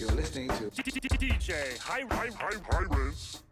You're listening to DJ Pirates.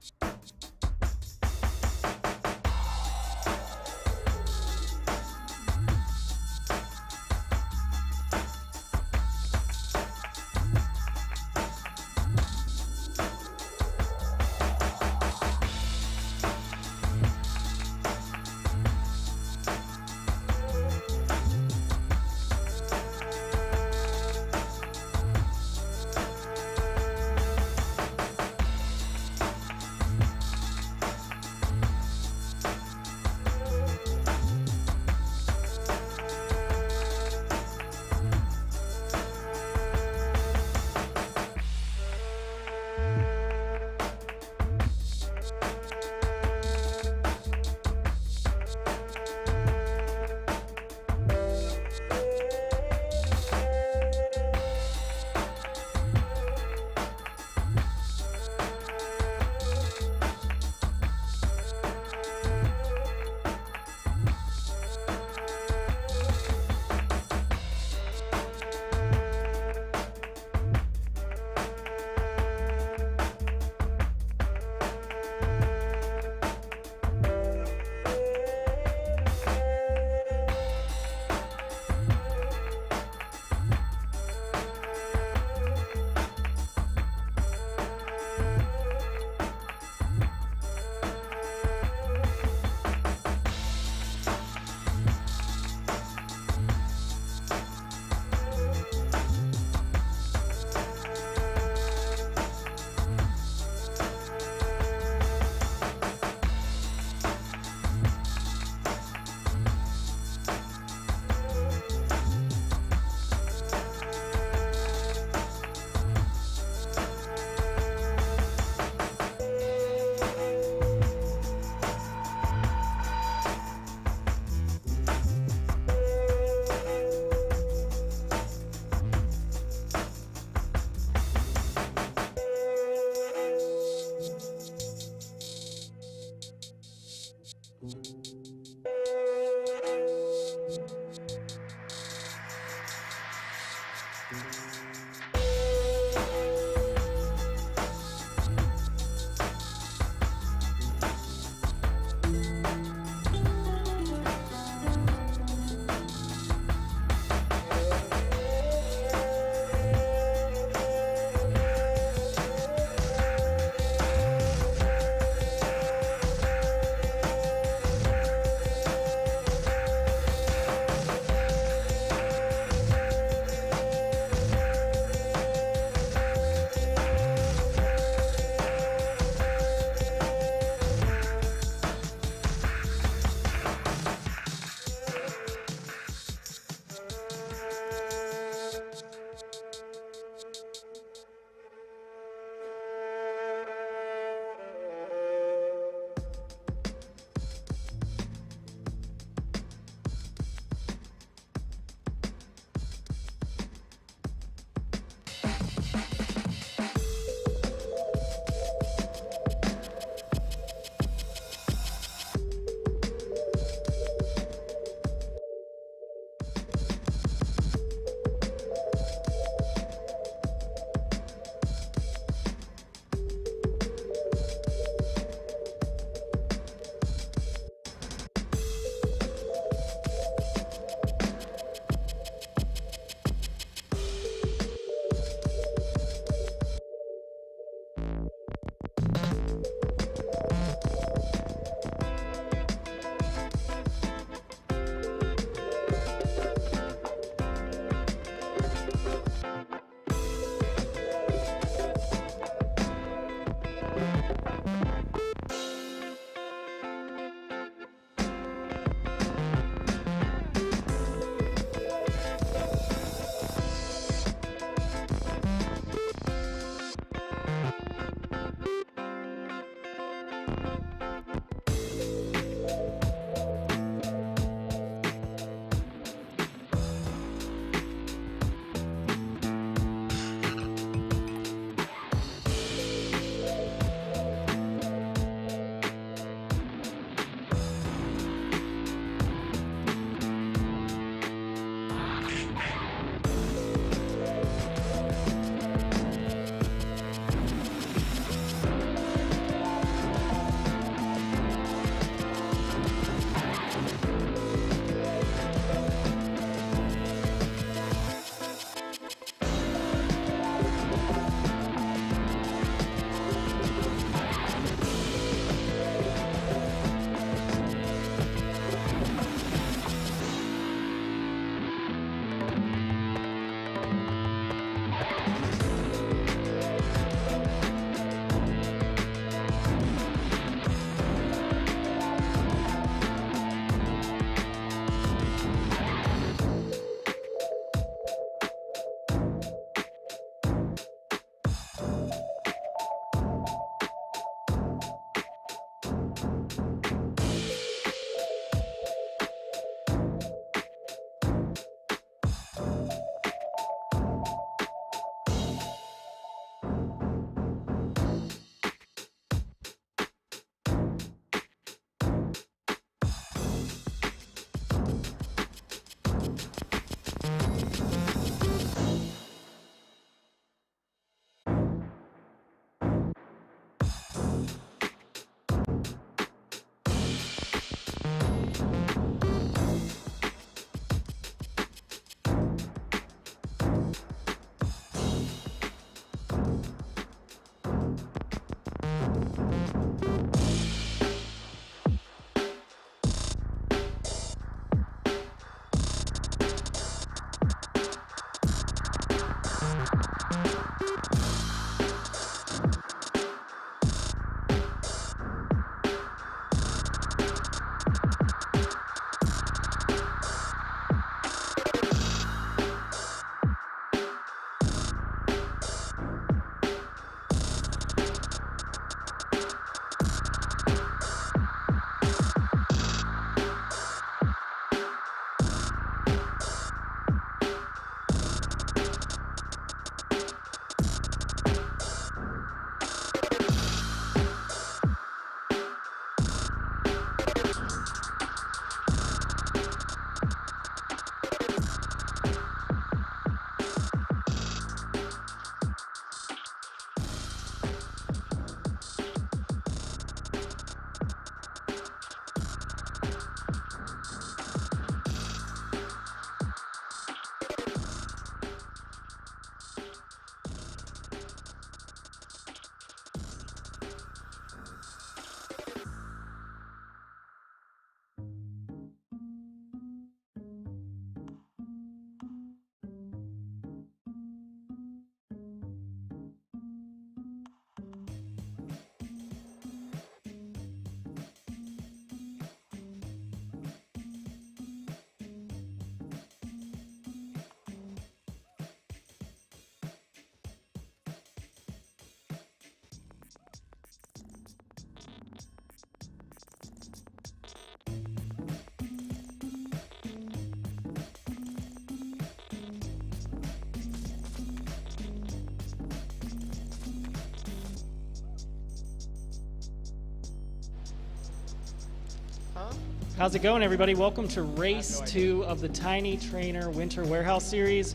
How's it going, everybody? Welcome to Race 2 of the Tiny Trainer Winter Warehouse Series.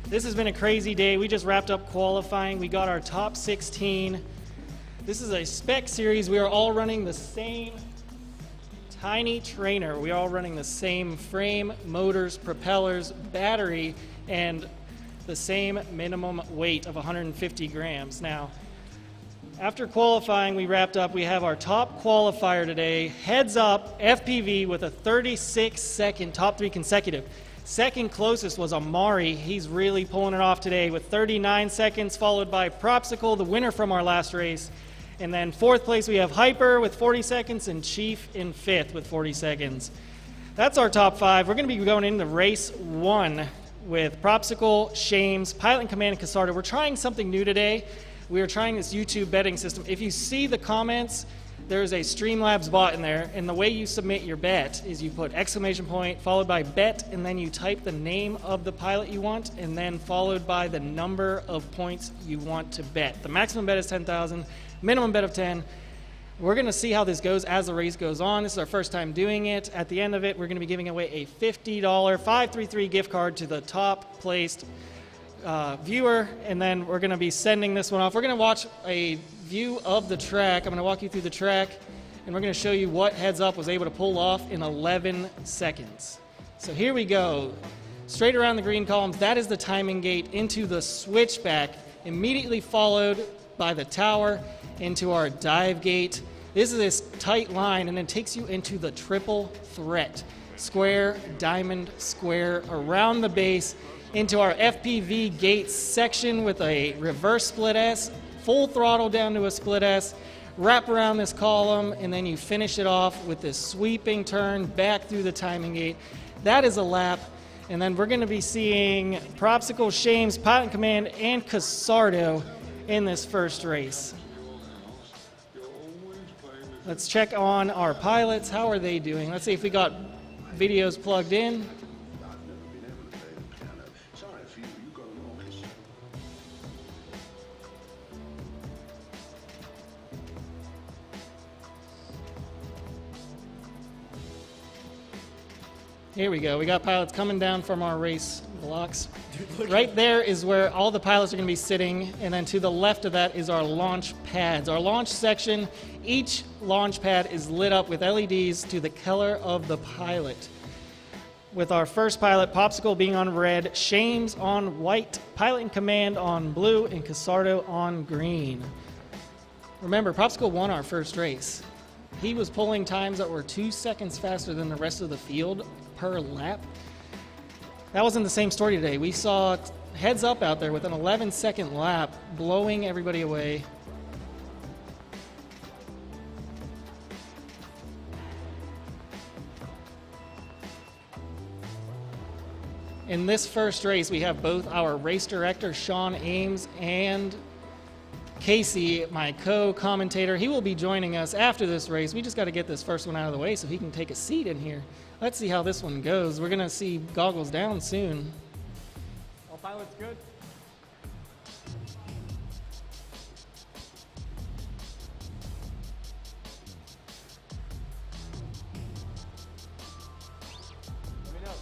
This has been a crazy day. We just wrapped up qualifying. We got our top 16. This is a spec series. We are all running the same Tiny Trainer. We are all running the same frame, motors, propellers, battery, and the same minimum weight of 150 grams. Now, after qualifying, we wrapped up. We have our top qualifier today, Headsup FPV with a 36-second top 3 consecutive. Second closest was Amari. He's really pulling it off today with 39 seconds, followed by Propsicle, the winner from our last race. And then fourth place, we have Hyper with 40 seconds and Chief in fifth with 40 seconds. That's our top 5. We're going to be going into race 1 with Propsicle, Shames, Pilot in Command, and Casardo. We're trying something new today. We are trying this YouTube betting system. If you see the comments, there's a Streamlabs bot in there, and the way you submit your bet is you put exclamation point followed by bet, and then you type the name of the pilot you want, and then followed by the number of points you want to bet. The maximum bet is 10,000, minimum bet of 10. We're going to see how this goes as the race goes on. This is our first time doing it. At the end of it, we're going to be giving away a $50 533 gift card to the top placed viewer, and then we're going to be sending this one off. We're going to watch a view of the track. I'm going to walk you through the track, and we're going to show you what Headsup was able to pull off in 11 seconds. So here we go. Straight around the green columns, that is the timing gate into the switchback, immediately followed by the tower into our dive gate. This is this tight line, and it takes you into the triple threat. Square, diamond, square, around the base, into our FPV gate section with a reverse split S, full throttle down to a split S, wrap around this column, and then you finish it off with this sweeping turn back through the timing gate. That is a lap, and then we're going to be seeing Propsicle, Shames, Pilot in Command, and Casardo in this first race. Let's check on our pilots. How are they doing? Let's see if we got videos plugged in. Here we go. We got pilots coming down from our race blocks. Right there is where all the pilots are going to be sitting, and then to the left of that is our launch pads. Our launch section, each launch pad is lit up with LEDs to the color of the pilot. With our first pilot, Popsicle being on red, Shames on white, Pilot in Command on blue, and Casardo on green. Remember, Popsicle won our first race. He was pulling times that were 2 seconds faster than the rest of the field per lap. That wasn't the same story today. We saw Headsup out there with an 11-second lap, blowing everybody away. In this first race, we have both our race director, Sean Ames, and Casey, my co-commentator. He will be joining us after this race. We just got to get this first one out of the way so he can take a seat in here. Let's see how this one goes. We're going to see goggles down soon. All pilots good? Let me know.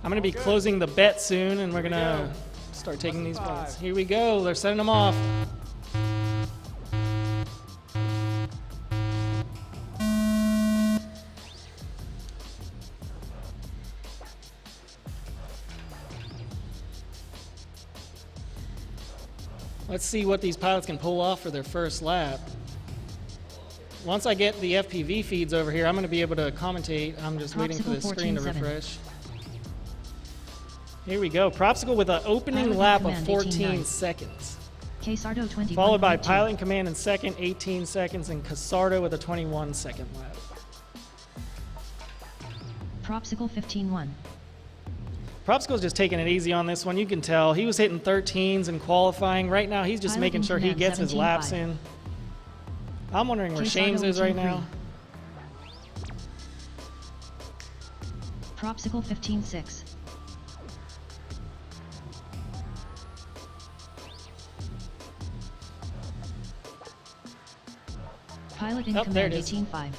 I'm going to be closing the bet soon, and we're going to start taking these points. Here we go. They're sending them off. Let's see what these pilots can pull off for their first lap. Once I get the FPV feeds over here, I'm going to be able to commentate. I'm just waiting for the screen to refresh. Here we go. Propsicle with an opening lap of 14 seconds. Casardo 21. Followed by Pilot in Command in second, 18 seconds, and Casardo with a 21-second lap. Propsicle 15-1. Propsicle's just taking it easy on this one. You can tell he was hitting 13s in qualifying. Right now, he's just making sure he gets his laps in. I'm wondering where Shames is right now. Propsicle 15-6. Pilot in Command 18-5.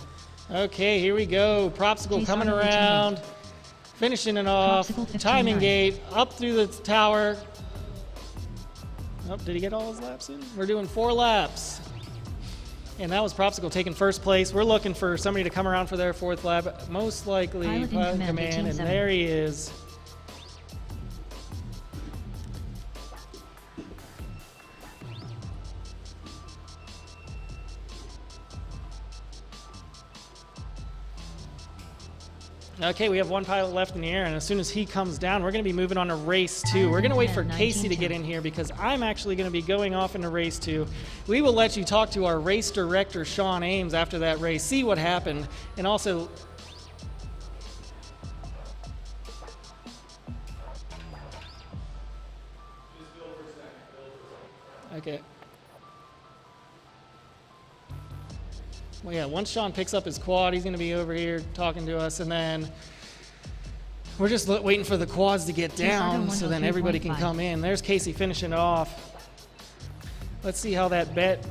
Okay, here we go. Propsicle Chase coming Arno around, finishing it off. Propsicle 15 Timing nine. gate up through the tower. Oh, did he get all his laps in? We're doing 4 laps. And that was Propsicle taking first place. We're looking for somebody to come around for their 4th lap. Most likely Pilot in Pilot in command, Command, and 18-7. there he is. Okay, we have 1 pilot left in the air, and as soon as he comes down, we're going to be moving on to race 2. We're going to wait for Casey to get in here because I'm actually going to be going off into race 2. We will let you talk to our race director, Sean Ames, after that race, see what happened, and also... Okay. Well, yeah, once Sean picks up his quad, he's going to be over here talking to us, and then we're just waiting for the quads to get down so then everybody can come in. There's Casey finishing it off. Let's see how that bet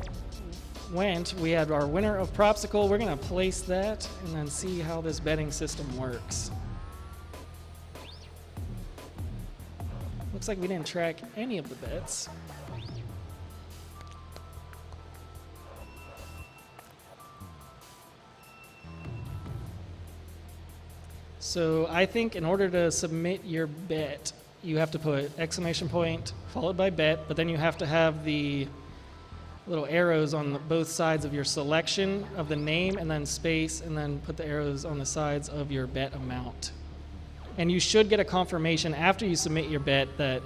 went. We had our winner of Propsicle. We're going to place that and then see how this betting system works. Looks like we didn't track any of the bets. So I think in order to submit your bet, you have to put exclamation point followed by bet, but then you have to have the little arrows on both sides of your selection of the name and then space, and then put the arrows on the sides of your bet amount. And you should get a confirmation after you submit your bet that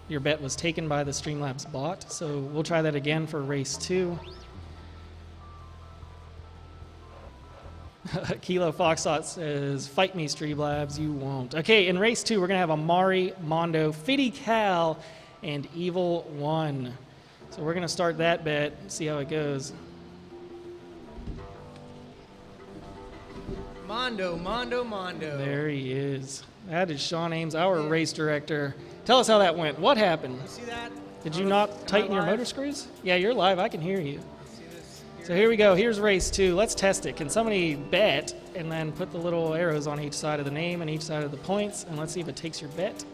your bet was taken by the Streamlabs bot. So we'll try that again for race 2. Kilo Foxtrot says, fight me, Streamlabs, you won't. Okay, in race 2, we're going to have Amari, Mondo, Fiddy Cal, and Evil One. So we're going to start that bet and see how it goes. Mondo, Mondo, Mondo. There he is. That is Sean Ames, our race director. Tell us how that went. What happened? See that? Did you not tighten your live? motor screws? Yeah, you're live. I can hear you. See this? So here we go. Here's race 2. Let's test it. Can somebody bet and then put the little arrows on each side of the name and each side of the points, and let's see if it takes your bet.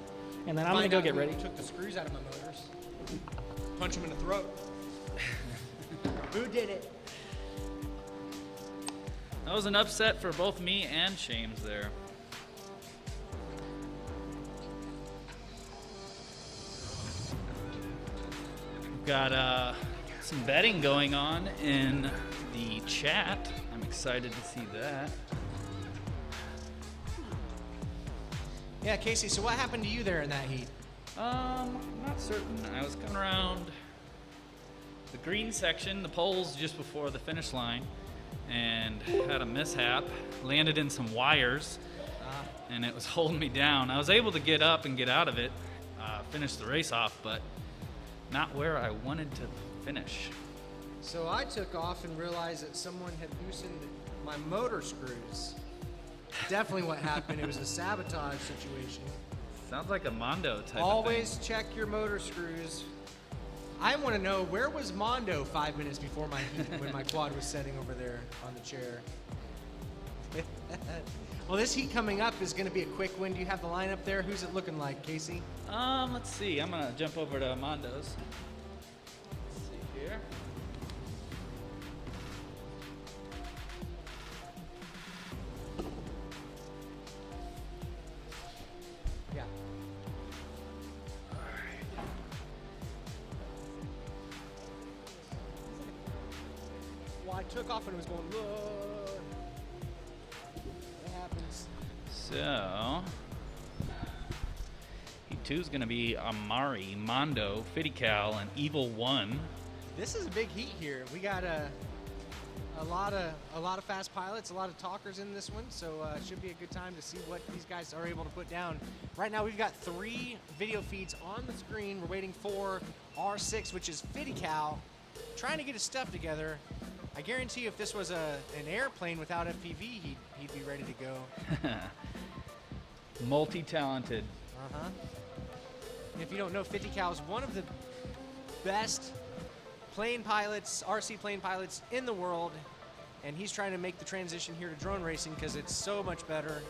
And then I'm going to go get ready. Took the screws out of my motors. Punch him in the throat. Who did it? That was an upset for both me and Shames there. We've got some betting going on in the chat. I'm excited to see that. Yeah, Casey, so what happened to you there in that heat? Not certain. I was coming around the green section, the poles just before the finish line, and had a mishap. Landed in some wires, and it was holding me down. I was able to get up and get out of it, finish the race off, but not where I wanted to finish. So I took off and realized that someone had loosened my motor screws. Definitely what happened. It was a sabotage situation. Sounds like a Mondo type Always check your motor screws. I want to know, where was Mondo 5 minutes before my heat when my quad was setting over there on the chair? Well, this heat coming up is going to be a quick win. Do you have the lineup there? Who's it looking like, Casey? Let's see. I'm going to jump over to Mondo's. Let's see here. Yeah. Well, I took off and it was going, whoa. That happens. So, Heat 2 is going to be Amari, Mondo, Fiddical, and Evil One. This is a big heat here. We got a lot of fast pilots, a lot of talkers in this one, so it should be a good time to see what these guys are able to put down. Right now we've got 3 video feeds on the screen. We're waiting for R6, which is Fiddical, trying to get his stuff together. I guarantee you if this was an airplane without FPV, he'd be ready to go. Multi-talented. Uh-huh. If you don't know, Fiddical is one of the best plane pilots, RC plane pilots in the world. and he's trying to make the transition here to drone racing because it's so much better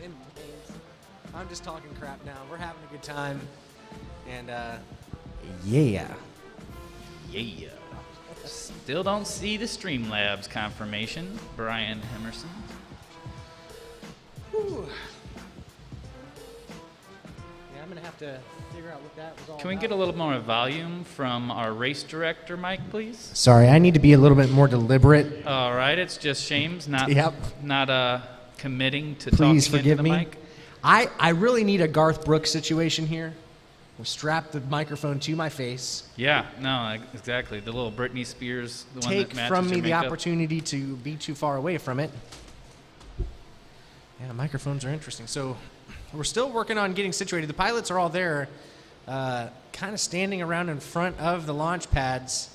in games. I'm just talking crap now. We're having a good time, and yeah. Yeah. Still don't see the Streamlabs confirmation, Brian Emerson. Whew. Yeah, I'm gonna have to figure out what that was all Can we about. get a little more volume from our race director, Mike, please? Sorry, I need to be a little bit more deliberate. All right, it's just Shames not committing to Please talking forgive into the me. mic. I really need a Garth Brooks situation here. We'll strap the microphone to my face. Yeah, no, exactly. The little Britney Spears, the one Take that matches from me your the makeup. opportunity to be too far away from it. Yeah, microphones are interesting. So we're still working on getting situated. The pilots are all there, kind of standing around in front of the launch pads.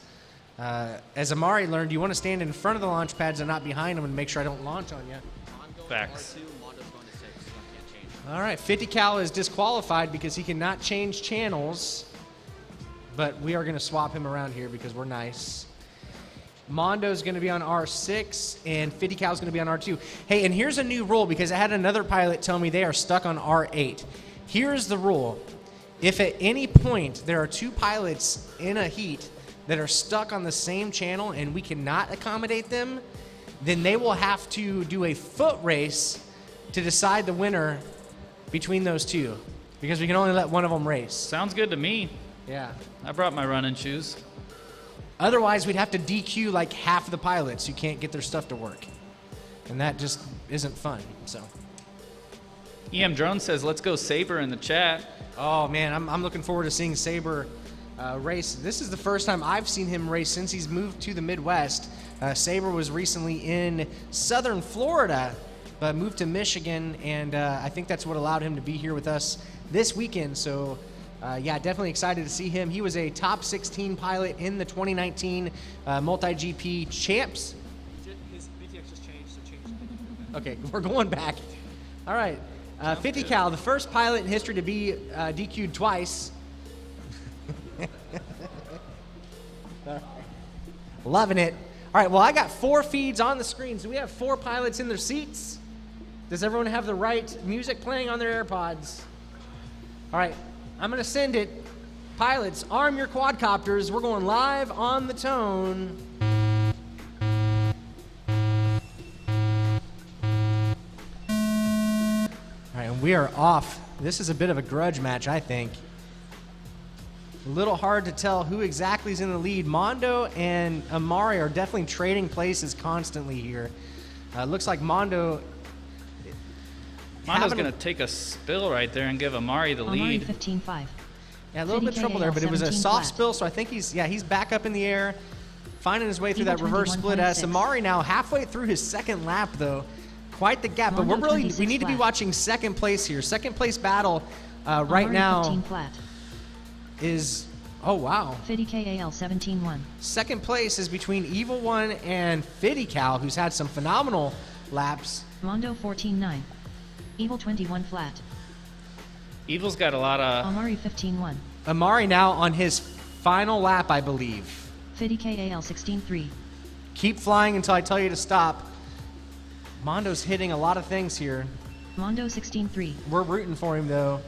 As Amari learned, you want to stand in front of the launch pads and not behind them and make sure I don't launch on you. Facts. All right, 50 cal is disqualified because he cannot change channels, but we are going to swap him around here because we're nice. Mondo's going to be on R6, and 50 cal is going to be on R2. Hey, and here's a new rule because I had another pilot tell me they are stuck on R8. Here's the rule. If at any point there are two pilots in a heat that are stuck on the same channel and we cannot accommodate them, then they will have to do a foot race to decide the winner between those two, because we can only let one of them race. Sounds good to me. Yeah. I brought my running shoes. Otherwise, we'd have to DQ like half of the pilots who can't get their stuff to work, and that just isn't fun. So. EM Drone says, "Let's go Saber" in the chat. Oh man, I'm looking forward to seeing Saber race. This is the first time I've seen him race since he's moved to the Midwest. Saber was recently in Southern Florida, but moved to Michigan, and I think that's what allowed him to be here with us this weekend. So, yeah, definitely excited to see him. He was a top 16 pilot in the 2019 multi-GP champs. His BTX just changed, so change. Okay, we're going back. All right, 50 cal, the first pilot in history to be DQ'd twice. Loving it. All right, well, I got 4 feeds on the screen, so we have 4 pilots in their seats. Does everyone have the right music playing on their AirPods? All right, I'm going to send it. Pilots, arm your quadcopters. We're going live on the tone. All right, and we are off. This is a bit of a grudge match, I think. A little hard to tell who exactly is in the lead. Mondo and Amari are definitely trading places constantly here. Looks like Mondo's Mondo's going to take a spill right there and give Amari the Amari lead. 15-5. Yeah, a little bit of trouble there, but it was a soft spill, so I think he's back up in the air, finding his way through that reverse split S. Amari now halfway through his second lap, though. Quite the gap, but we need to be watching second place here. Second place battle right now is, oh wow. Fiddy KAL 17-1. Second place is between Evil One and Fiddy Cal, who's had some phenomenal laps. Mondo 14-9. Evil 21 flat. Evil's got a lot of... Amari 15-1. Amari now on his final lap, I believe. Fiddy KAL 16-3. Keep flying until I tell you to stop. Mondo's hitting a lot of things here. Mondo 16-3. We're rooting for him, though.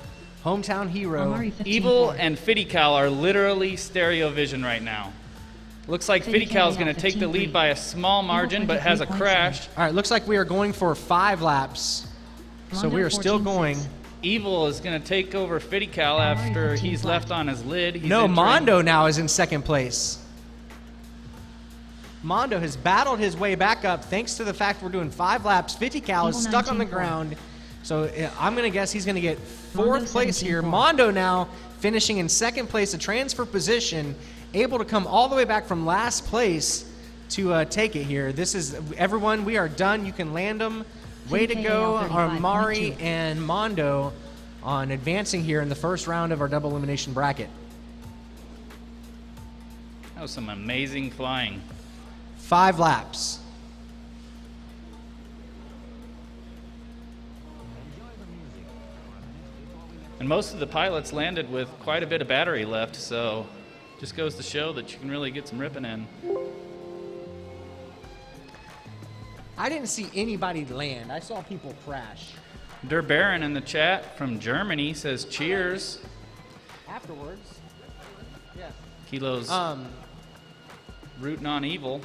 Hometown hero. Amari 15-4. Evil and Fiddy Cal are literally stereo vision right now. Looks like Fiddy Cal is going to take the lead by a small margin, but has a crash. All right, looks like we are going for 5 laps. So we are still going. Evil is going to take over Fiddy Cal after he's left on his lid. He's No, entering- Mondo now is in second place. Mondo has battled his way back up thanks to the fact we're doing 5 laps. 50 cal is stuck on the ground. So I'm going to guess he's going to get 4th place here. Mondo now finishing in second place, a transfer position, able to come all the way back from last place to take it here. This is, everyone, we are done. You can land them. Way to go, Amari and Mondo, on advancing here in the first round of our double elimination bracket. That was some amazing flying. 5 laps. And most of the pilots landed with quite a bit of battery left, so just goes to show that you can really get some ripping in. I didn't see anybody land. I saw people crash. Der Baron in the chat from Germany says cheers. Afterwards. Yeah. Kilo's rooting on evil.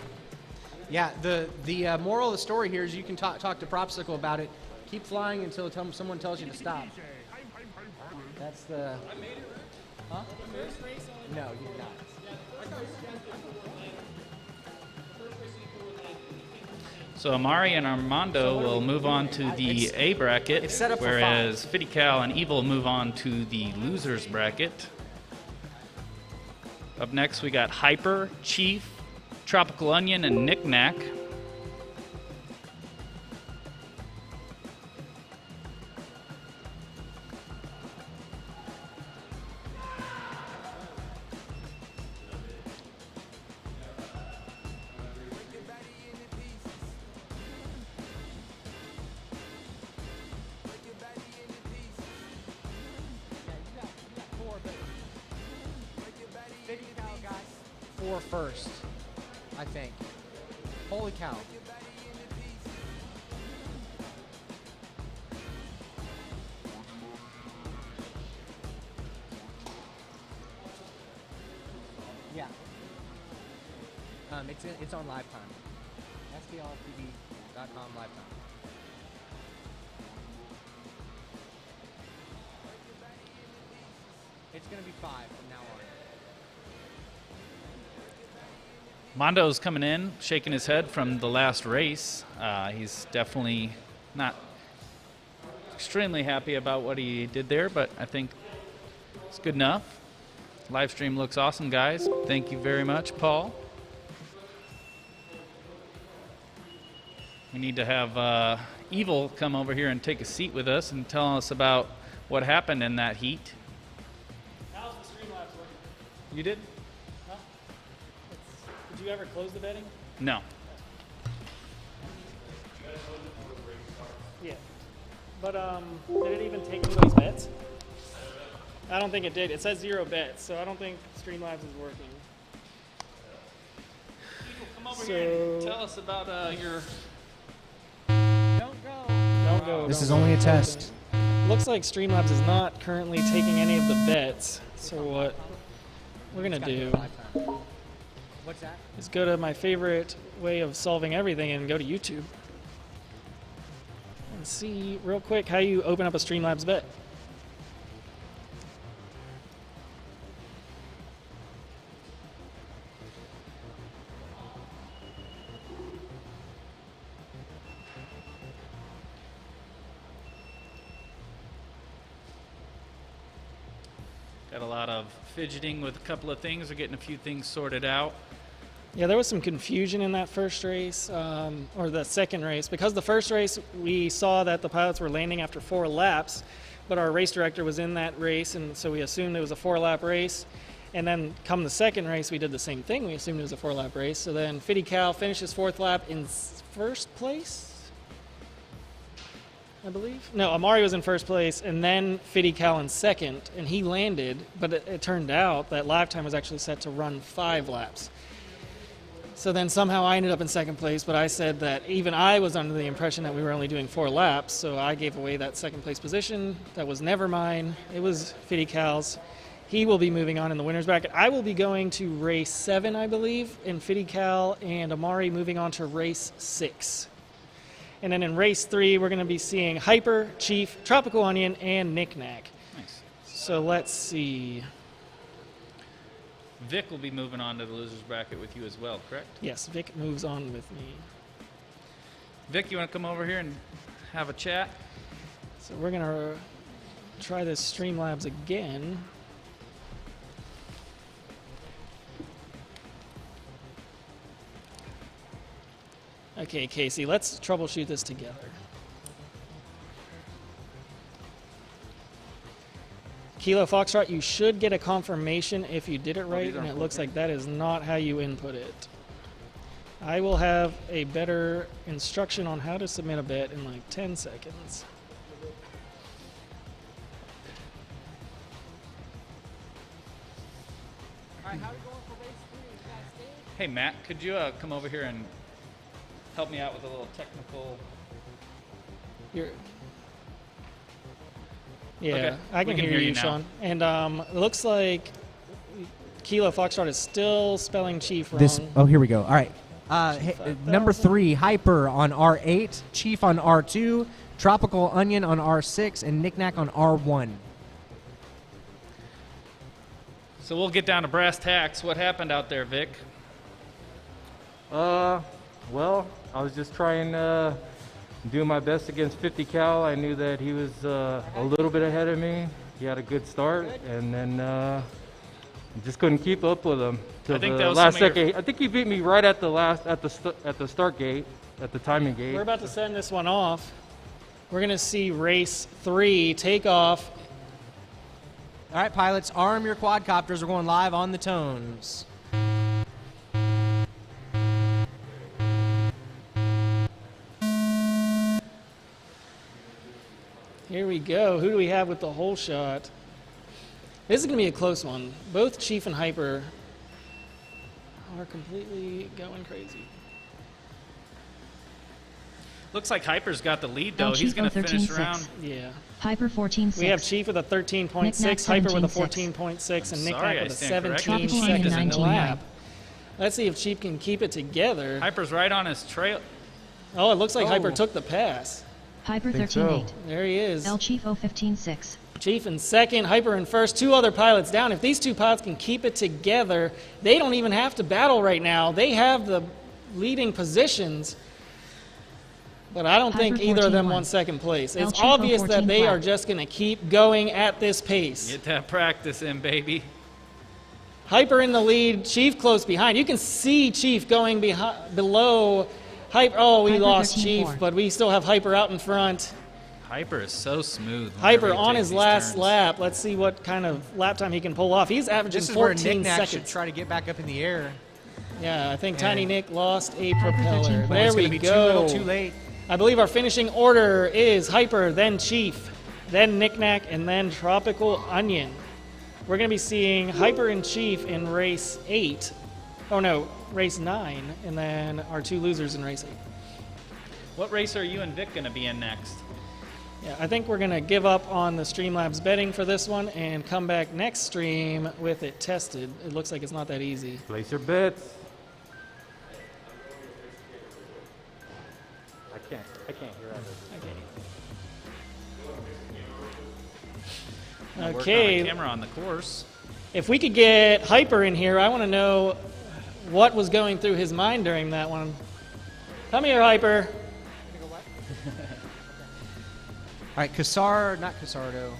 Yeah, the moral of the story here is you can talk to Propsicle about it. Keep flying until someone tells you to stop. That's the... Huh? No, you did not. So Amari and Armando will move on to the A bracket, it's set up for whereas Fidical and Evil move on to the losers bracket. Up next, we got Hyper, Chief, Tropical Onion, and Knick-Knack. Four first, I think. Holy cow. Yeah. It's on live time. SBLPV.com live time. It's gonna be 5 from now on. Mondo's coming in, shaking his head from the last race. He's definitely not extremely happy about what he did there, but I think it's good enough. Live stream looks awesome, guys. Thank you very much, Paul. We need to have Evil come over here and take a seat with us and tell us about what happened in that heat. How's the Streamlabs working? You did? Huh? Did you ever close the betting? No. Yeah. But did it even take anybody's bets? I don't think it did. It says 0 bets, so I don't think Streamlabs is working. Come over here and tell us about your... Don't go. Don't go. This don't is go. only a test. Looks like Streamlabs is not currently taking any of the bets. So what we're gonna do What's that? is go to my favorite way of solving everything and go to YouTube and see real quick how you open up a Streamlabs bet. Got a lot of fidgeting with a couple of things. We're getting a few things sorted out. Yeah, there was some confusion in that first race, or the second race. Because the first race, we saw that the pilots were landing after 4 laps, but our race director was in that race, and so we assumed it was a 4-lap race. And then come the second race, we did the same thing. We assumed it was a 4-lap race. So then Fiddy Cal finishes 4th lap in first place, I believe. No, Amari was in first place, and then Fiddy Cal in second, and he landed, but it turned out that lap time was actually set to run 5 laps. So then somehow I ended up in second place, but I said that even I was under the impression that we were only doing 4 laps, so I gave away that second place position. That was never mine. It was Fiddy Cal's. He will be moving on in the winner's bracket. I will be going to race 7, I believe, in Fiddy Cal, and Amari moving on to race 6. And then in race 3, we're going to be seeing Hyper, Chief, Tropical Onion, and Knick-Knack. Nice. So let's see. Vic will be moving on to the losers bracket with you as well, correct? Yes, Vic moves on with me. Vic, you want to come over here and have a chat? So we're going to try this Streamlabs again. Okay, Casey, let's troubleshoot this together. Kilo Foxtrot, you should get a confirmation if you did it right, and it looks like that is not how you input it. I will have a better instruction on how to submit a bet in like 10 seconds. Hey, Matt, could you come over here and help me out with a little technical. Yeah, Okay, I we can hear you, now. Sean. And it looks like Kilo Foxtrot is still spelling Chief wrong. Oh, here we go. All right. Number 5000. 3, Hyper on R8, Chief on R2, Tropical Onion on R6, and Knickknack on R1. So we'll get down to brass tacks. What happened out there, Vic? Well, I was just trying to do my best against 50 cal. I knew that he was a little bit ahead of me. He had a good start, and then just couldn't keep up with him till I think the that was last some of second. I think he beat me right at the start gate, at the timing gate. We're about to send this one off. We're going to see race 3 take off. All right, pilots, arm your quadcopters. We're going live on the tones. Here we go. Who do we have with the whole shot? This is going to be a close one. Both Chief and Hyper are completely going crazy. Looks like Hyper's got the lead, though. El He's Chief going to finish 13.6. around. Yeah. Hyper 14.6. We have Chief with a 13.6, Knick-knack Hyper with a 17.6. 14.6, and I'm Knickknack sorry, I with a stand corrected. 17 Tropical seconds Onion in the 19.9. lap. Let's see if Chief can keep it together. Hyper's right on his trail. Oh, it looks like Hyper Oh. took the pass. Hyper Think so. 13.8. There he is. El Chief 15.6. Chief in second, Hyper in first, 2 other pilots down. If these 2 pilots can keep it together, they don't even have to battle right now. They have the leading positions, but I don't think Hyper either of them 14.1. want second place. El It's Chico obvious that 14 they flat. are just going to keep going at this pace. Get that practice in, baby. Hyper in the lead, Chief close behind. You can see Chief going below Hyper. Oh, we Hyper lost 13.4. Chief, but we still have Hyper out in front. Hyper is so smooth. whenever Hyper he on takes his these last turns. lap. Let's see what kind of lap time he can pull off. He's averaging This is where 14 Knickknack should seconds. try to get back up in the air. Yeah, I think And- Tiny Nick lost a propeller. 13. There It's we going to be too little, go. too late. I believe our finishing order is Hyper, then Chief, then Knickknack, and then Tropical Onion. We're going to be seeing Hyper and Chief in race 8. Oh no, race 9, and then our 2 losers in race 8. What race are you and Vic going to be in next? Yeah, I think we're going to give up on the Streamlabs betting for this one and come back next stream with it tested. It looks like it's not that easy. Place your bets. I can't hear either. Work on the Okay, camera on the course. if we could get Hyper in here, I want to know what was going through his mind during that one. Come here, Hyper. All right, not Casardo.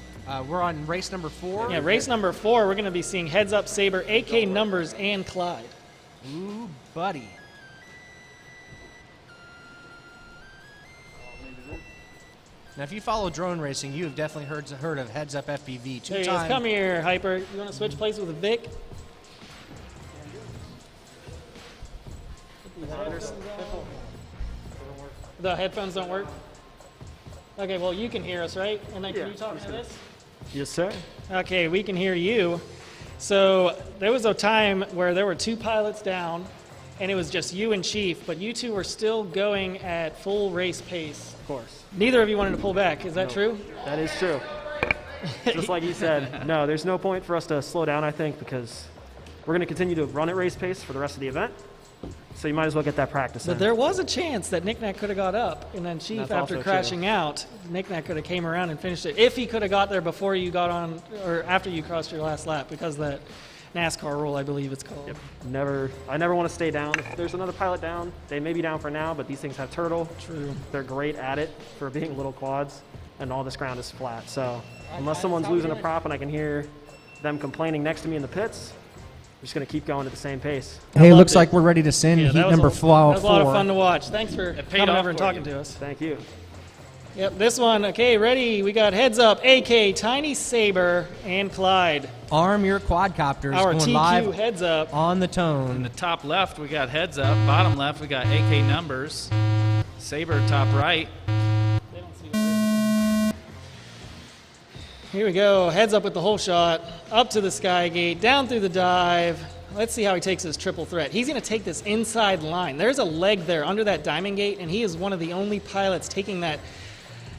We're on race number 4. Yeah, race number 4, we're going to be seeing Headsup Saber, AK Numbers, and Clyde. Ooh, buddy. Now, if you follow drone racing, you have definitely heard of Headsup FPV. There he is. Two-time. Come here, Hyper. You want to switch places with Vic? The headphones don't work? Okay, well, you can hear us, right? And then can you talk to this? Yes, sir. Okay, we can hear you. So there was a time where there were 2 pilots down, and it was just you and Chief, but you 2 were still going at full race pace. Of course. Neither of you wanted to pull back. Is that No. true? That is true. Just like you said, no, there's no point for us to slow down, I think, because we're going to continue to run at race pace for the rest of the event. So you might as well get that practice But in. there was a chance that Knickknack could have got up, and then Chief, That's after also crashing out, Knickknack could have came around and finished it. If he could have got there before you got on, or after you crossed your last lap, because that NASCAR rule, I believe it's called. I never want to stay down. If there's another pilot down, they may be down for now, but these things have turtle. True. They're great at it for being little quads, and all this ground is flat. So unless someone's losing a prop and I can hear them complaining next to me in the pits, I'm just going to keep going at the same pace. Hey, loved looks it. like we're ready to send Yeah, heat that was number a, 4. that was a lot of fun to watch. Thanks for It paid coming off over and for talking you. to us. Thank you. Yep, this one, okay, ready. We got Heads Up, AK, Tiny Saber, and Clyde. Arm your quadcopters. Our going TQ live Heads Up. on the In tone. the top left, we got Heads Up. Bottom left, we got AK Numbers. Saber, top right. They don't see it. Here we go. Heads up with the whole shot. Up to the sky gate. Down through the dive. Let's see how he takes his triple threat. He's going to take this inside line. There's a leg there under that diamond gate, and he is one of the only pilots taking that.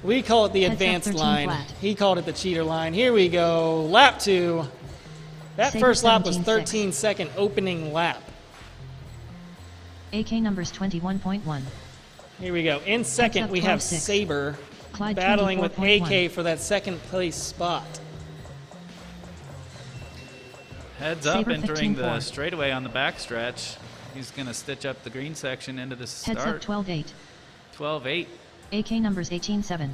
We call it the Heads up, advanced 13 line. flat. He called it the cheater line. Here we go. Lap 2. That Saber first lap was 17.6. 13-second opening lap. AK numbers 21.1. Here we go. In second, up we have 12.6. Saber Clyde battling with 24.1. AK for that second place spot. Heads up, Saber entering the 15.4. straightaway on the backstretch. He's going to stitch up the green section into the Heads up start. 12.8. 12-8. AK numbers 18.7.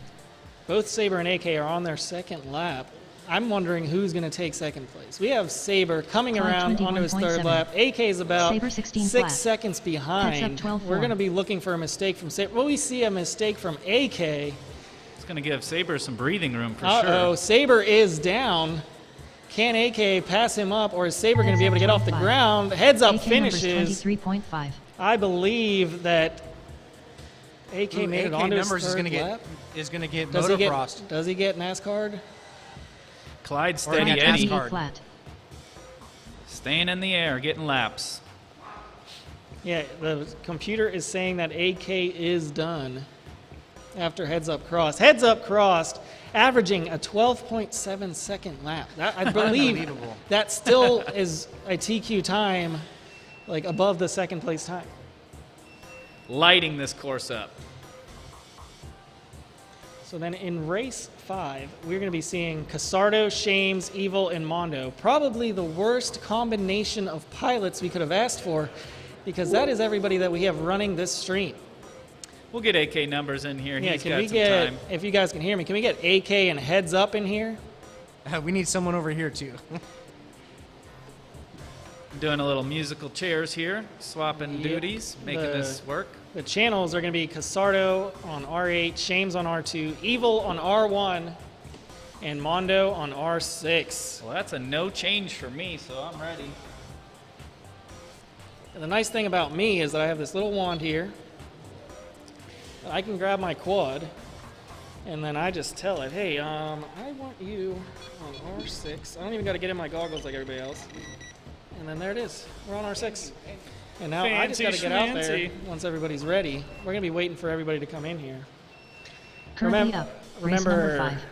Both Saber and AK are on their second lap. I'm wondering who's going to take second place. We have Saber coming Clyde around onto his third 21.7. lap. AK is about Saber 16 6 flat. seconds behind. Heads up 12.4. We're going to be looking for a mistake from Saber. Will we see a mistake from AK? It's going to give Saber some breathing room for Uh-oh, sure. Saber is down. Can AK pass him up, or is Saber going to be able to get off the 25. ground? Heads up AK finishes. numbers 23.5. I believe that AK Ooh, made it AK onto his numbers third is going to lap. get Does he motocrossed. does he get NASCAR? Clyde Or steady not Eddie. NASCAR. flat. Staying in the air, getting laps. Yeah, the computer is saying that AK is done after heads up crossed. Heads up crossed, averaging a 12.7 second lap. That, I believe Unbelievable. that still is a TQ time, like above the second place time. Lighting this course up. So then in race 5, we're going to be seeing Casardo, Shames, Evil, and Mondo. Probably the worst combination of pilots we could have asked for, because that is everybody that we have running this stream. We'll get AK numbers in here. Yeah, He's can got we some get, time. if you guys can hear me, can we get AK and heads up in here? We need someone over here, too. Doing a little musical chairs here, swapping Yep. duties, making this work. The channels are going to be Casardo on R8, Shames on R2, Evil on R1, and Mondo on R6. Well, that's a no change for me, so I'm ready. And the nice thing about me is that I have this little wand here. I can grab my quad, and then I just tell it, hey, I want you on R6. I don't even got to get in my goggles like everybody else. And then there it is. We're on R6. And now I just got to Fancy get out there schmancy. once everybody's ready. We're going to be waiting for everybody to come in here. Currently Remem- up. Race number remember, 5.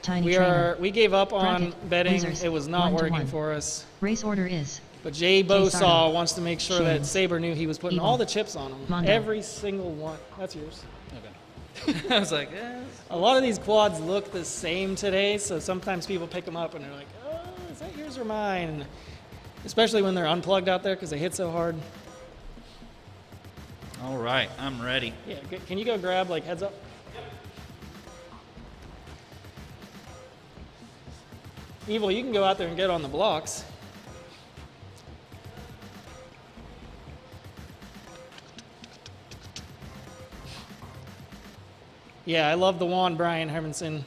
Tiny Trainer. We gave up on Bracket. betting. Losers. It was not 1 to working 1. for us. Race order is But Jay Bosaw Sardo. wants to make sure that Shames. Saber knew he was putting Evil. all the chips on him. Mondo. Every single one. That's yours. Okay. I was like, eh. A lot of these quads look the same today, so sometimes people pick them up and they're like, oh, is that yours or mine? Especially when they're unplugged out there because they hit so hard. All right, I'm ready. Yeah, can you go grab like heads up? Evil, you can go out there and get on the blocks. Yeah, I love the wand, Brian Hermanson.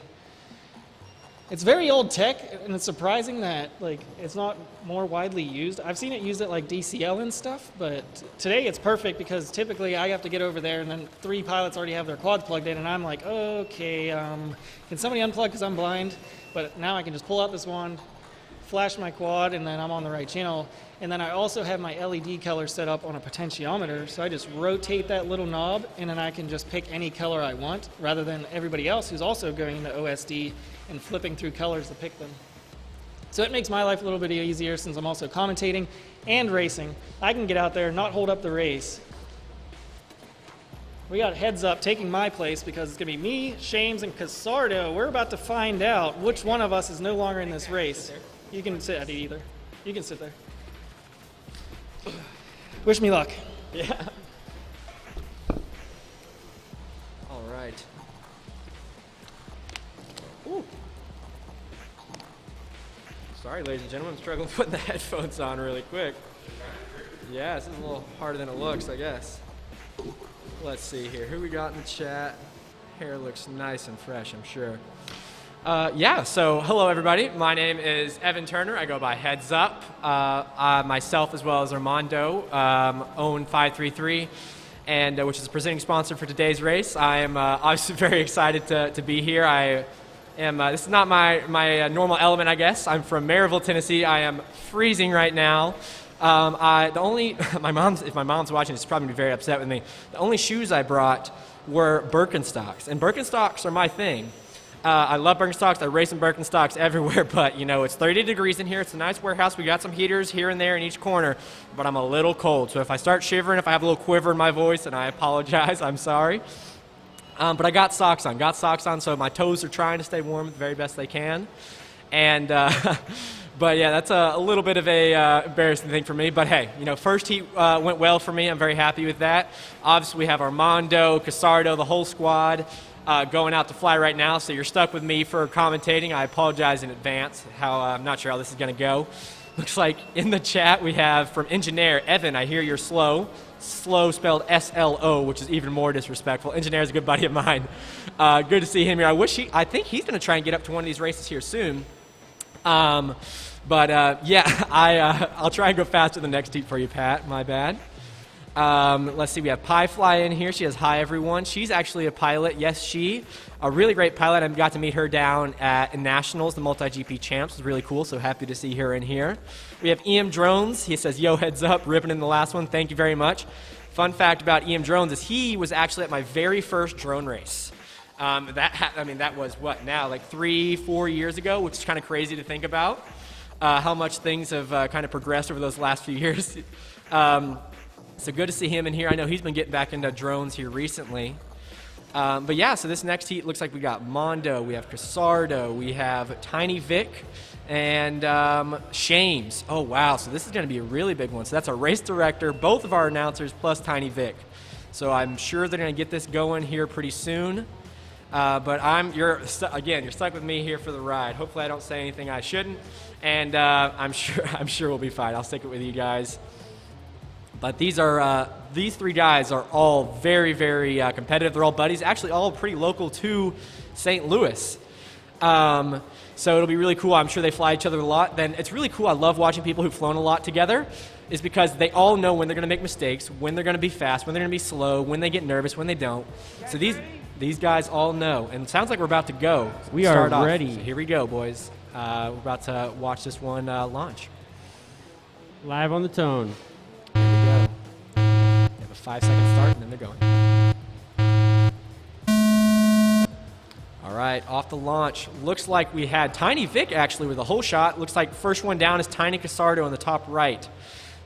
It's very old tech, and it's surprising that like it's not more widely used. I've seen it used at like DCL and stuff, but today it's perfect because typically I have to get over there and then 3 pilots already have their quads plugged in, and I'm like, okay, can somebody unplug because I'm blind? But now I can just pull out this wand, flash my quad, and then I'm on the right channel. And then I also have my LED color set up on a potentiometer, so I just rotate that little knob, and then I can just pick any color I want, rather than everybody else who's also going into OSD and flipping through colors to pick them. So it makes my life a little bit easier since I'm also commentating and racing. I can get out there, not hold up the race. We got heads up taking my place because it's going to be me, Shames, and Casardo. We're about to find out which one of us is no longer in this race. You can sit at either. You can sit there. Wish me luck. Yeah. All right. Ooh. Sorry, ladies and gentlemen, I'm struggling putting the headphones on really quick. Yeah, this is a little harder than it looks, I guess. Let's see here. Who we got in the chat? Hair looks nice and fresh, I'm sure. Yeah, so hello everybody. My name is Evan Turner. I go by Heads Up. Myself as well as Armando own 533, and which is a presenting sponsor for today's race. I am obviously very excited to be here. I am. This is not my normal element, I guess. I'm from Maryville, Tennessee. I am freezing right now. The only if my mom's watching, she's probably gonna be very upset with me. The only shoes I brought were Birkenstocks, and Birkenstocks are my thing. I love Birkenstocks. I race in Birkenstocks everywhere, but you know, it's 30 degrees in here. It's a nice warehouse. We got some heaters here and there in each corner, but I'm a little cold. So if I start shivering, if I have a little quiver in my voice, and I apologize, I'm sorry. But I got socks on, so my toes are trying to stay warm the very best they can. And, but yeah, that's a little bit of a embarrassing thing for me. But hey, you know, first heat went well for me. I'm very happy with that. Obviously, we have Armando, Casardo, the whole squad. Going out to fly right now, so you're stuck with me for commentating. I apologize in advance. I'm not sure how this is going to go. Looks like in the chat we have from Engineer, Evan, I hear you're slow. Slow spelled S-L-O, which is even more disrespectful. Engineer is a good buddy of mine. Good to see him here. I think he's going to try and get up to one of these races here soon. Yeah, I'll try and go faster the next heat for you, Pat. My bad. Let's see, we have Pie Fly in here. She says, hi, everyone. She's actually a pilot. Yes, a really great pilot. I got to meet her down at Nationals, the multi-GP champs. It was really cool, so happy to see her in here. We have EM Drones. He says, yo, heads up, ripping in the last one. Thank you very much. Fun fact about EM Drones is he was actually at my very first drone race. That was, what, now, like 3-4 years ago, which is kind of crazy to think about, how much things have kind of progressed over those last few years. So good to see him in here. I know he's been getting back into drones here recently. But yeah, so this next heat looks like we got Mondo, we have Casardo, we have Tiny Vic, and Shames. Oh, wow. So this is going to be a really big one. So that's our race director, both of our announcers, plus Tiny Vic. So I'm sure they're going to get this going here pretty soon. But you're stuck with me here for the ride. Hopefully I don't say anything I shouldn't. And I'm sure we'll be fine. I'll stick it with you guys. But these three guys are all very, very competitive. They're all buddies, actually all pretty local to St. Louis. So it'll be really cool. I'm sure they fly each other a lot. Then it's really cool. I love watching people who've flown a lot together, is because they all know when they're going to make mistakes, when they're going to be fast, when they're going to be slow, when they get nervous, when they don't. So these guys all know. And it sounds like we're about to go. We are ready. So here we go, boys. We're about to watch this one launch. Live on the tone. Here we go. They have a 5-second start, and then they're going. All right, off the launch. Looks like we had Tiny Vic actually with a whole shot. Looks like first one down is Tiny Casardo on the top right.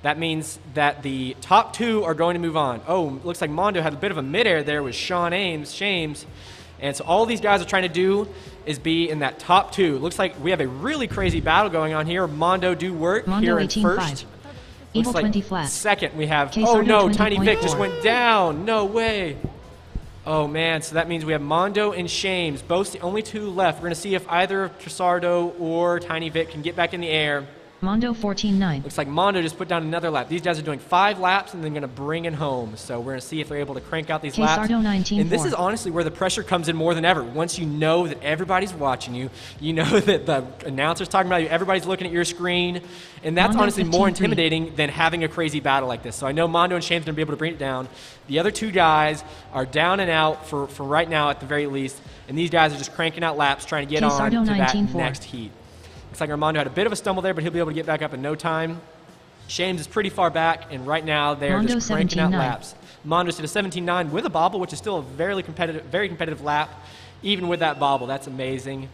That means that the top two are going to move on. Oh, looks like Mondo had a bit of a midair there with Shames. And so all these guys are trying to do is be in that top two. Looks like we have a really crazy battle going on here. Mondo do work Mondo here in 18.5. first. Evil Looks like 20 flat. second we have, Casardo oh no, 20.4. Tiny Vic just went down. No way. Oh man, so that means we have Mondo and Shames, both the only two left. We're going to see if either Casardo or Tiny Vic can get back in the air. Mondo 14.9. Looks like Mondo just put down another lap. These guys are doing 5 laps and then going to bring it home. So we're going to see if they're able to crank out these laps. Casardo 19.4. And this is honestly where the pressure comes in more than ever. Once you know that everybody's watching you, you know that the announcer's talking about you, everybody's looking at your screen, and that's Mondo honestly more 15.3. intimidating than having a crazy battle like this. So I know Mondo and Shane's going to be able to bring it down. The other two guys are down and out for right now at the very least, and these guys are just cranking out laps trying to get Casardo on to that 19.4. next heat. Looks like Armando had a bit of a stumble there, but he'll be able to get back up in no time. Shames is pretty far back, and right now they're Mondo just cranking out 17.9. laps. Mondo's did a 17.9 with a bobble, which is still a very competitive lap, even with that bobble. That's amazing.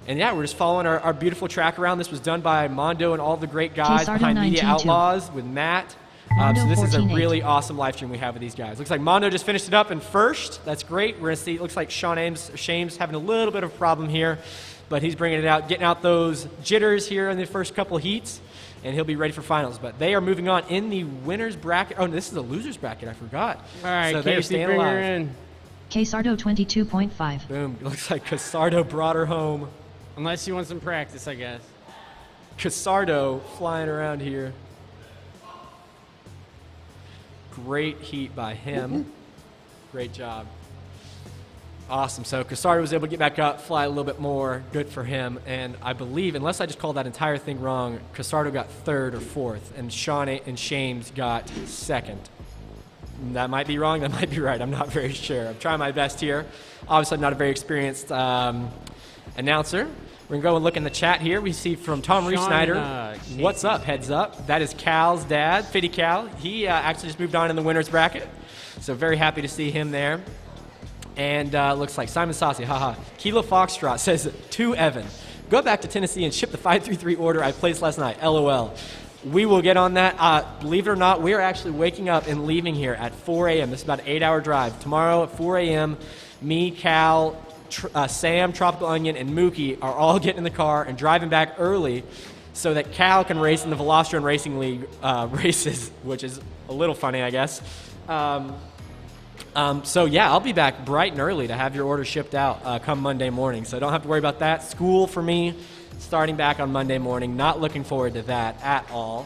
And yeah, we're just following our beautiful track around. This was done by Mondo and all the great guys Casardo behind Media 19.2. Outlaws with Matt. Mondo So this is a 14.8. really awesome live stream we have with these guys. Looks like Mondo just finished it up in first. That's great. We're going to see, it looks like Shames having a little bit of a problem here, but he's bringing it out, getting out those jitters here in the first couple heats, and he'll be ready for finals. But they are moving on in the winner's bracket. Oh, this is the loser's bracket. I forgot. All right, so they're Casey, staying bring alive. her in. Casardo 22.5. Boom. It looks like Casardo brought her home. Unless you want some practice, I guess. Casardo flying around here. Great heat by him. Great job. Awesome. So Casardo was able to get back up, fly a little bit more. Good for him. And I believe, unless I just called that entire thing wrong, Casardo got 3rd or 4th, and Shames got 2nd. That might be wrong. That might be right. I'm not very sure. I'm trying my best here. Obviously, I'm not a very experienced announcer. We're going to go and look in the chat here. We see from Tom Reese Snyder. What's up, Heads Up? That is Cal's dad, Fitty Cal. He actually just moved on in the winner's bracket. So very happy to see him there. And looks like Simon Saucy, haha. Kilo Foxtrot says, to Evan, go back to Tennessee and ship the 533 order I placed last night. LOL. We will get on that. Believe it or not, we are actually waking up and leaving here at 4 a.m. This is about an 8-hour drive. Tomorrow at 4 a.m., me, Cal, Sam, Tropical Onion, and Mookie are all getting in the car and driving back early so that Cal can race in the Velostron Racing League races, which is a little funny, I guess. So yeah, I'll be back bright and early to have your order shipped out come Monday morning. So don't have to worry about that. School for me starting back on Monday morning. Not looking forward to that at all.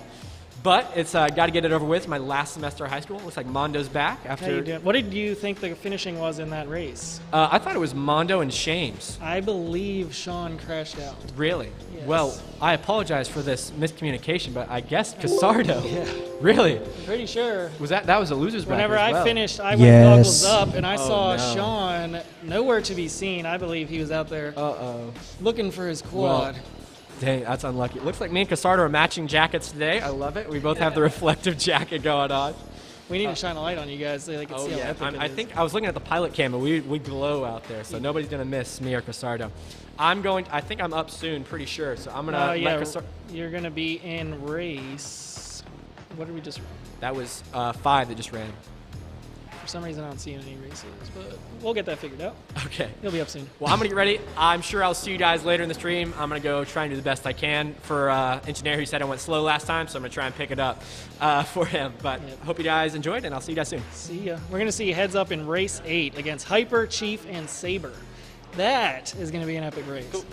But it's got to get it over with. My last semester of high school. Looks like Mondo's back after. What did you think the finishing was in that race? I thought it was Mondo and Shames. I believe Sean crashed out. Really? Yes. Well, I apologize for this miscommunication, but I guess Casardo. Yeah. Really? I'm pretty sure. Was that was a loser's bracket? Whenever as well. I finished, I went goggles up and I saw Sean nowhere to be seen. I believe he was out there looking for his quad. Well, dang, that's unlucky. It looks like me and Casardo are matching jackets today. I love it. We both have the reflective jacket going on. We need to shine a light on you guys so they can see how epic it is. I think I was looking at the pilot cam, and we glow out there, so nobody's going to miss me or Casardo. I think I'm up soon, pretty sure, so I'm going to let Casardo. You're going to be in race. What did we just run? That was 5 that just ran. For some reason, I don't see any races, but we'll get that figured out. Okay. You'll be up soon. Well, I'm going to get ready. I'm sure I'll see you guys later in the stream. I'm going to go try and do the best I can for Engineer, who said I went slow last time, so I'm going to try and pick it up for him. But I hope you guys enjoyed, and I'll see you guys soon. See ya. We're going to see Heads Up in race 8 against Hyper, Chief, and Saber. That is going to be an epic race. Cool.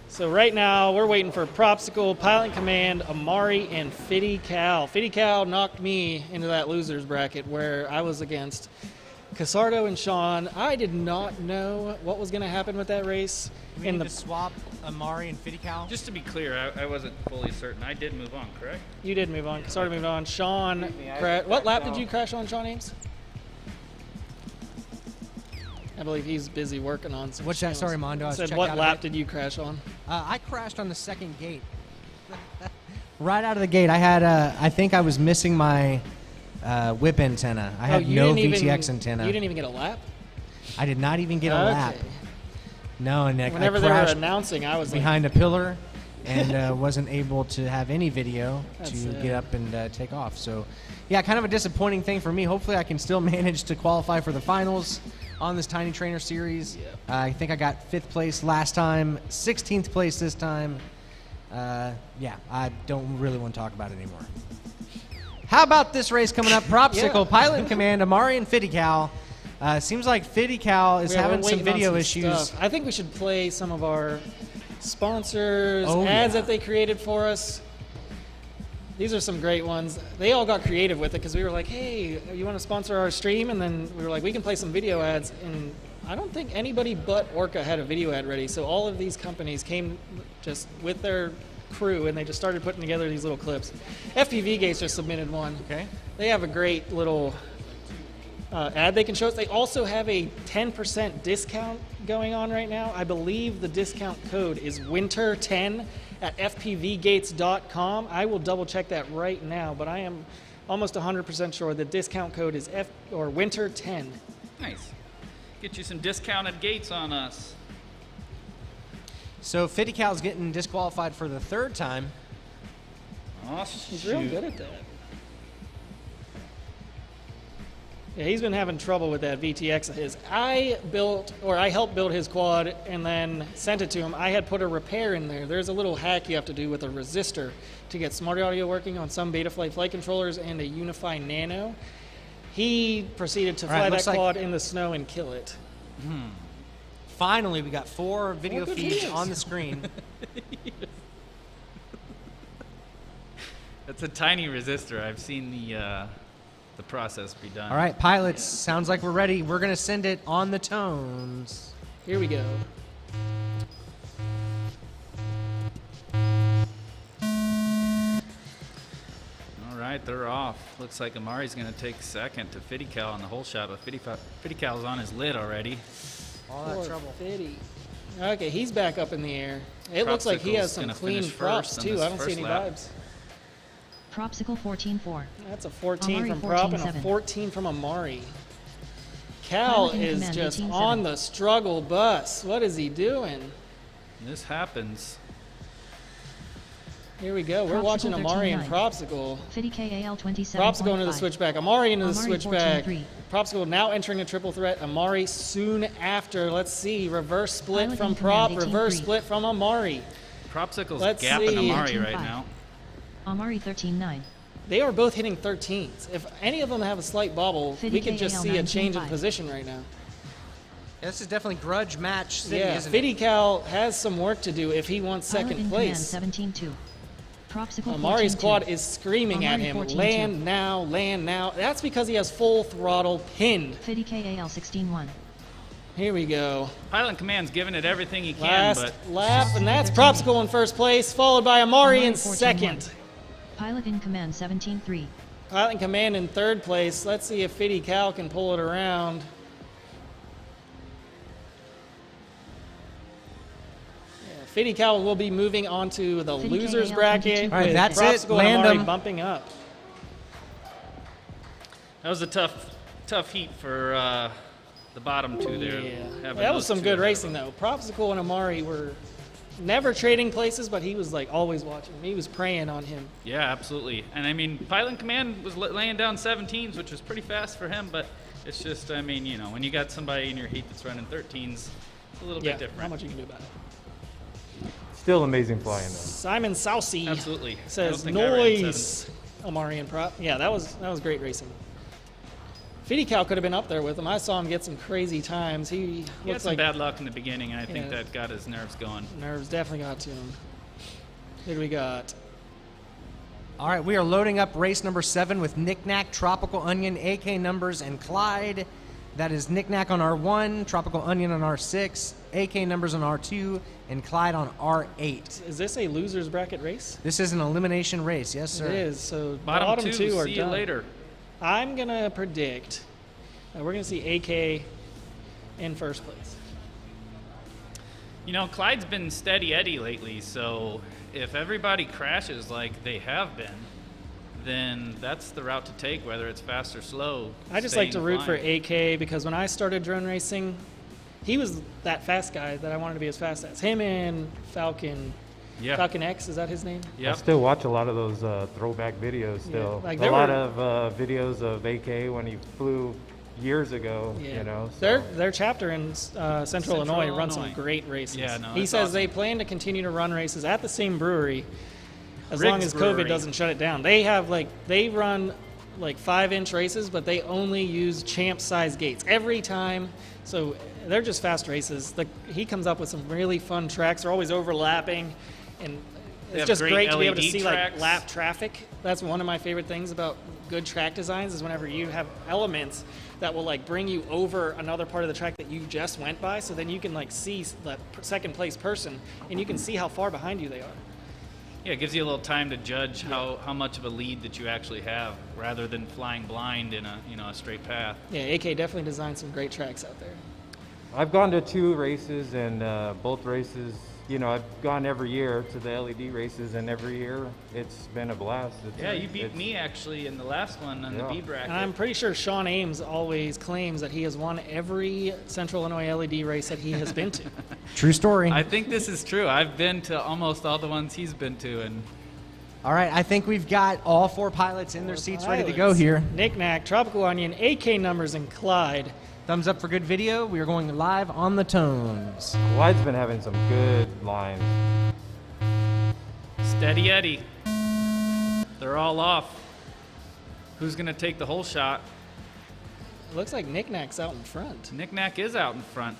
So right now, we're waiting for Propsicle, Pilot Command, Amari, and Fitty Cal. Fitty Cal knocked me into that loser's bracket where I was against Casardo and Sean. I did not know what was going to happen with that race. We need to swap Amari and Fitty Cal? Just to be clear, I wasn't fully certain. I did move on, correct? You did move on. Casardo moved on. Sean, what lap did you crash on, Sean Ames? I believe he's busy working on some. What's that? Sorry, Mondo. I said, what lap did you crash on? I crashed on the second gate. Right out of the gate, I had. I think I was missing my whip antenna. I had no VTX antenna. You didn't even get a lap? I did not even get a lap. No, and whenever they were announcing, I was behind a pillar and wasn't able to have any video to get up and take off. So, yeah, kind of a disappointing thing for me. Hopefully, I can still manage to qualify for the finals on this Tiny Trainer series. Yep. I think I got 5th place last time, 16th place this time. Yeah, I don't really want to talk about it anymore. How about this race coming up? Propsicle, Pilot in Command, Amari and Fitty Cal. Seems like Fitty Cal is having some video issues. Stuff. I think we should play some of our sponsors, ads that they created for us. These are some great ones. They all got creative with it because we were like, hey, you want to sponsor our stream? And then we were like, we can play some video ads. And I don't think anybody but Orca had a video ad ready. So all of these companies came just with their crew and they just started putting together these little clips. FPV Gates just submitted one. Okay. They have a great little ad they can show us. They also have a 10% discount going on right now. I believe the discount code is winter10 at fpvgates.com. I will double check that right now, but I am almost 100% sure the discount code is winter10. Nice. Get you some discounted gates on us. So Fitty Cal's getting disqualified for the 3rd time. Oh, he's real good at that. Yeah, he's been having trouble with that VTX of his. I helped build his quad and then sent it to him. I had put a repair in there. There's a little hack you have to do with a resistor to get smart audio working on some Betaflight flight controllers and a Unify Nano. He proceeded to fly that quad in the snow and kill it. Finally, we got 4 video feeds on the screen. That's a tiny resistor. I've seen the process be done. All right, pilots, sounds like we're ready. We're going to send it on the tones. Here we go. All right, they're off. Looks like Amari's going to take 2nd to Fitty Cal on the whole shot, but Fitty Cal's on his lid already. All that trouble. Fitty. Okay, he's back up in the air. It looks like he has some Propsicle's clean gonna finish props, first on too. this I don't see first any lap. vibes. Propsicle 14-4. That's a 14 Amari from Prop and a 14-7. 14 from Amari. Cal Pilot in is command, just 18-7. on the struggle bus. What is he doing? This happens. Here we go. We're Propsicle watching Amari and 13-9. Propsicle. Fiddy KAL 27. Propsicle into the switchback. Amari into the Amari switchback. 14-3. Propsicle now entering a triple threat. Amari soon after. Let's see. Reverse split Pilot from in Prop. command, Reverse 18-3. split from Amari. Propsicle's Let's gapping see. Amari right 18-5. now. Amari 13-9. They are both hitting 13s. If any of them have a slight bobble, Fiddy we could just KAL see a change in 19-5. position right now. Yeah, this is definitely grudge match city, Yeah, isn't Fiddy it? Cal has some work to do if he wants Pilot second in place. command 17-2. Propsicle Amari's 14-2. quad is screaming at Amari him, 14-2. land now, land now. That's because he has full throttle pinned. Fiddy KAL 16-1. Here we go. Pilot Command's giving it everything he can, Last but lap, and that's Propsicle in first place, followed by Amari in 14-1. second. Pilot in command 17-3. Pilot in command in third place. Let's see if Fiddy Cal can pull it around. Yeah, Fiddy Cal will be moving on to the Fiddy losers KAL bracket 22. All right, with that's it. Propsicle and Land Amari 'em. bumping up. that was a tough heat for the bottom two there. Yeah, having that was those some two good ahead of racing them. though. Propsicle and Amari were never trading places, but he was like always watching. He was preying on him. Yeah, absolutely. And I mean, Pilot Command was laying down 17s, which was pretty fast for him, but it's just, I mean, you know, when you got somebody in your heat that's running 13s, it's a little Yeah, bit different. not much you can do about it. Still amazing flying though. Simon Sousey Absolutely. I don't says think I ran noise. Amari and Prop. Yeah, that was great racing. Fiddy Cal could have been up there with him. I saw him get some crazy times. He He had looks some like bad luck in the beginning, and I think Yeah. that got his nerves going. nerves definitely got to him. Who do we got? All right, we are loading up race number 7 with Knick-Knack, Tropical Onion, AK Numbers, and Clyde. That is Knick-Knack on R1, Tropical Onion on R6, AK Numbers on R2, and Clyde on R8. Is this a losers bracket race? This is an elimination race, yes, sir. It is. So Bottom two, two are see done. you later. I'm gonna predict we're gonna see AK in first place. You know, Clyde's been steady Eddie lately, so if everybody crashes like they have been, then that's the route to take, whether it's fast or slow. I just like to staying root for flying. AK because when I started drone racing, he was that fast guy that I wanted to be as fast as. Him and Falcon. Yeah. Falcon X, is that his name? I Yep. still watch a lot of those throwback videos still. like a there lot were- of videos of AK when he flew years ago, Yeah. you know. Their chapter in Central Illinois runs some Illinois. great races. Yeah, no, he that's says awesome. they plan to continue to run races at the same brewery as Riggs long as Brewery. COVID doesn't shut it down. They have they run like 5-inch races, but they only use champ size gates every time. So they're just fast races. He comes up with some really fun tracks. They're always overlapping, and They it's have just great great to be able to LED see tracks. like lap traffic. That's one of my favorite things about good track designs is whenever you have elements that will like bring you over another part of the track that you just went by, so then you can like see the second place person and you can see how far behind you they are. Yeah, it gives you a little time to judge how much of a lead that you actually have, rather than flying blind in a straight path. Yeah, AK definitely designed some great tracks out there. I've gone to 2 races, and both races, you know, I've gone every year to the LED races, and every year it's been a blast. Yeah, you beat me actually in the last one on the B bracket. And I'm pretty sure Sean Ames always claims that he has won every Central Illinois LED race that he has been to. True story. I think this is true. I've been to almost all the ones he's been to, and All right, I think we've got all 4 pilots in their seats ready to go here. Knick-Knack, Tropical Onion, AK Numbers, and Clyde. Thumbs up for good video. We are going live on the tones. Clyde's been having some good lines. Steady Eddie. They're all off. Who's going to take the whole shot? It looks like Knick-Knack's out in front. Knick-Knack is out in front.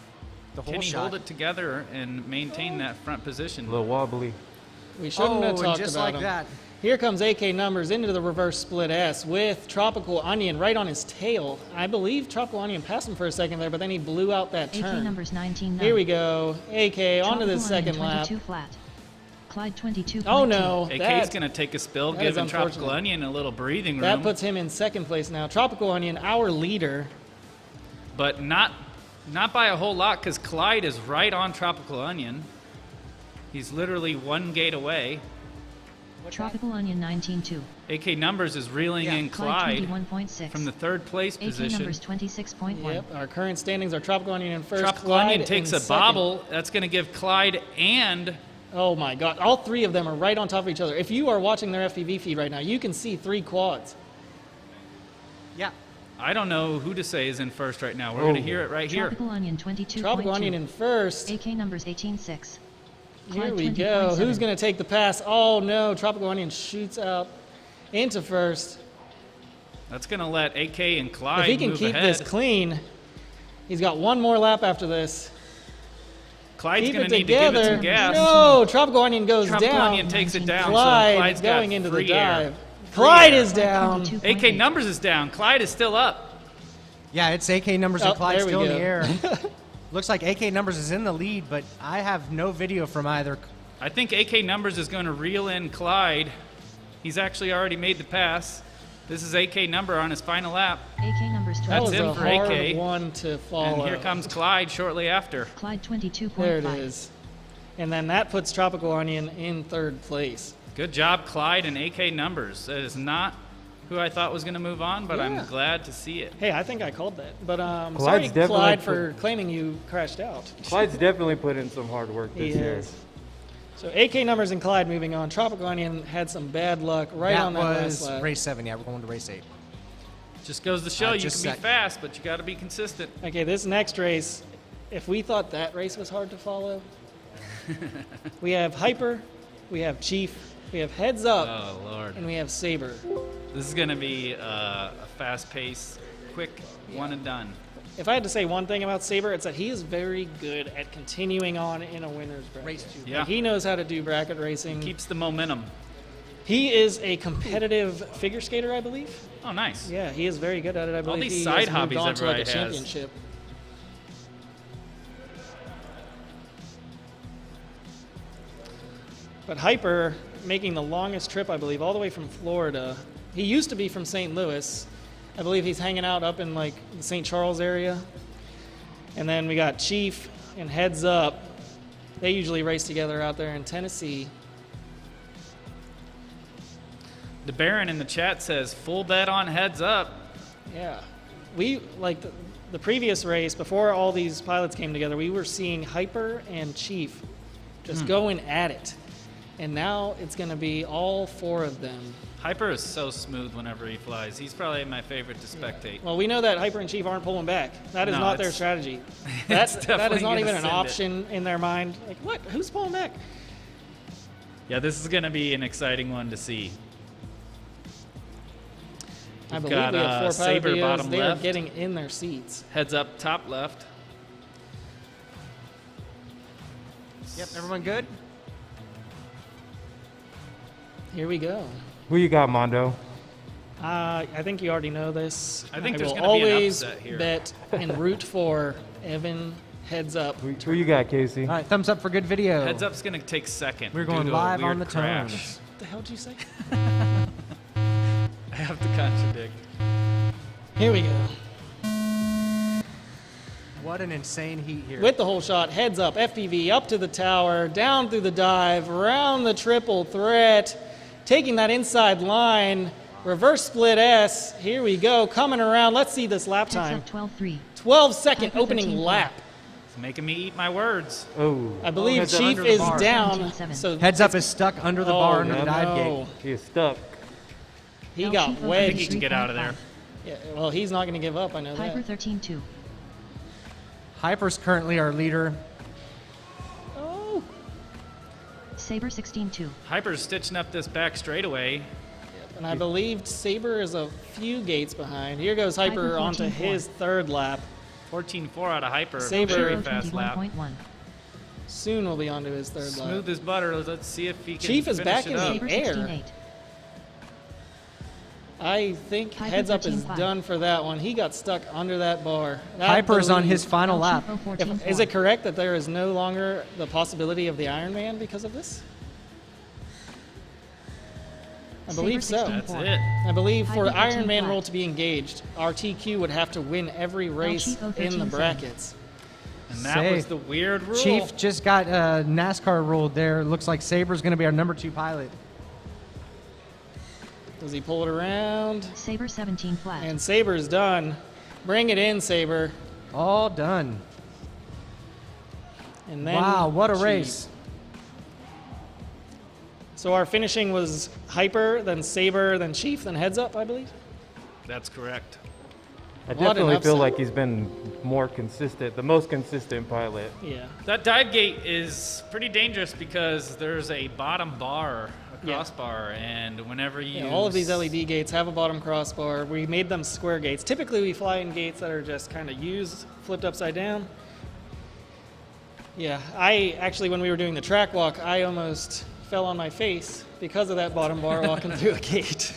The whole Can he shot. hold it together and maintain that front position? A little wobbly. We shouldn't have and talked just about like him. that. Here comes AK Numbers into the reverse split S with Tropical Onion right on his tail. I believe Tropical Onion passed him for a second there, but then he blew out that AK turn. numbers 19-9. Here we go. AK onto the Tropical second Onion lap. 22 flat. Clyde 22.2. Oh no, AK's going to take a spill, that is giving Tropical unfortunate. Onion a little breathing room. that puts him in second place now. Tropical Onion, our leader. But not Not by a whole lot, because Clyde is right on Tropical Onion. He's literally 1 gate away. Tropical Onion 19.2. AK Numbers is reeling in Clyde 21.6. from the 3rd place AK position. Numbers 26.1. Yep, our current standings are Tropical Onion in first. Tropical Clyde Onion takes in a second. bobble. That's going to give Clyde and... Oh my God, all 3 of them are right on top of each other. If you are watching their FPV feed right now, you can see 3 quads. Yeah. I don't know who to say is in first right now. We're going to hear it right here. Tropical Onion 22.2. Tropical Onion in first. AK Numbers 18.6. Here we go. Who's going to take the pass? Oh no, Tropical Onion shoots out into first. That's going to let AK and Clyde If he can move keep ahead. this clean, he's got 1 more lap after this. Clyde's Keep going it to need to give it together. some gas. No, Tropical Onion goes Tropical down. Onion takes it down, Clyde so Clyde's got going into the free air. dive. Clyde air. is down. AK Numbers is down. Clyde is still up. Yeah, it's AK Numbers and Oh, Clyde there we still in the go. air. Looks like AK Numbers is in the lead, but I have no video from either. I think AK Numbers is going to reel in Clyde. He's actually already made the pass. This is AK Number on his final lap. AK Numbers 12. That was him a for hard AK. one to follow. And here comes Clyde shortly after. Clyde 22.5. There it is. And then that puts Tropical Onion in 3rd place. Good job, Clyde and AK Numbers. That is not who I thought was going to move on, but Yeah. I'm glad to see it. Hey, I think I called that. But sorry, definitely Clyde, for claiming you crashed out. Clyde's definitely put in some hard work He this year. has. So AK Numbers and Clyde moving on. Tropical Onion had some bad luck right on that last was lap. race 7. Yeah, we're going to race 8. Just goes to show you can just be sec- fast, but you got to be consistent. Okay, this next race, if we thought that race was hard to follow, we have Hyper, we have Chief, we have Heads Up, Oh, Lord. and we have Saber. This is going to be a fast pace, quick, one and done. If I had to say one thing about Saber, it's that he is very good at continuing on in a winner's bracket. Race 2. Yeah. Like, he knows how to do bracket racing. Keeps the momentum. He is a competitive figure skater, I believe. Oh, nice. Yeah, he is very good at it. I believe these he side has moved hobbies on to like a everybody has. championship. But Hyper making the longest trip, I believe, all the way from Florida. He used to be from St. Louis. I believe he's hanging out up in like the St. Charles area. And then we got Chief and Heads Up. They usually race together out there in Tennessee. The Baron in the chat says, full bet on Heads Up. Yeah. We, like the previous race, before all these pilots came together, we were seeing Hyper and Chief just going at it. And now it's going to be all 4 of them. Hyper is so smooth whenever he flies. He's probably my favorite to spectate. Well, we know that Hyper and Chief aren't pulling back. That is No, not their it's- strategy. it's That is definitely not gonna even an send it. option in their mind. Like, what? Who's pulling back? Yeah, this is going to be an exciting one to see. I We've believe got, we have 4 pilot Saber videos. bottom They are left. getting in their seats. Heads Up top left. Yep, everyone good? Here we go. Who you got, Mondo? I think you already know this. I think there's will gonna be an always upset here. bet and root for Evan Heads Up. Who you got, Casey? All right, thumbs up for good video. Heads Up's going to take second. We're due going to a live on weird the crash. tones. What the hell did you say? I have to contradict. Here we go. What an insane heat here. With the whole shot, Heads Up, FPV, up to the tower, down through the dive, around the triple threat, taking that inside line, reverse split S. Here we go, coming around. Let's see this lap time. 12.3. 12-second Hyper opening 13. lap. It's making me eat my words. Oh. I believe Heads Up Chief under the is bar. down. 17.7. So Heads Up is stuck under the bar under the no. dive gate. He is stuck. He LT got over I think he wedged. can get out of there. Yeah, well, he's not going to give up. I know Hyper that. 13.2. Hyper's currently our leader. Oh. Saber 16.2. Hyper's stitching up this back straightaway. And I believe Saber is a few gates behind. Here goes Hyper Hyper onto 14.4. his 3rd lap. 14.4 out of Hyper. Saber. Very fast lap. 21.1. Soon will be onto his 3rd lap. Smooth as butter. Let's see if he can Chief is finish back it in the up. Saber air. 16.8. I think Hyper Heads Up is 13.5. done for that one. He got stuck under that bar. I Hyper's on believe- his final lap. LT 14.4. Is it correct that there is no longer the possibility of the Iron Man because of this? I believe Saber so. 16. That's it. I believe for Hyper Iron Man 13.5. role to be engaged, RTQ would have to win every race Chico in the 13.7. brackets. And that was the weird rule. Chief just got NASCAR ruled there. Looks like Saber's going to be our number 2 pilot. Does he pull it around? Saber 17 flat. And Saber's done. Bring it in, Saber. All done. And then Wow, what a Chief. race. So our finishing was Hyper, then Saber, then Chief, then Heads Up, I believe. That's correct. I What an definitely feel upset. like he's been more consistent, the most consistent pilot. Yeah. That dive gate is pretty dangerous because there's a bottom bar, a Yeah. crossbar, and whenever you Yeah, all of these LED gates have a bottom crossbar. We made them square gates. Typically, we fly in gates that are just kind of used, flipped upside down. Yeah, I actually, when we were doing the track walk, I almost fell on my face because of that bottom bar walking through a gate.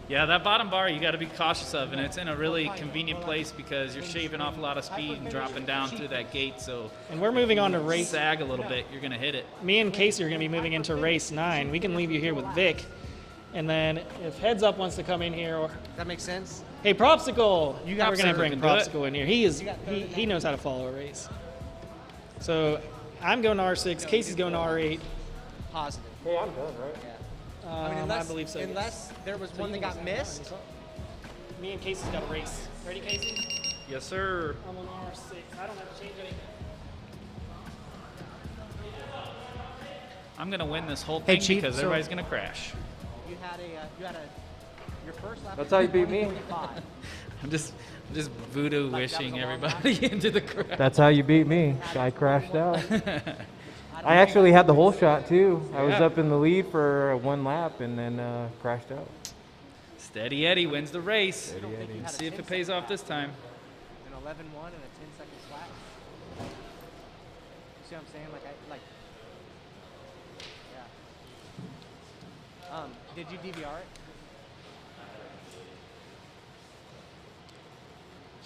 Yeah, that bottom bar you got to be cautious of, and it's in a really convenient place because you're shaving off a lot of speed and dropping down through that gate. So, And we're moving on to race. Sag a little bit, you're gonna hit it. Me and Casey are going to be moving into race 9. We can leave you here with Vic, and then if Heads Up wants to come in here, or That makes sense? hey, Propsicle, You got we're going to bring Can do it. Propsicle in here. He knows how to follow a race. So I'm going to R6. Casey's going to R8. Positive. Hey, I'm done, right? I believe so. yes. Unless there was one that got missed. Me and Casey's got a race. Ready, Casey? Yes, sir. I'm on R6. I don't have to change anything. I'm gonna win this whole Hey, thing Chief, because so- everybody's gonna crash. You had your first lap. That's how you beat me. I'm just voodoo wishing everybody into the crash. That's how you beat me. I crashed out. I actually had the whole shot too. I was Yeah. up in the lead for 1 lap and then crashed out. Steady Eddie wins the race. Steady Eddie. Let's see if it pays off this time. An 11-1 and a 10-second flat. You see what I'm saying? Yeah. Did you DVR it?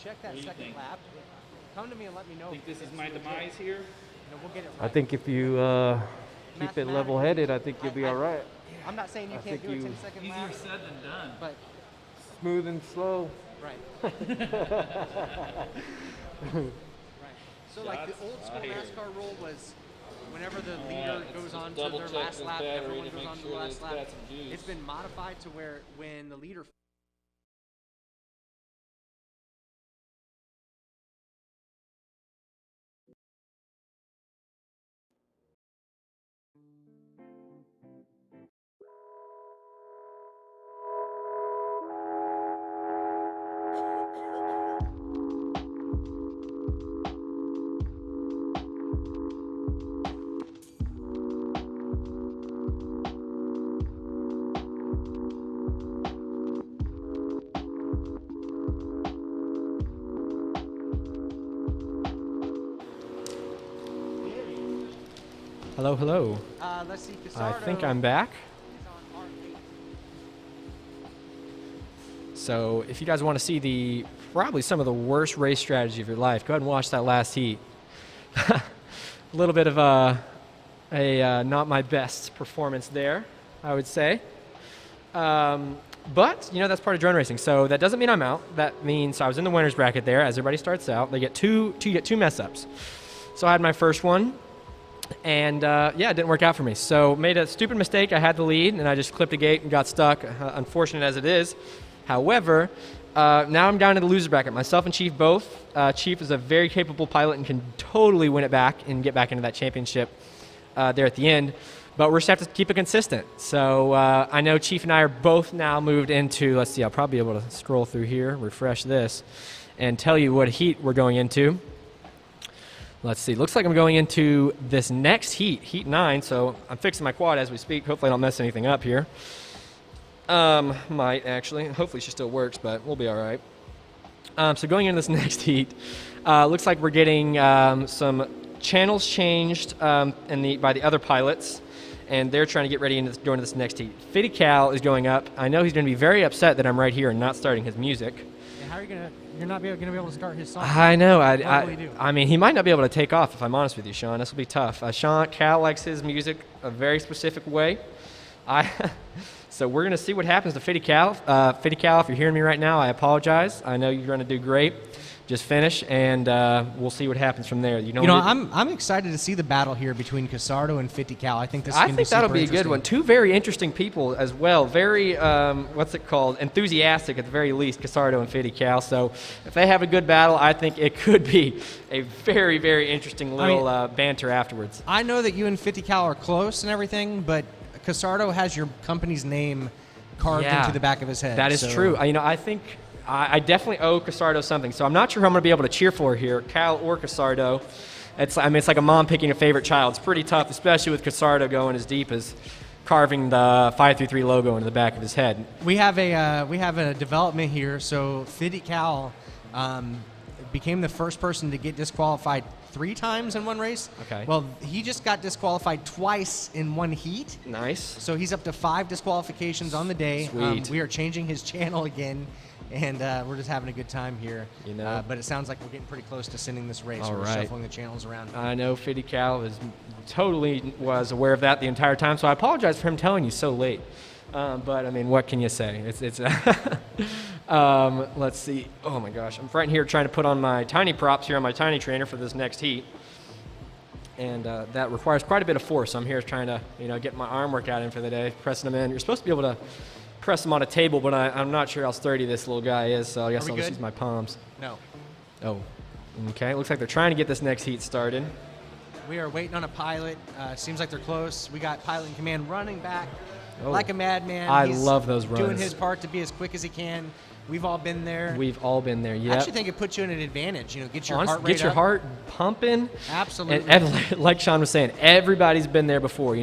Check that What do you second think? lap. Come to me and let me know. Think if this is it's my legit. demise here? No, we'll get it I right. think if you keep it level-headed, I think you'll be all right. I'm not saying you I can't think do a you- 10-second Easier lap, said than done. but Smooth and slow. right. Right. So like the old school NASCAR rule was whenever the leader goes on to their last lap, everyone goes on to the last lap. It's been modified to where when the leader Hello, hello. let's see, I Casardo think I'm back. is on R8. So if you guys want to see probably some of the worst race strategy of your life, go ahead and watch that last heat. A little bit of a not my best performance there, I would say. But, that's part of drone racing. So that doesn't mean I'm out. That means I was in the winner's bracket there. As everybody starts out, they get two mess ups. So I had my first one. And it didn't work out for me. So made a stupid mistake. I had the lead, and I just clipped a gate and got stuck, unfortunate as it is. However, now I'm down to the loser bracket. Myself and Chief both. Chief is a very capable pilot and can totally win it back and get back into that championship there at the end. But we're just have to keep it consistent. So I know Chief and I are both now moved into, let's see, I'll probably be able to scroll through here, refresh this, and tell you what heat we're going into. Let's see, looks like I'm going into this next heat, heat 9, so I'm fixing my quad as we speak. Hopefully I don't mess anything up here. Might actually, hopefully she still works, but we'll be all right. So going into this next heat, looks like we're getting some channels changed by the other pilots, and they're trying to get ready to go into this next heat. Fitty Cal is going up. I know he's going to be very upset that I'm right here and not starting his music. Yeah, how are you gonna? You're not going to be able to start his song. I know. What will he do? I mean, he might not be able to take off, if I'm honest with you, Sean. This will be tough. Cal likes his music a very specific way. So we're going to see what happens to Fitty Cal. Fitty Cal, if you're hearing me right now, I apologize. I know you're going to do great. just finish, and we'll see what happens from there. You know, I'm excited to see the battle here between Casardo and 50 Cal. I think this is going to be super that'll be a good interesting. one. Two very interesting people as well. Very, what's it called? Enthusiastic at the very least, Casardo and 50 Cal. So if they have a good battle, I think it could be a very, very interesting little banter afterwards. I know that you and 50 Cal are close and everything, but Casardo has your company's name carved into the back of his head. That is true. You know, I think I definitely owe Casardo something. So I'm not sure who I'm going to be able to cheer for here, Cal or Casardo. It's like a mom picking a favorite child. It's pretty tough, especially with Casardo going as deep as carving the 533 logo into the back of his head. We have a development here. So 50 Cal became the first person to get disqualified 3 times in one race. Okay. Well, he just got disqualified twice in one heat. Nice. So he's up to 5 disqualifications on the day. Sweet. We are changing his channel again, and we're just having a good time here. You know. But it sounds like we're getting pretty close to sending this race. All We're right. shuffling the channels around. I know 50 Cal was aware of that the entire time, so I apologize for him telling you so late. But I mean, what can you say? It's let's see. Oh my gosh, I'm right here trying to put on my TinyProps here on my Tiny Trainer for this next heat, and that requires quite a bit of force. So I'm here trying to get my arm workout in for the day, pressing them in. You're supposed to be able to press them on a table, but I'm not sure how sturdy this little guy is, so I guess I'll just use my palms. No. Oh, okay. Looks like they're trying to get this next heat started. We are waiting on a pilot. Seems like they're close. We got pilot in command running back like a madman. I He's love those runs. doing his part to be as quick as he can. We've all been there. We've all been there, yeah. I actually think it puts you in an advantage. Get your Honestly, heart rate get your up. heart pumping. Absolutely. And like Sean was saying, everybody's been there before.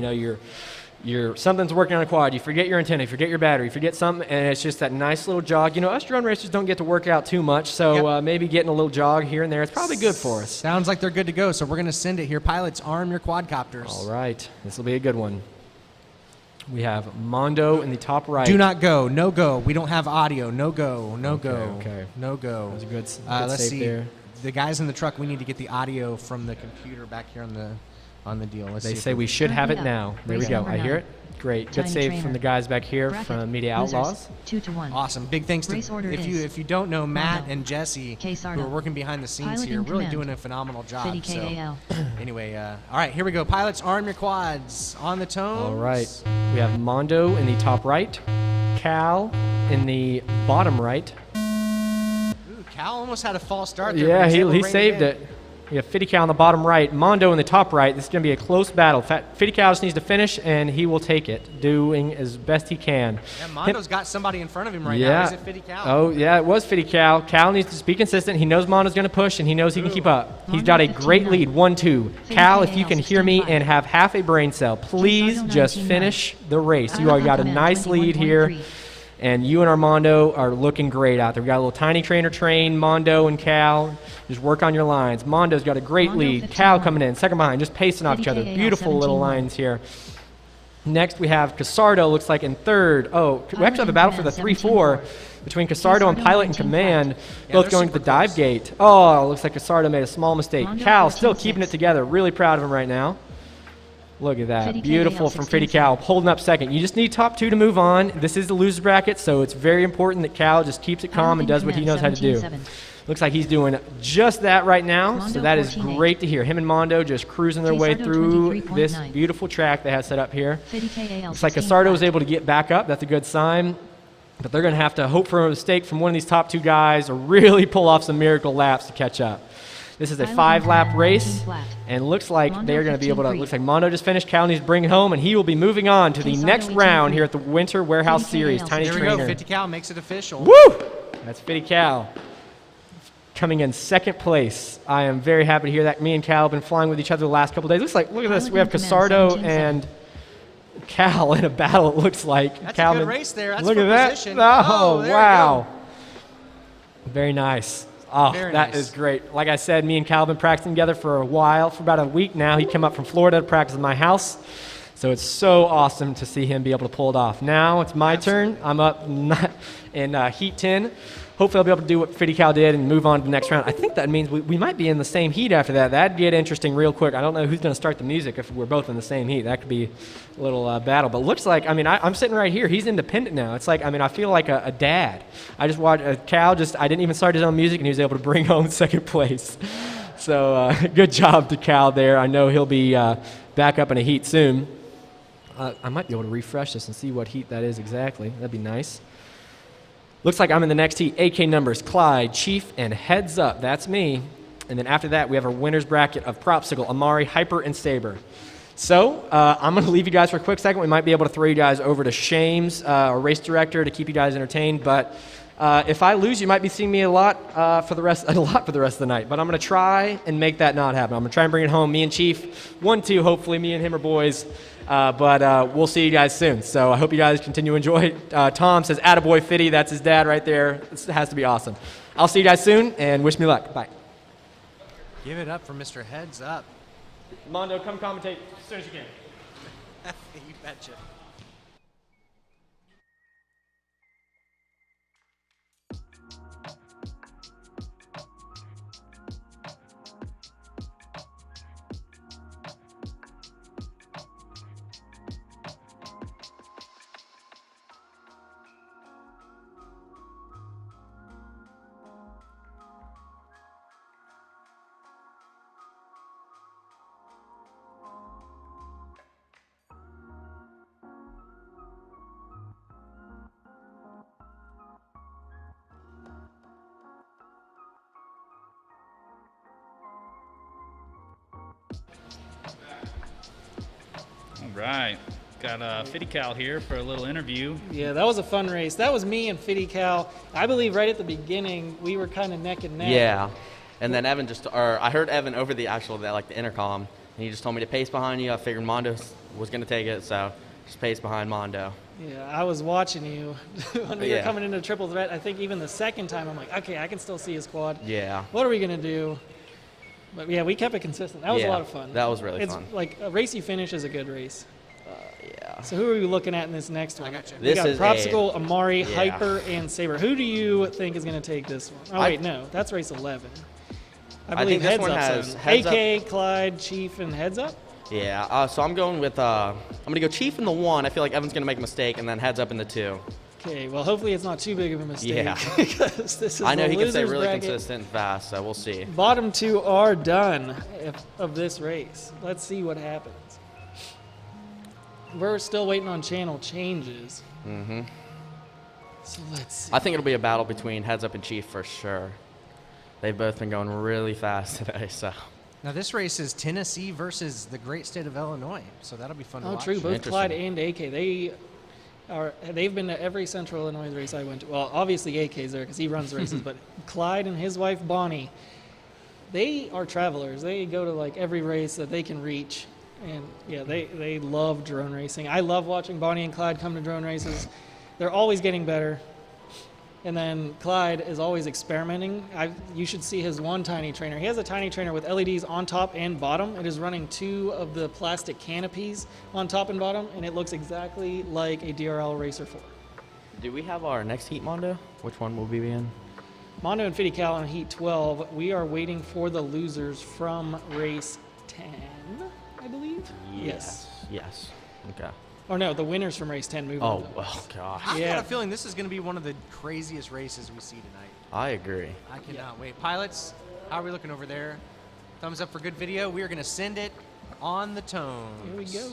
You're something's working on a quad. You forget your antenna, you forget your battery, you forget something, and it's just that nice little jog. Us drone racers don't get to work out too much, so maybe getting a little jog here and there is probably good for us. Sounds like they're good to go, so we're going to send it here. Pilots, arm your quadcopters. All right. This will be a good one. We have Mondo in the top right. Do not go. No go. We don't have audio. No go. No go. Okay. No go. That was a good let's save see. there. The guys in the truck, we need to get the audio from the computer back here on the deal. Let's They see say we should have it now. There we go. I hear it. Great. Good Tiny save Trainer. from the guys back here Bracket. from Media Losers, Outlaws. 2-1. Awesome. Big thanks to Race order if is you don't know Matt Mondo, and Jesse Casardo, who are working behind the scenes Pilot here, in really command, doing a phenomenal job. 50 KAL. Anyway, all right, here we go. Pilots, arm your quads on the tones. All right. We have Mondo in the top right, Cal in the bottom right. Ooh, Cal almost had a false start there. Yeah, but able to he rein saved in. it. We have 50 Cal on the bottom right, Mondo in the top right. This is going to be a close battle. 50 Cal just needs to finish, and he will take it, doing as best he can. Yeah, Mondo's got somebody in front of him right now. Is it 50 Cal? Oh, yeah, it was 50 Cal. Cal needs to be consistent. He knows Mondo's going to push, and he knows he can keep up. He's got a great lead, 1-2. Cal, if you can hear me and have half a brain cell, please just finish the race. You already got a nice lead here. And you and Armando are looking great out there. We got a little Tiny Trainer train, Mondo and Cal. Just work on your lines. Mondo's got a great lead. Cal coming in, second behind, just pacing off each other. Beautiful little lines here. Next we have Casardo, looks like in third. Oh, we actually have a battle for the 3-4 between Casardo and Pilot in Command, both going to the dive gate. Oh, looks like Casardo made a small mistake. Cal still keeping it together. Really proud of him right now. Look at that. Beautiful from 50 Cal, holding up second. You just need top 2 to move on. This is the loser bracket, so it's very important that Cal just keeps it calm and does what he knows how to do. Looks like he's doing just that right now, so that is great to hear. Him and Mondo just cruising their way through this beautiful track they have set up here. Looks like Casardo was able to get back up. That's a good sign. But they're going to have to hope for a mistake from one of these top 2 guys or really pull off some miracle laps to catch up. This is a 5-lap race, and looks like they're going to be able to. Looks like Mondo just finished. Cal needs to bring it home, and he will be moving on to the next round here at the Winter Warehouse Series. Tiny There we Trainer. go. 50 Cal makes it official. Woo! That's 50 Cal coming in second place. I am very happy to hear that. Me and Cal have been flying with each other the last couple days. Looks like, look at this. We have Casardo and Cal in a battle. It looks like. That's Cal a good race there. That's look for at that. position. Oh, there you wow. go. Very nice. Oh, Very that nice. is great. Like I said, me and Cal have been practicing together for a while, for about a week now. He came up from Florida to practice at my house. So it's so awesome to see him be able to pull it off. Now it's my turn. I'm up in heat 10. Hopefully I'll be able to do what Fitty Cal did and move on to the next round. I think that means we might be in the same heat after that. That'd get interesting real quick. I don't know who's going to start the music if we're both in the same heat. That could be a little battle. But looks like, I mean, I'm sitting right here. He's independent now. It's like, I mean, I feel like a dad. I just watched Cal I didn't even start his own music, and he was able to bring home second place. So good job to Cal there. I know he'll be back up in a heat soon. I might be able to refresh this and see what heat that is exactly. That'd be nice. Looks like I'm in the next heat. AK numbers, Clyde, Chief, and Heads Up. That's me. And then after that, we have our winner's bracket of Propsicle, Amari, Hyper, and Saber. So I'm going to leave you guys for a quick second. We might be able to throw you guys over to Shames, our race director, to keep you guys entertained. But if I lose, you might be seeing me a lot for the rest of the night. But I'm going to try and make that not happen. I'm going to try and bring it home. Me and Chief, 1-2. Hopefully, me and him are boys. But we'll see you guys soon. So I hope you guys continue to enjoy. Tom says, "Attaboy Fitty." That's his dad right there. This has to be awesome. I'll see you guys soon, and wish me luck. Bye. Give it up for Mr. Heads Up. Mondo, come commentate as soon as you can. You betcha. All right. Got Fitty Cal here for a little interview. Yeah, that was a fun race. That was me and Fitty Cal. I believe right at the beginning, we were kind of neck and neck. Yeah. And then Evan I heard Evan over the intercom, and he just told me to pace behind you. I figured Mondo was going to take it, so just pace behind Mondo. Yeah, I was watching you when we were coming into triple threat. I think even the second time, I'm like, okay, I can still see his quad. Yeah. What are we going to do? But yeah, we kept it consistent. That was a lot of fun. That was really fun. It's like a race you finish is a good race. Yeah. So who are we looking at in this next one? I got you. We got Propsicle, Amari, Yeah. Hyper, and Saber. Who do you think is going to take this one? Oh, wait, no. That's race 11. I believe think this Heads one Up. has So Heads AK, Clyde, Chief, and Heads Up? Yeah. So I'm going with I'm going to go Chief in the 1. I feel like Evan's going to make a mistake, and then Heads Up in the 2. Okay, well, hopefully it's not too big of a mistake. Yeah. Because this is I know the he can stay losers really bracket. consistent and fast, so we'll see. Bottom 2 are done of this race. Let's see what happens. We're still waiting on channel changes. Mm-hmm. So let's see. I think it'll be a battle between Heads Up and Chief for sure. They've both been going really fast today, so. Now this race is Tennessee versus the great state of Illinois, so that'll be fun to watch. Oh, true. Both Clyde and AK. They've been to every Central Illinois race I went to. Well, obviously AK's there because he runs races, but Clyde and his wife Bonnie, they are travelers. They go to like every race that they can reach. And yeah, they love drone racing. I love watching Bonnie and Clyde come to drone races. They're always getting better. And then Clyde is always experimenting. You should see his one tiny trainer. He has a tiny trainer with LEDs on top and bottom. It is running 2 of the plastic canopies on top and bottom, and it looks exactly like a DRL Racer 4. Do we have our next heat, Mondo? Which one will we be in? Mondo and Fitty Cal in Heat 12. We are waiting for the losers from race 10, I believe? Yes. Yes. Okay. Or no, the winners from race 10 move on. Oh, well, gosh. I've got a feeling this is going to be one of the craziest races we see tonight. I agree. I cannot wait. Pilots, how are we looking over there? Thumbs up for good video. We are going to send it on the tone. Here we go.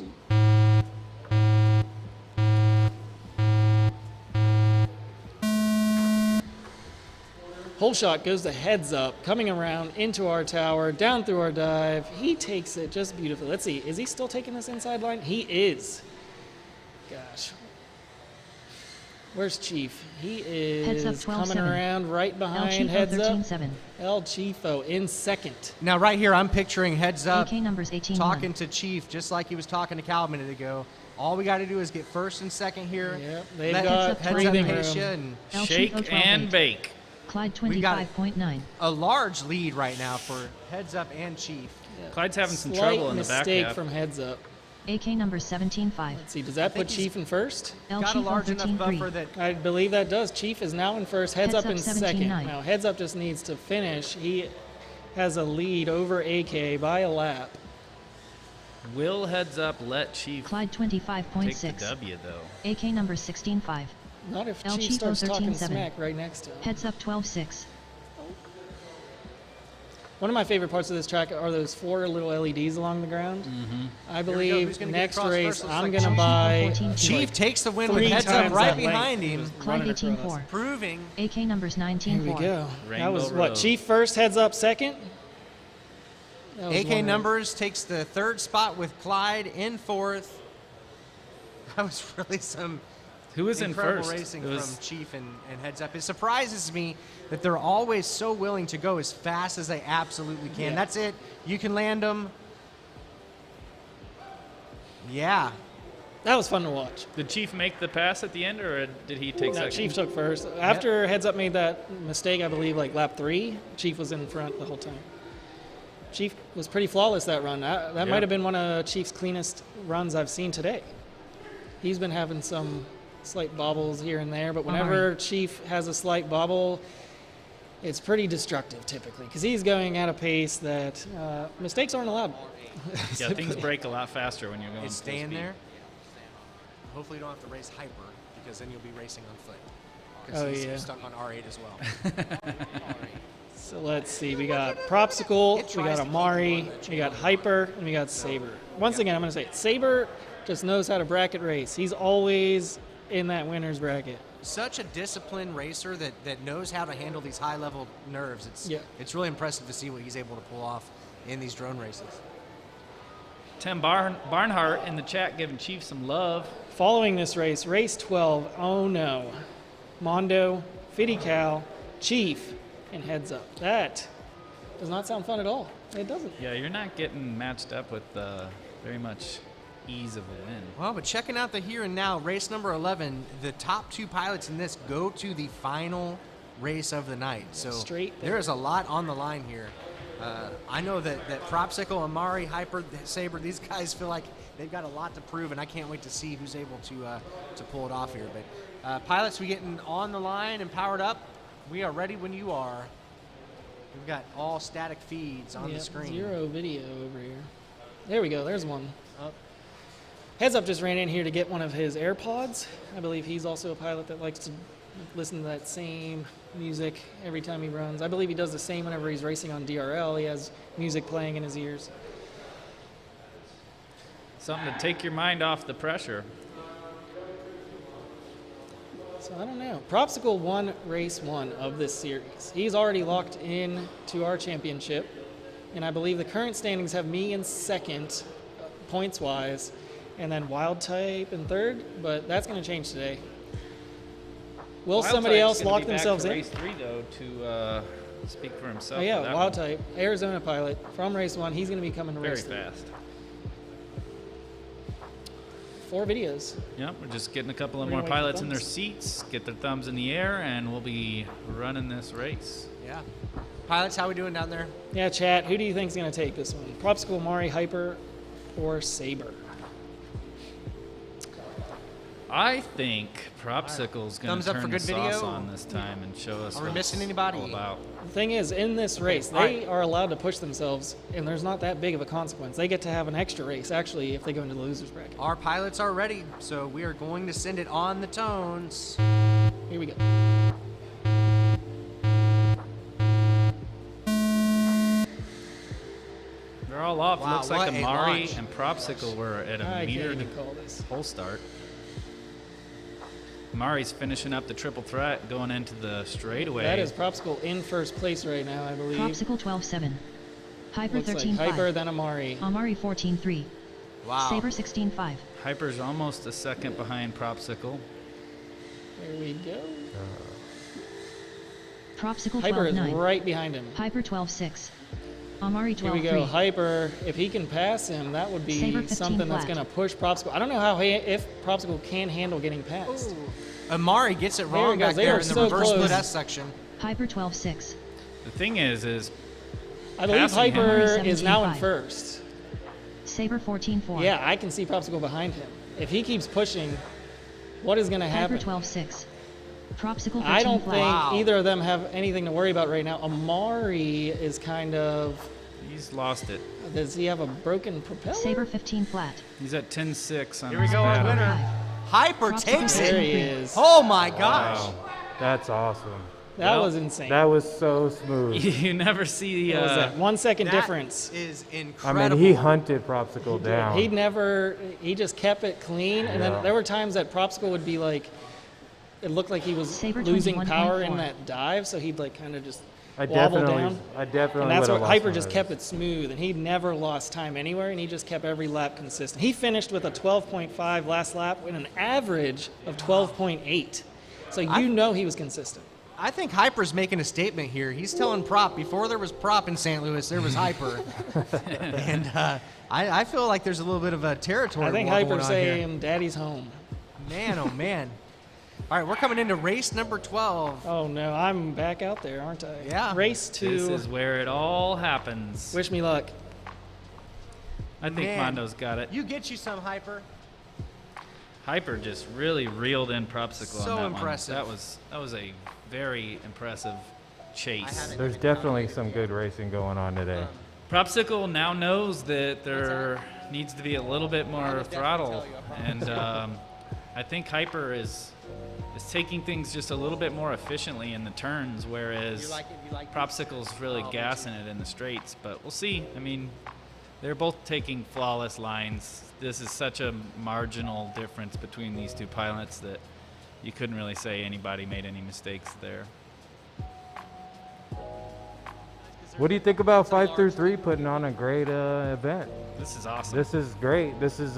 Whole shot goes to Heads Up, coming around into our tower, down through our dive. He takes it just beautifully. Let's see, is he still taking this inside line? He is. Gosh. Where's Chief? He is Heads Up coming 12-7. around right behind El Chiefo Heads Up. 13-7. El Chiefo in second. Now, right here, I'm picturing Heads Up AK numbers 18-1. talking to Chief just like he was talking to Cal a minute ago. All we got to do is get first and second here. Yep, they've Let got Heads Up breathing pace room. ya and El Shake Chiefo and 12-8. bake. Clyde We got 25.9. a large lead right now for Heads Up and Chief. Clyde's having some Slight trouble in the back mistake half. from Heads Up. AK number 17-5. Let's see, does that put Chief in first? L Got a Chief large enough 13-3. buffer that I believe that does. Chief is now in first, heads up in Headsup second. 17-9. Now, heads up just needs to finish. He has a lead over AK by a lap. Will Heads Up let Chief Clyde take the 25.6. W, though? AK number 16-5. Not if El Chief Chico starts talking 13-7. smack right next to him. Heads up 12-6. One of my favorite parts of this track are those 4 little LEDs along the ground. I Here we go. Who's believe gonna get next across race first? Looks I'm like going to Chief buy 14. Chief takes the win with 3 heads up times right that length. behind him, Just Clyde running across. 18-4. proving AK numbers 19-4. Here we go. that Rainbow was what? Road. Chief first, heads up second. That was AK one Numbers takes the 3rd spot with Clyde in 4th. That was really some Who was in incredible first? racing It was from Chief and Heads Up. It surprises me that they're always so willing to go as fast as they absolutely can. Yeah. That's it. You can land them. Yeah. That was fun to watch. Did Chief make the pass at the end, or did he take No, second? Chief took first. After Heads Up made that mistake, I believe, like lap 3, Chief was in front the whole time. Chief was pretty flawless that run. That Yeah. might have been one of Chief's cleanest runs I've seen today. He's been having some slight bobbles here and there, but whenever Chief has a slight bobble, it's pretty destructive typically because he's going at a pace that mistakes aren't allowed. Yeah, things break a lot faster when you're going It's full staying speed. there. Hopefully you don't have to race hyper because then you'll be racing on foot. Oh, Because yeah. he's stuck on R8 as well. So let's see. We got Propsicle, It we tries got to keep Amari, you on the we got Hyper, and we got Saber. Once again, I'm going to say it. Saber just knows how to bracket race. He's always in that winner's bracket. Such a disciplined racer that knows how to handle these high-level nerves. It's really impressive to see what he's able to pull off in these drone races. Tim Barnhart in the chat giving Chief some love. Following this race, race 12, oh no. Mondo, Fiddy-Cal, Chief, and Heads Up. That does not sound fun at all. It doesn't. Yeah, you're not getting matched up with very much ease of a win. Well, but checking out the here and now, race number 11, the top 2 pilots in this go to the final race of the night. So Straight there is a lot on the line here. I know that Propsicle, Amari, Hyper, Saber, these guys feel like they've got a lot to prove, and I can't wait to see who's able to pull it off here. But pilots, we getting on the line and powered up. We are ready when you are. We've got all static feeds on the screen. 0 video over here. There we go. There's one. Heads Up just ran in here to get one of his AirPods. I believe he's also a pilot that likes to listen to that same music every time he runs. I believe he does the same whenever he's racing on DRL. He has music playing in his ears. Something to take your mind off the pressure. So I don't know. Propsicle won race 1 of this series. He's already locked in to our championship. And I believe the current standings have me in second, points-wise, and then Wild Type in third, but that's going to change today. Will Wild somebody Type's else gonna lock be back themselves for in? Race 3, though, to speak for himself. Oh yeah, for that Wild one. Type, Arizona pilot from race 1. He's going to be coming to Very race 3. fast. 4 videos. Yep, we're just getting a couple of We're more gonna wait for pilots in their thumbs. seats, get their thumbs in the air, and we'll be running this race. Yeah. Pilots, how we doing down there? Yeah, chat. Who do you think's going to take this one? Propsicle, Mari, Hyper, or Saber? I think Propsicle's going Thumbs to up for turn good the sauce video. on this time and show us Are we what missing it's anybody? all about. The thing is, in this race, they are allowed to push themselves, and there's not that big of a consequence. They get to have an extra race, actually, if they go into the loser's bracket. Our pilots are ready, so we are going to send it on the tones. Here we go. They're all off. Wow, Looks like what a Amari launch. and Propsicle were at I a can't metered even call this. pole start. Amari's finishing up the triple threat going into the straightaway. That is Propsicle in first place right now, I believe. Propsicle 12-7. Hyper Looks like 13-5. Hyper, then Amari. Amari 14-3. Wow. Saber 16-5. Hyper's almost a second behind Propsicle. There we go. Propsicle Hyper is 12-9. right behind him. Hyper 12-6. Amari Here we go. 12-3. Hyper, if he can pass him, that would be Saber 15 something that's flat. going to push Propsicle. I don't know how if Propsicle can handle getting passed. Amari gets it There wrong he goes. back They there are in the so reverse close. split S section. Hyper 12-6. The thing is I believe passing him. Hyper Amari is now in 17-5. first. Saber 14-4. Yeah, I can see Propsicle behind him. If he keeps pushing, what is going to happen? Hyper 12-6. Propsicle 13 I don't flat. think either of them have anything to worry about right now. Amari is kind of... He's lost it. Does he have a broken propeller? Saber 15 flat. He's at 10-6 on Here we his go, our battle. winner. Hyper takes it. There he is. Oh my gosh. Wow. That's awesome. That Well, was insane. That was so smooth. You never see What was that? 1 second That difference. is I incredible. mean, he hunted Propsicle down. He just kept it clean. And Yeah. then there were times that Propsicle would be like, it looked like he was Saber losing 21.4. power in that dive. So he'd like kind of just I wobble definitely down. And that's would've what lost Hyper one just of kept those. it smooth. And he never lost time anywhere. And he just kept every lap consistent. He finished with a 12.5 last lap with an average of 12.8. So you know he was consistent. I think Hyper's making a statement here. He's telling Prop, before there was Prop in St. Louis, there was Hyper. And I feel like there's a little bit of a territory I think war going Hyper's on here. saying daddy's home. Man, oh man. All right, we're coming into race number 12. Oh no, I'm back out there, aren't I? Yeah. Race 2. This is where it all happens. Wish me luck. I think Man. Mondo's got it. You get you some, Hyper. Hyper just really reeled in Propsicle So on that impressive. one. That was a very impressive chase. There's definitely some good racing going on today. Propsicle now knows that there needs to be a little bit more throttle, and I think Hyper is taking things just a little bit more efficiently in the turns, whereas Propsicle's really gassing it in the straights. But we'll see. I mean, they're both taking flawless lines. This is such a marginal difference between these two pilots that you couldn't really say anybody made any mistakes there. What do you think about 533 putting on a great event? This is awesome. This is great. This is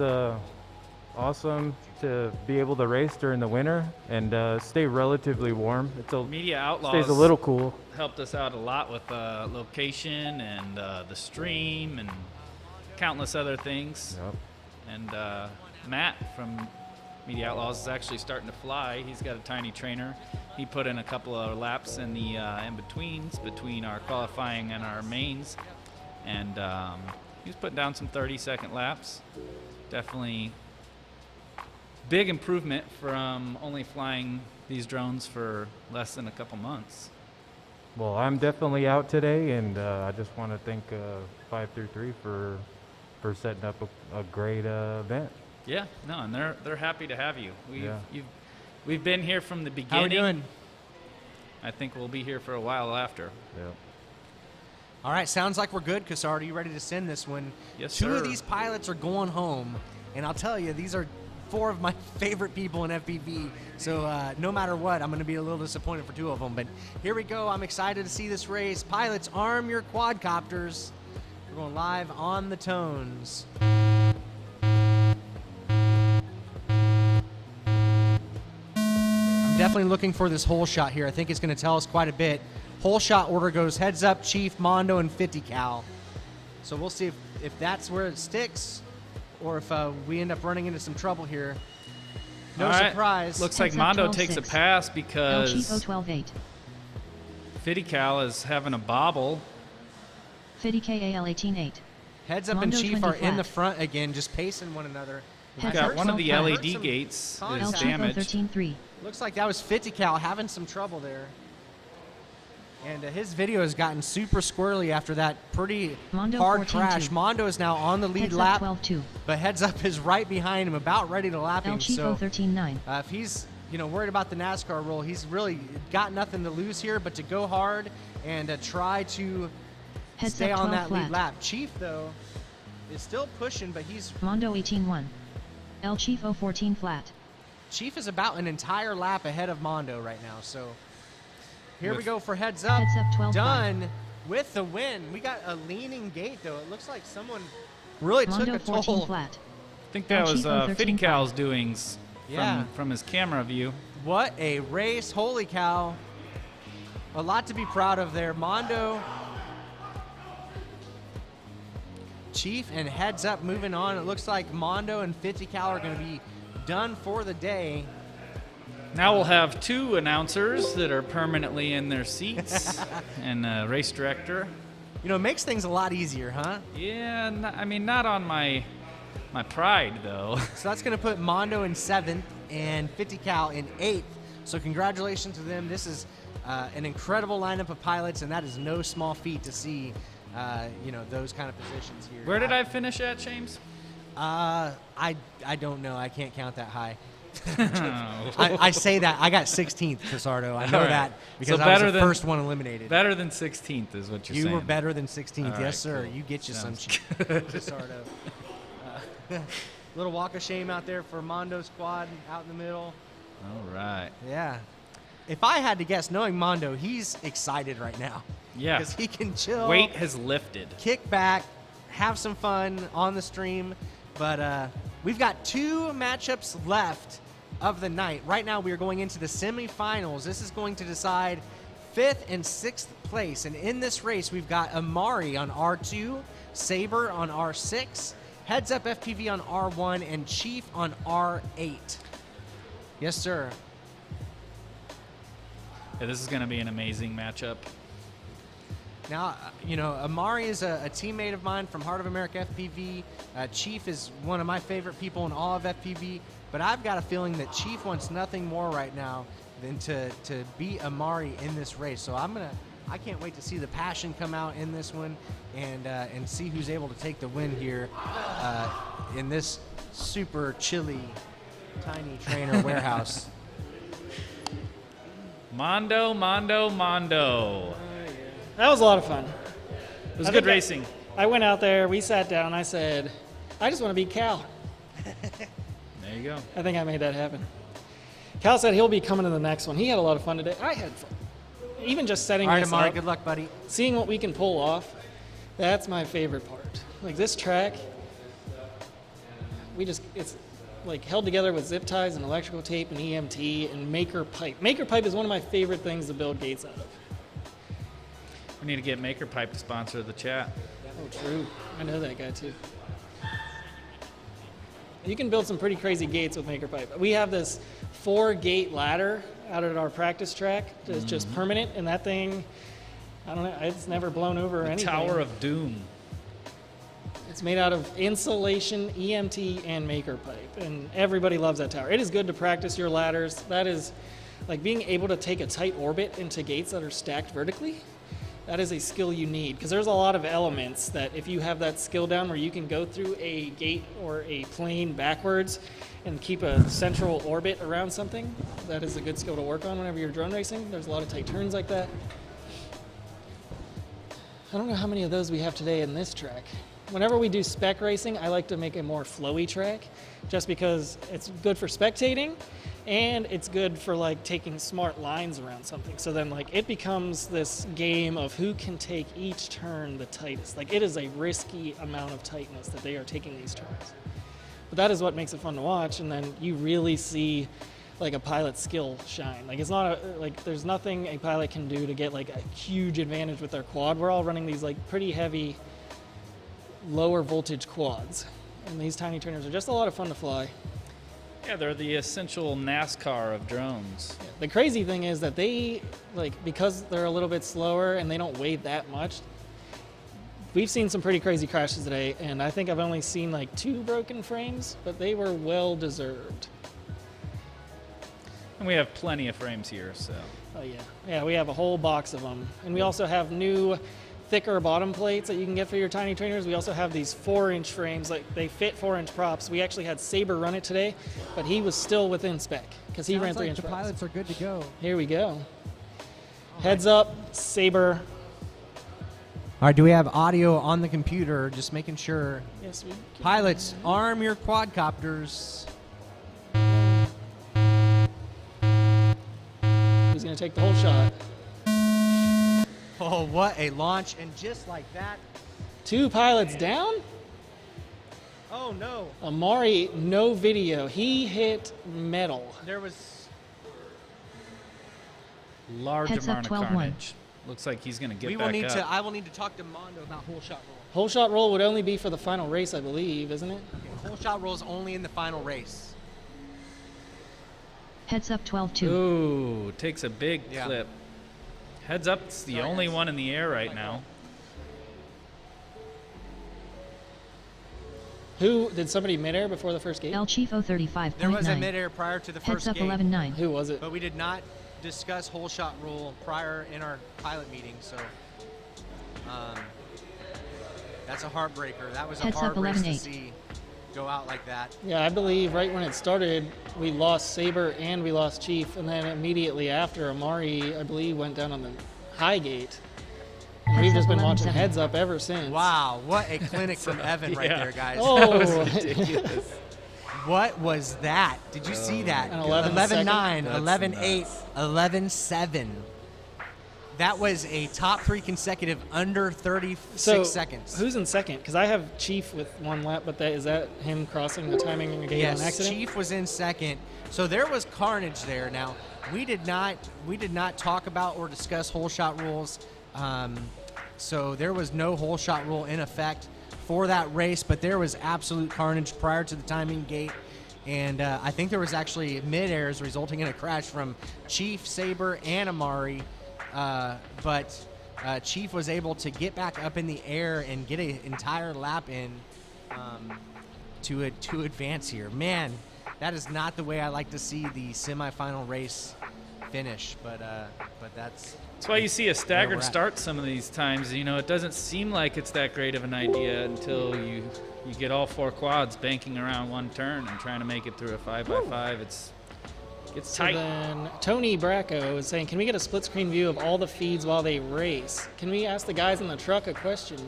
awesome to be able to race during the winter and stay relatively warm. Media Outlaws stays a little cool. helped us out a lot with location and the stream and countless other things. Yep. And Matt from Media Outlaws is actually starting to fly. He's got a tiny trainer. He put in a couple of laps in the in-betweens between our qualifying and our mains. And he was putting down some 30-second laps. Definitely big improvement from only flying these drones for less than a couple months. Well, I'm definitely out today, and I just want to thank 533 for setting up a great event. Yeah, no, and they're happy to have you. Yeah. We've been here from the beginning. How we doing? I think we'll be here for a while after. Yeah. All right, sounds like we're good, Cassard. Are you ready to send this one? Yes, Two of sir. these pilots are going home, and I'll tell you, these are 4 of my favorite people in FPV. So no matter what, I'm going to be a little disappointed for 2 of them. But here we go. I'm excited to see this race. Pilots, arm your quadcopters. We're going live on the tones. I'm definitely looking for this hole shot here. I think it's going to tell us quite a bit. Hole shot order goes heads up, Chief, Mondo, and 50 cal. So we'll see if that's where it sticks or if we end up running into some trouble here. No All right. surprise. Looks like Heads up, Mondo takes a 12-6. pass El because Chief 012-8. Fidical is having a bobble. Fiddy KAL 18-8. Heads up Mondo and Chief 20 are in the flat. front again, just pacing one another. We've Heads got up, one of the 12 LED flat. gates El is El Chief damaged. 013-3. Looks like that was 50 cal having some trouble there. And his video has gotten super squirrely after that pretty Mondo hard 14-2. crash. Mondo is now on the lead Heads lap, up 12-2. but Heads Up is right behind him, about ready to lap El him. Chief So 013-9. if he's worried about the NASCAR rule, he's really got nothing to lose here but to go hard and try to Heads stay up on 12 that lead flat. lap. Chief, though, is still pushing, but Mondo 18-1. El Chief 014 flat. Chief is about an entire lap ahead of Mondo right now. So here we With- go for Heads Up. Heads up 12 Done with the win. We got a leaning gate, though. It looks like someone really took Mondo a 14 toll. flat. I think that El was Chief 013 Fidical's doings Yeah. from his camera view. What a race. Holy cow. A lot to be proud of there. Mondo, Chief, and Heads Up moving on. It looks like Mondo and 50 cal are going to be done for the day. Now we'll have 2 announcers that are permanently in their seats and a race director. You know, it makes things a lot easier, huh? Yeah, I mean, not on my pride, though. So that's going to put Mondo in 7th and 50 Cal in 8th. So congratulations to them. This is an incredible lineup of pilots, and that is no small feat to see, you know, those kind of positions here. Where did I finish at, James? I don't know. I can't count that high. I say that. I got 16th, Casardo. I know that because I was the first one eliminated. Better than 16th is what you're saying. You were better than 16th. All yes, sir. cool. You get you Sounds some Casardo. Little walk of shame out there for Mondo squad out in the middle. All right. Yeah. If I had to guess, knowing Mondo, he's excited right now. Yeah. Because he can chill. Weight has lifted. Kick back, have some fun on the stream. But we've got 2 matchups left of the night. Right now, we are going into the semifinals. This is going to decide 5th and 6th place. And in this race, we've got Amari on R2, Saber on R6, Headsup FPV on R1, and Chief on R8. Yes, sir. Yeah, this is going to be an amazing matchup. Now, you know, Amari is a teammate of mine from Heart of America FPV. Chief is one of my favorite people in all of FPV, but I've got a feeling that Chief wants nothing more right now than to beat Amari in this race. So I can't wait to see the passion come out in this one and see who's able to take the win here in this super chilly tiny trainer warehouse. Mondo. That was a lot of fun. It was good racing. I went out there, we sat down, I said, I just want to beat Cal. There you go. I think I made that happen. Cal said he'll be coming to the next one. He had a lot of fun today. I had fun. Even just setting this Amari, up, good luck, buddy. seeing what we can pull off, that's my favorite part. Like this track, it's like held together with zip ties and electrical tape and EMT and Maker Pipe. Maker Pipe is one of my favorite things to build gates out of. We need to get Maker Pipe to sponsor the chat. Oh, true. I know that guy too. You can build some pretty crazy gates with Maker Pipe. We have this 4-gate ladder out at our practice track that's just permanent, and that thing, I don't know, it's never blown over or anything. Tower of Doom. It's made out of insulation, EMT, and Maker Pipe, and everybody loves that tower. It is good to practice your ladders. That is like being able to take a tight orbit into gates that are stacked vertically. That is a skill you need, because there's a lot of elements that if you have that skill down where you can go through a gate or a plane backwards and keep a central orbit around something, that is a good skill to work on whenever you're drone racing. There's a lot of tight turns like that. I don't know how many of those we have today in this track. Whenever we do spec racing, I like to make a more flowy track just because it's good for spectating and it's good for like taking smart lines around something. So then like it becomes this game of who can take each turn the tightest. Like it is a risky amount of tightness that they are taking these turns. But that is what makes it fun to watch, and then you really see like a pilot's skill shine. Like it's not like there's nothing a pilot can do to get like a huge advantage with their quad. We're all running these like pretty heavy lower voltage quads, and these tiny trainers are just a lot of fun to fly. Yeah, they're the essential NASCAR of drones. Yeah, the crazy thing is that they, like, because they're a little bit slower and they don't weigh that much, we've seen some pretty crazy crashes today, and I think I've only seen like 2 broken frames, but they were well deserved. And we have plenty of frames here, so. Oh yeah. Yeah, we have a whole box of them. And we also have new thicker bottom plates that you can get for your tiny trainers. We also have these 4-inch frames, like they fit 4-inch props. We actually had Saber run it today, but he was still within spec because he ran 3-inch the props. pilots are good to go. Here we go. Heads up, Saber. All right, do we have audio on the computer? Just making sure. Yes, we can. Pilots, arm your quadcopters. He's going to take the whole shot. Oh, what a launch. And just like that. 2 pilots down? Oh, no. Amari, no video. He hit metal. There was Large Heads amount up, of 12-1. carnage. Looks like he's going to get back up. I will need to talk to Mondo about whole shot roll. Whole shot roll would only be for the final race, I believe, isn't it? Whole shot roll is only in the final race. Heads up 12-2. Ooh, takes a big Yeah. clip. Heads up, it's the only one in the air right now. Who did somebody midair before the first gate? El Chiefo 35.9. There was a midair prior to the first Headsup gate. 11.9. Who was it? But we did not discuss hole shot rule prior in our pilot meeting, so that's a heartbreaker. That was a Headsup hard race to 11.8. see go out like that. Yeah, I believe right when it started, we lost Saber and we lost Chief, and then immediately after, Amari, I believe, went down on the high gate. And we've just been watching Heads Up ever since. Wow, what a clinic from Evan right there, guys. Oh, That was ridiculous. What was that? Did you see that? An 11 11-9, That's 11-8, nuts. 11-7. That was a top 3 consecutive under 36 seconds. Who's in second? Because I have Chief with 1 lap, but is that him crossing the timing gate on Yes, accident? Chief was in second. So there was carnage there. Now, we did not talk about or discuss hole shot rules. So there was no hole shot rule in effect for that race, but there was absolute carnage prior to the timing gate. And I think there was actually mid-airs resulting in a crash from Chief, Saber, and Amari. But Chief was able to get back up in the air and get an entire lap in to advance here. Man, that is not the way I like to see the semifinal race finish. But that's why you see a where staggered we're at. start some of these times. You know, it doesn't seem like it's that great of an idea until you get all 4 quads banking around one turn and trying to make it through a 5x5. It's So tight. then Tony Bracco is saying, can we get a split screen view of all the feeds while they race? Can we ask the guys in the truck a question?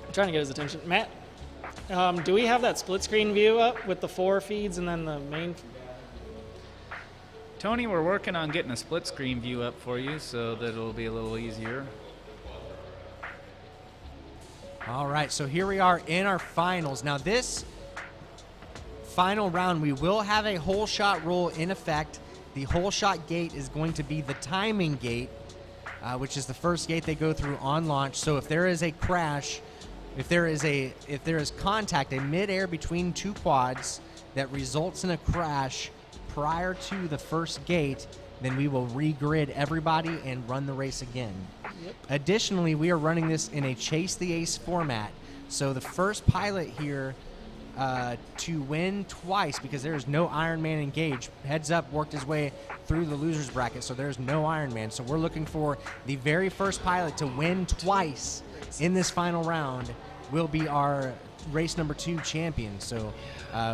I'm trying to get his attention. Matt, do we have that split screen view up with the 4 feeds and then the main? Tony, we're working on getting a split screen view up for you so that it'll be a little easier. All right, so here we are in our finals. Now this final round, we will have a hole shot rule in effect. The hole shot gate is going to be the timing gate, which is the first gate they go through on launch. So if there is a crash, if there is contact, a mid-air between 2 quads that results in a crash prior to the first gate, then we will regrid everybody and run the race again. Yep. Additionally, we are running this in a Chase the Ace format. So the first pilot here to win twice, because there is no Ironman engaged. Heads Up worked his way through the losers bracket, so there's no Ironman. So we're looking for the very first pilot to win twice in this final round will be our race number 2 champion. So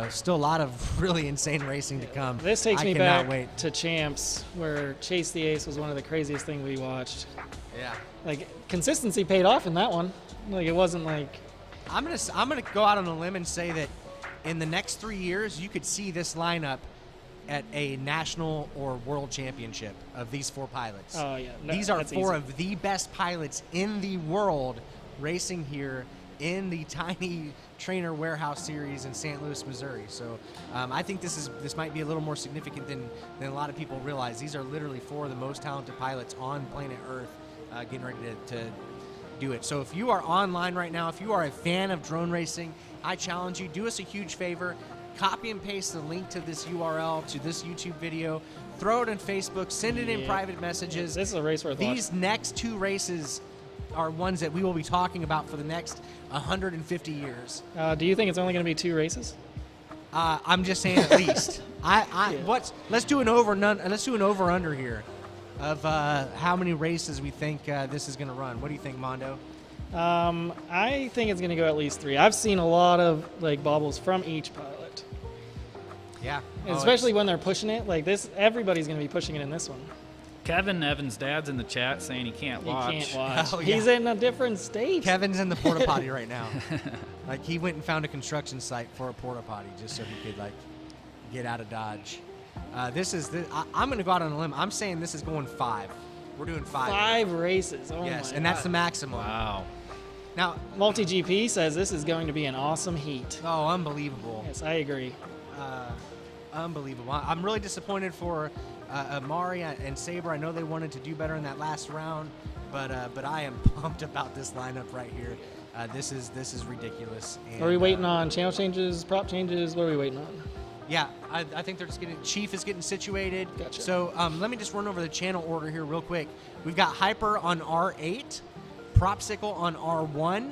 still a lot of really insane racing to come. This takes I me cannot back wait. to Champs, where Chase the Ace was one of the craziest things we watched. Yeah. Like, consistency paid off in that one. Like, it wasn't like... I'm gonna go out on a limb and say that in the next 3 years, you could see this lineup at a national or world championship of these 4 pilots. Oh, yeah. No, These are that's 4 easy. of the best pilots in the world racing here in the Tiny Trainer Warehouse Series in St. Louis, Missouri. So I think this might be a little more significant than a lot of people realize. These are literally 4 of the most talented pilots on planet Earth getting ready to do it. So if you are online right now, if you are a fan of drone racing, I challenge you, do us a huge favor, copy and paste the link to this URL, to this YouTube video, throw it on Facebook, send it in private messages. This is a race worth watching. These next 2 races are ones that we will be talking about for the next 150 years. do you think it's only going to be 2 races? I'm just saying at least. Let's do an over under here of how many races we think this is going to run. What do you think, Mondo? I think it's going to go at least 3. I've seen a lot of like bobbles from each pilot. Yeah. Especially when they're pushing it. Like this, everybody's going to be pushing it in this one. Kevin, Evan's dad's in the chat saying he can't watch. He can't watch. Oh, yeah. He's in a different state. Kevin's in the porta potty right now. Like he went and found a construction site for a porta potty just so he could like get out of Dodge. I'm going to go out on a limb. I'm saying this is going 5. We're doing 5. 5 races. Oh Yes, my and that's God. the maximum. Wow. Now, Multi-GP says this is going to be an awesome heat. oh, unbelievable. Yes, I agree. Unbelievable. I'm really disappointed for Amari and Saber. I know they wanted to do better in that last round, but I am pumped about this lineup right here. This is ridiculous. And, Are we waiting on channel changes, prop changes? What are we waiting on? Yeah, I think they're just getting. Chief is getting situated. Gotcha. So let me just run over the channel order here real quick. We've got Hyper on R8, Propsicle on R1,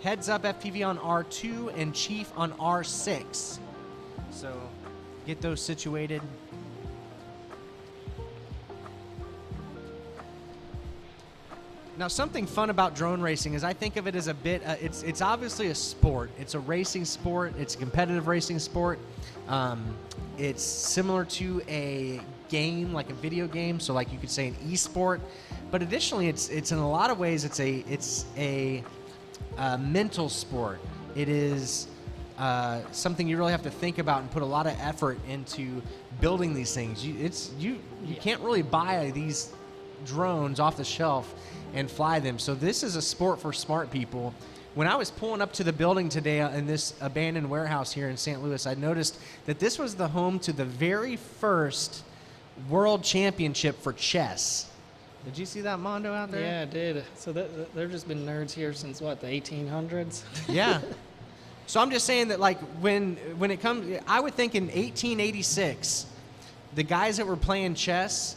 Headsup FPV on R2, and Chief on R6. So get those situated. Now, something fun about drone racing is I think of it as a bit, it's obviously a sport. It's a racing sport. It's a competitive racing sport. It's similar to a game, like a video game, so like you could say an e-sport. But additionally, it's in a lot of ways, it's a mental sport. It is something you really have to think about and put a lot of effort into building these things. You can't really buy these drones off the shelf and fly them. So this is a sport for smart people. When I was pulling up to the building today in this abandoned warehouse here in St. Louis, I noticed that this was the home to the very first world championship for chess. Did you see that, Mondo, out there? Yeah, I did. So they've just been nerds here since, what, the 1800s? Yeah. So I'm just saying that, like, when it comes, I would think in 1886, the guys that were playing chess,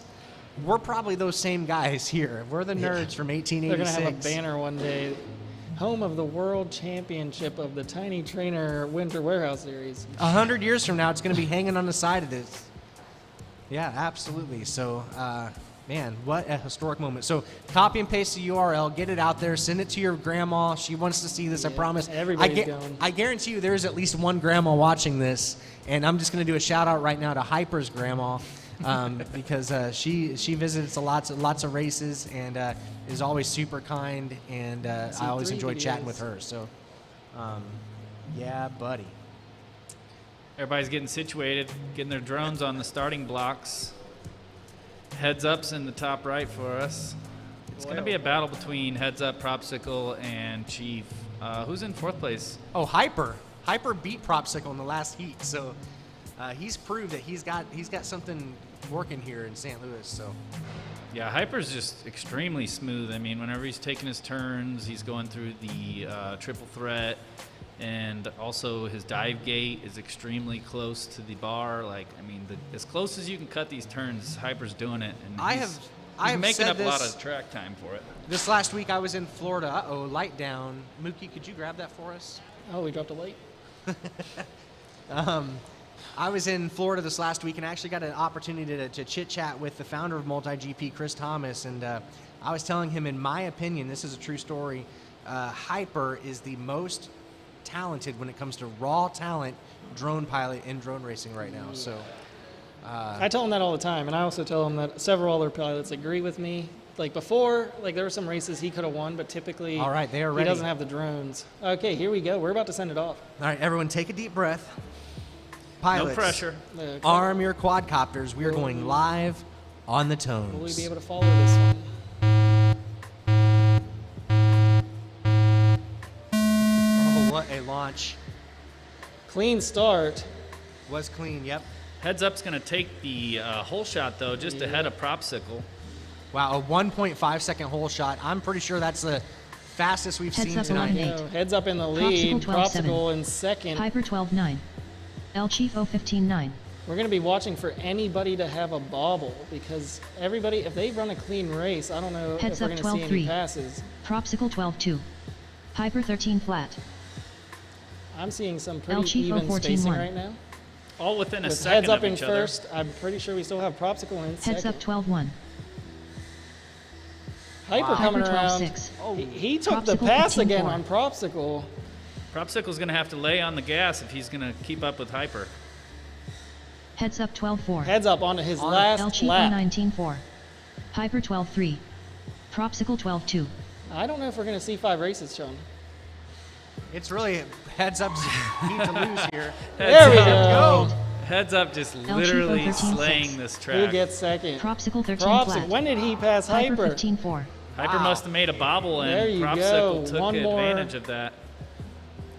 we're probably those same guys here. We're the nerds from 1886. They're going to have a banner one day. Home of the World Championship of the Tiny Trainer Winter Warehouse Series. 100 years from now, it's going to be hanging on the side of this. Yeah, absolutely. So, man, what a historic moment. So copy and paste the URL, get it out there, send it to your grandma. She wants to see this, I promise. Everybody's going. I guarantee you there's at least one grandma watching this, and I'm just going to do a shout out right now to Hyper's grandma. Because she visits lots of races and is always super kind, and I always enjoy chatting with her. So, yeah, buddy. Everybody's getting situated, getting their drones on the starting blocks. Heads up's in the top right for us. It's going to be a battle between Heads Up, Propsicle, and Chief. Who's in fourth place? Oh, Hyper. Hyper beat Propsicle in the last heat, so he's proved that he's got something working here in St. Louis. So yeah, Hyper's just extremely smooth. I mean, whenever he's taking his turns, he's going through the triple threat, and also his dive gate is extremely close to the bar. Like, I mean, as close as you can cut these turns, Hyper's doing it, and he's making up a lot of track time for it. This last week I was in Florida. Uh-oh, light down. Mookie, could you grab that for us? Oh, we dropped a light. I was in Florida this last week and actually got an opportunity to chit-chat with the founder of Multi-GP, Chris Thomas, and I was telling him, in my opinion, this is a true story, Hyper is the most talented when it comes to raw talent drone pilot in drone racing right now. So I tell him that all the time, and I also tell him that several other pilots agree with me. Like before, like there were some races he could have won, but typically all right, they are ready. He doesn't have the drones. Okay, here we go. We're about to send it off. All right, everyone take a deep breath. Pilots, no pressure. Arm your quadcopters. We are going live on the tones. Will we be able to follow this one? Oh, what a launch. Clean start. Was clean, yep. Heads Up's going to take the hole shot, though, just ahead of Propsicle. Wow, a 1.5 second hole shot. I'm pretty sure that's the fastest we've seen tonight. Heads Up in the lead. Propsicle in second. Hyper 12.9. El Chiefo 15.9. We're going to be watching for anybody to have a bobble, because everybody, if they run a clean race, I don't know if we're going to see any passes. Propsicle 12.2. Hyper 13 flat. I'm seeing some pretty even spacing right now. All within a With second Heads Up of in each other. first. I'm pretty sure we still have Propsicle in second. Heads Up 12.1. Hyper coming around. 12.6. He took the Propsicle pass 15.4. again on Propsicle. Propsicle's going to have to lay on the gas if he's going to keep up with Hyper. Heads Up 12.4. Heads Up onto his last El Chiefo lap. 19.4. Hyper 12.3. Propsicle 12.2. I don't know if we're going to see 5 races, Sean. It's really Heads Up's need to lose here. There we go. Heads Up just literally slaying this track. Who gets second? Propsicle 13 flat. When did he pass Hyper? 15.4. Hyper must have made a bobble, and There you Propsicle go. took One more. advantage of that.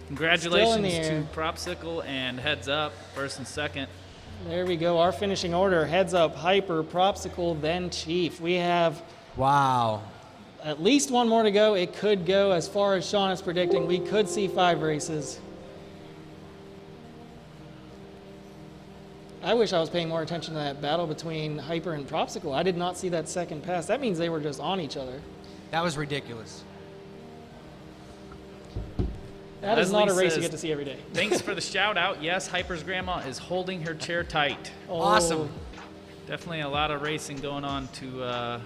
Congratulations to Propsicle and Heads Up, first and second. There we go. Our finishing order: Heads Up, Hyper, Propsicle, then Chief. We have at least one more to go. It could go as far as Sean is predicting. We could see 5 races. I wish I was paying more attention to that battle between Hyper and Propsicle. I did not see that second pass. That means they were just on each other. That was ridiculous. That is not a Leslie race you says, get to see every day. Thanks for the shout out. Yes, Hyper's grandma is holding her chair tight. Oh. Awesome. Definitely a lot of racing going on to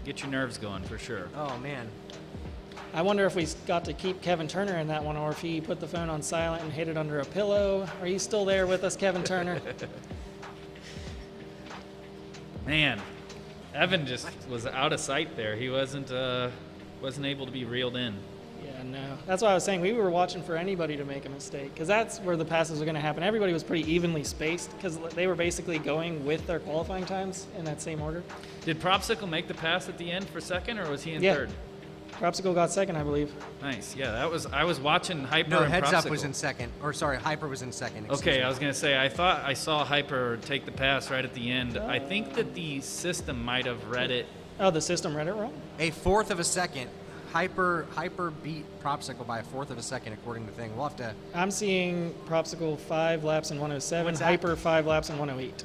get your nerves going for sure. Oh, man. I wonder if we got to keep Kevin Turner in that one, or if he put the phone on silent and hid it under a pillow. Are you still there with us, Kevin Turner? Man, Evan just was out of sight there. He wasn't able to be reeled in. Yeah, no. That's why I was saying we were watching for anybody to make a mistake, because that's where the passes are going to happen. Everybody was pretty evenly spaced, because they were basically going with their qualifying times in that same order. Did Propsicle make the pass at the end for second, or was he in Yeah. third? Propsicle got second, I believe. Nice. Yeah, I was watching Hyper No, and Headsup Propsicle. was in second. Or, sorry, Hyper was in second. excuse Okay, me. I was going to say, I thought I saw Hyper take the pass right at the end. I think that the system might have read it. Oh, the system read it wrong? A fourth of a second. Hyper beat Propsicle by a fourth of a second, according to the thing. We'll have to... I'm seeing Propsicle 5 laps in 107, What's that? Hyper 5 laps in 108.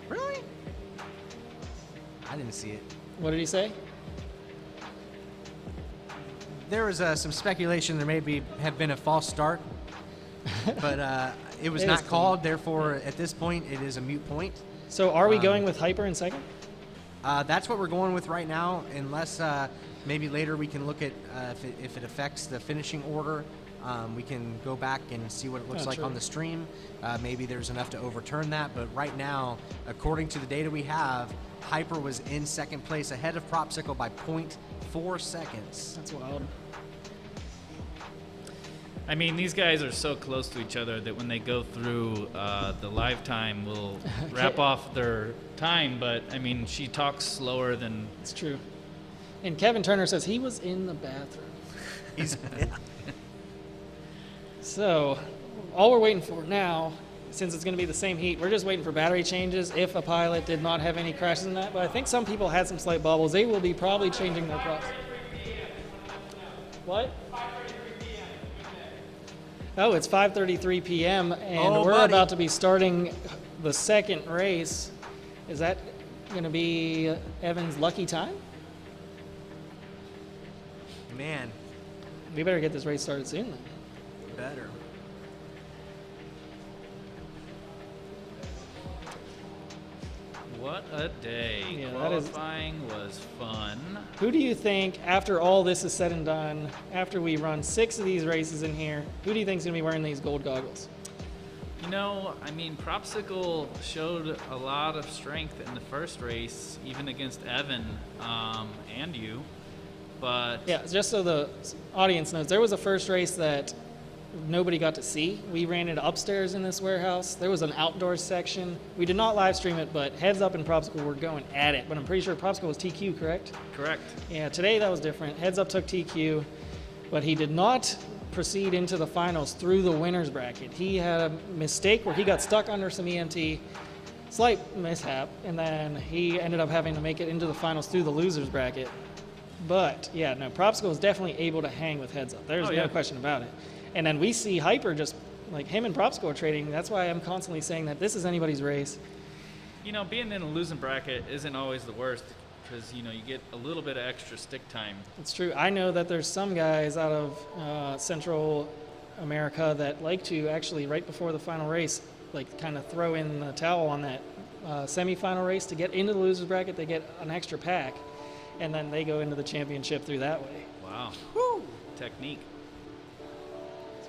Really? I didn't see it. What did he say? There was some speculation there may have been a false start, but it was It not is called. Therefore, at this point, it is a moot point. So are we going with Hyper in second? That's what we're going with right now, unless maybe later we can look at if it affects the finishing order. We can go back and see what it looks like true. on the stream. Maybe there's enough to overturn that, but right now, according to the data we have, Hyper was in second place ahead of Propsicle by 0.4 seconds. That's wild. I mean, these guys are so close to each other that when they go through the live time, we'll wrap off their time. But, I mean, she talks slower than... It's true. And Kevin Turner says he was in the bathroom. He's, So all we're waiting for now, since it's going to be the same heat, we're just waiting for battery changes if a pilot did not have any crashes in that. But I think some people had some slight bubbles. They will be probably changing their props. What? Oh, it's 5:33 p.m. and we're buddy. about to be starting the second race. Is that going to be Evan's lucky time? man, We better get this race started soon then. better. What a day. Yeah, that is- Qualifying was fun. Who do you think, after all this is said and done, after we run 6 of these races in here, who do you think is going to be wearing these gold goggles? You know, I mean, Propsicle showed a lot of strength in the first race, even against Evan and you. But Yeah, just so the audience knows, there was a first race that nobody got to see. We ran it upstairs in this warehouse. There was an outdoor section. We did not live stream it, but Headsup and Propsicle were going at it. But I'm pretty sure Propsicle was TQ, correct? correct. Yeah, today that was different. Headsup took TQ, but he did not proceed into the finals through the winner's bracket. He had a mistake where he got stuck under some EMT, slight mishap, and then he ended up having to make it into the finals through the loser's bracket. But yeah, no, Propsicle was definitely able to hang with Headsup. There's Oh, no yeah. question about it. And then we see Hyper just like him and Propsicle are trading. That's why I'm constantly saying that this is anybody's race. You know, being in a losing bracket isn't always the worst because, you know, you get a little bit of extra stick time. It's true. I know that there's some guys out of Central America that like to actually, right before the final race, like kind of throw in the towel on that semifinal race to get into the loser's bracket. They get an extra pack, and then they go into the championship through that way. Wow. Technique.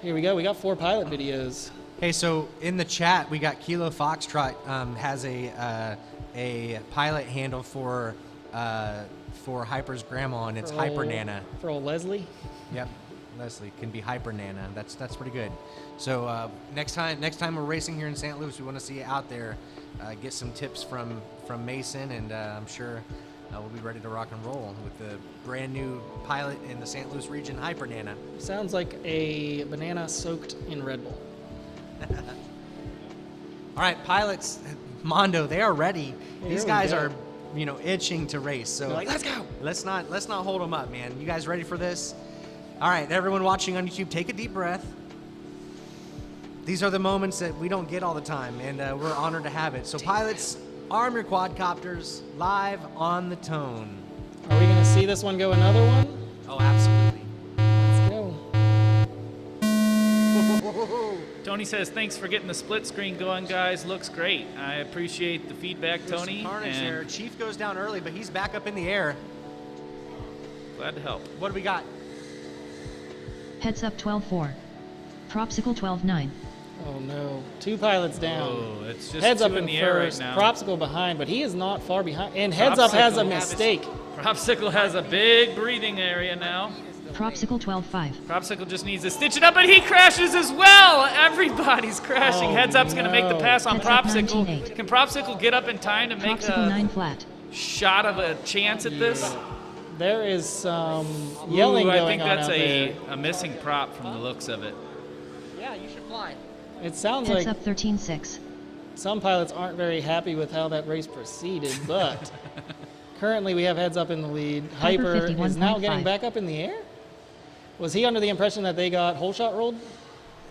Here we go. We got 4 pilot videos. Hey, so in the chat, we got Kilo Foxtrot has a pilot handle for Hyper's grandma, and it's For Hyper old- Nana. For old Leslie. Yep, Leslie can be Hyper Nana. That's pretty good. So next time we're racing here in St. Louis, we want to see you out there. Get some tips from Mason, and I'm sure we'll be ready to rock and roll with the brand new pilot in the St. Louis region, Hyper Nana. Sounds like a banana soaked in Red Bull. All right, pilots, Mondo, they are ready. Here These we guys go. are, itching to race. So They're like, let's go. Let's not hold them up, man. You guys ready for this? All right, everyone watching on YouTube, take a deep breath. These are the moments that we don't get all the time, and we're honored to have it. So pilots, arm your quadcopters live on the tone. Are we going to see this one go another one? Oh, absolutely. Let's Tony says, thanks for getting the split screen going, guys. Looks great. I appreciate the feedback, There's Tony. some carnage there. Chief goes down early, but he's back up in the air. Glad to help. What do we got? Headsup 12-4. Propsicle 12-9. Oh no, 2 pilots down. Oh, it's just Heads 2 up in in the air right first, now. Propsicle behind, but he is not far behind. And Heads Up has a mistake. Propsicle has a big breathing area now. Propsicle 12-5. Propsicle just needs to stitch it up, and he crashes as well. Everybody's crashing. Oh, Heads Up's going to make the pass on Heads Up Propsicle. 19-8. Can Propsicle get up in time to make Propsicle a 9 flat. shot of a chance at this? There is some yelling I going think on that's out there. a missing prop from the looks of it. Yeah, you should fly. It sounds Heads like up 13-6. some pilots aren't very happy with how that race proceeded, but currently we have Heads Up in the lead. Hyper Hyper is now 51.5. getting back up in the air? Was he under the impression that they got whole shot rolled?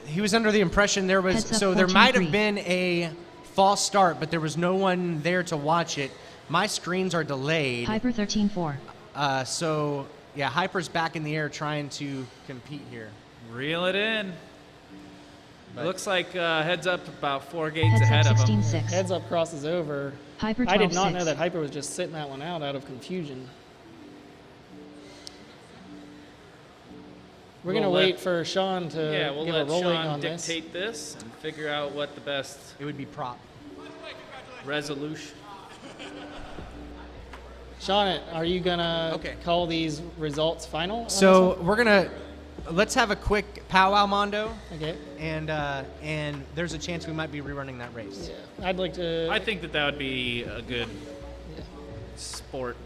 He was under the impression there was, Heads up so there might have 14-3. been a false start, but there was no one there to watch it. My screens are delayed. Hyper 13-4. So, yeah, Hyper's back in the air trying to compete here. Reel it in. But Looks like Heads Up about 4 gates Heads ahead up of him. 16-6. Heads Up crosses over. Hyper 12-6. I did not know that Hyper was just sitting that one out of confusion. We're going to We'll let- wait for Sean to Yeah, we'll give a let rolling Sean on this. dictate this and figure out what the best It would be prop. resolution. Sean, are you going to Okay. call these results final? on So we're gonna let's have a quick powwow, Mondo, this one? Okay. and there's a chance we might be rerunning that race. Yeah. I'd like to. I think that would be a good sport.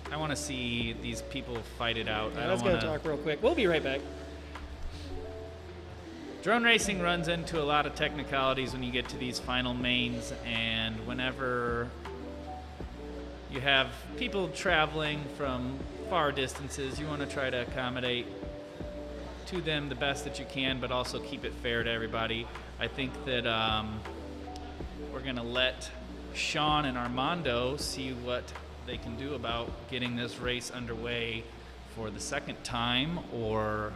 I want to see these people fight it out. I Let's don't go wanna... talk real quick. We'll be right back. Drone racing runs into a lot of technicalities when you get to these final mains, and whenever you have people traveling from far distances, you want to try to accommodate to them the best that you can, but also keep it fair to everybody. I think that we're going to let Sean and Armando see what they can do about getting this race underway for the second time, or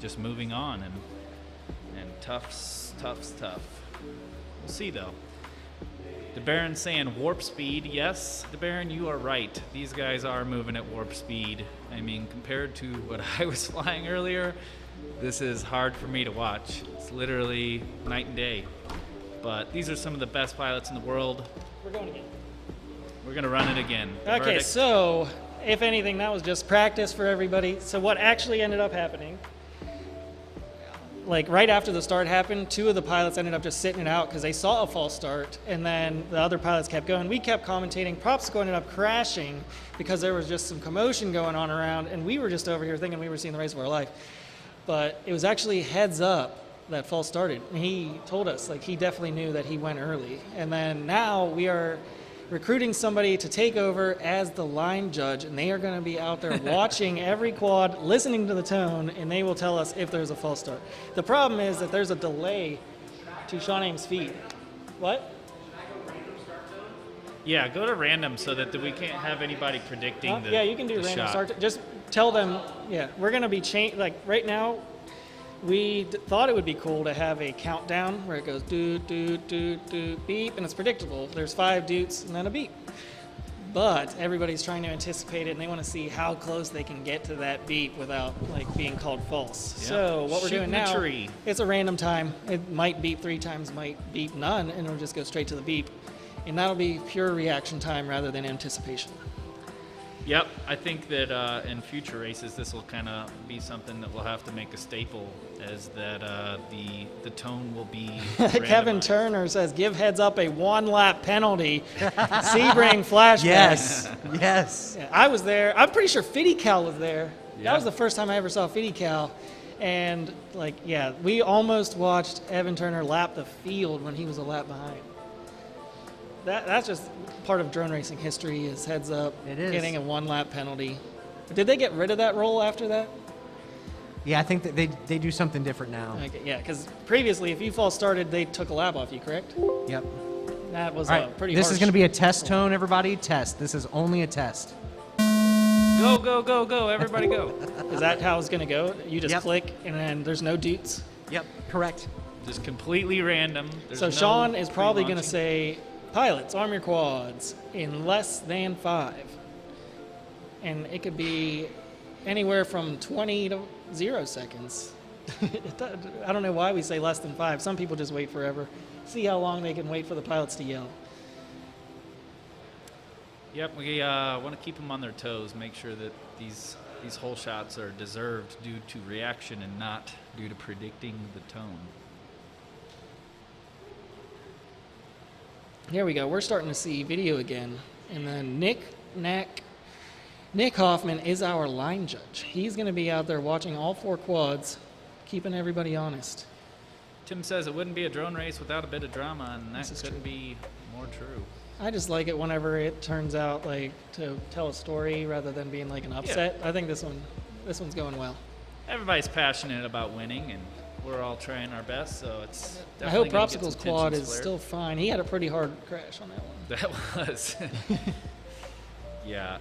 just moving on, and tough's tough. We'll see though. DeBaron saying warp speed. Yes, DeBaron, you are right. These guys are moving at warp speed. I mean, compared to what I was flying earlier, this is hard for me to watch. It's literally night and day. But these are some of the best pilots in the world. We're going again. We're going to run it again. The Okay, verdict- so if anything, that was just practice for everybody. So what actually ended up happening, like right after the start happened, 2 of the pilots ended up just sitting it out because they saw a false start, and then the other pilots kept going. We kept commentating. Propsicle ended up crashing because there was just some commotion going on around, and we were just over here thinking we were seeing the race of our life. But it was actually Heads Up that false started. And he told us, like, he definitely knew that he went early. And then now we are recruiting somebody to take over as the line judge, and they are going to be out there watching every quad, listening to the tone, and they will tell us if there's a false start. The problem is that there's a delay to Sean Ames' feed. What? Yeah, go to random so that we can't have anybody predicting the yeah, you can do the random shot. start. Just tell them, yeah, we're going to be like right now, we thought it would be cool to have a countdown where it goes do, do, do, do, beep, and it's predictable. There's 5 doots and then a beep. But everybody's trying to anticipate it, and they want to see how close they can get to that beep without like being called false. Yep. So what we're Shooting doing the now, tree. it's a random time. It might beep 3 times, might beep none, and it'll just go straight to the beep. And that'll be pure reaction time rather than anticipation. Yep, I think that in future races, this will kind of be something that we'll have to make a staple, as that the tone will be Kevin randomized. Turner says, give Heads Up a 1-lap penalty. Sebring flashback. Yes, yes. Yeah, I was there. I'm pretty sure Fiddy Cal was there. Yeah. That was the first time I ever saw Fiddy Cal. And, like, yeah, we almost watched Evan Turner lap the field when he was a lap behind. That's just part of drone racing history, is Heads Up. It is. Getting a 1-lap penalty. Did they get rid of that rule after that? Yeah, I think that they do something different now. Okay, yeah, because previously, if you false started, they took a lap off you, correct? Yep. That was All right, pretty this harsh. is going to be a test tone, everybody. Test. This is only a test. Go, go, go, go, everybody go. Is that how it's going to go? You just Yep. click, and then there's no doots? Yep. Correct. Just completely random. There's So no Sean is probably going to pre-launching. say, pilots, arm your quads in less than 5. And it could be anywhere from 20 to 0 seconds. I don't know why we say less than 5. Some people just wait forever. See how long they can wait for the pilots to yell. Yep, we want to keep them on their toes, make sure that these hole shots are deserved due to reaction and not due to predicting the tone. Here we go. We're starting to see video again. And then Nick Hoffman is our line judge. He's going to be out there watching all 4 quads, keeping everybody honest. Tim says it wouldn't be a drone race without a bit of drama, and that couldn't be more true. I just like it whenever it turns out like to tell a story rather than being like an upset. I think this one's going well. Everybody's passionate about winning, and we're all trying our best, so it's I hope definitely gonna get Propsicle's some quad tension is flared. still fine. He had a pretty hard crash on that one. That was. Yeah.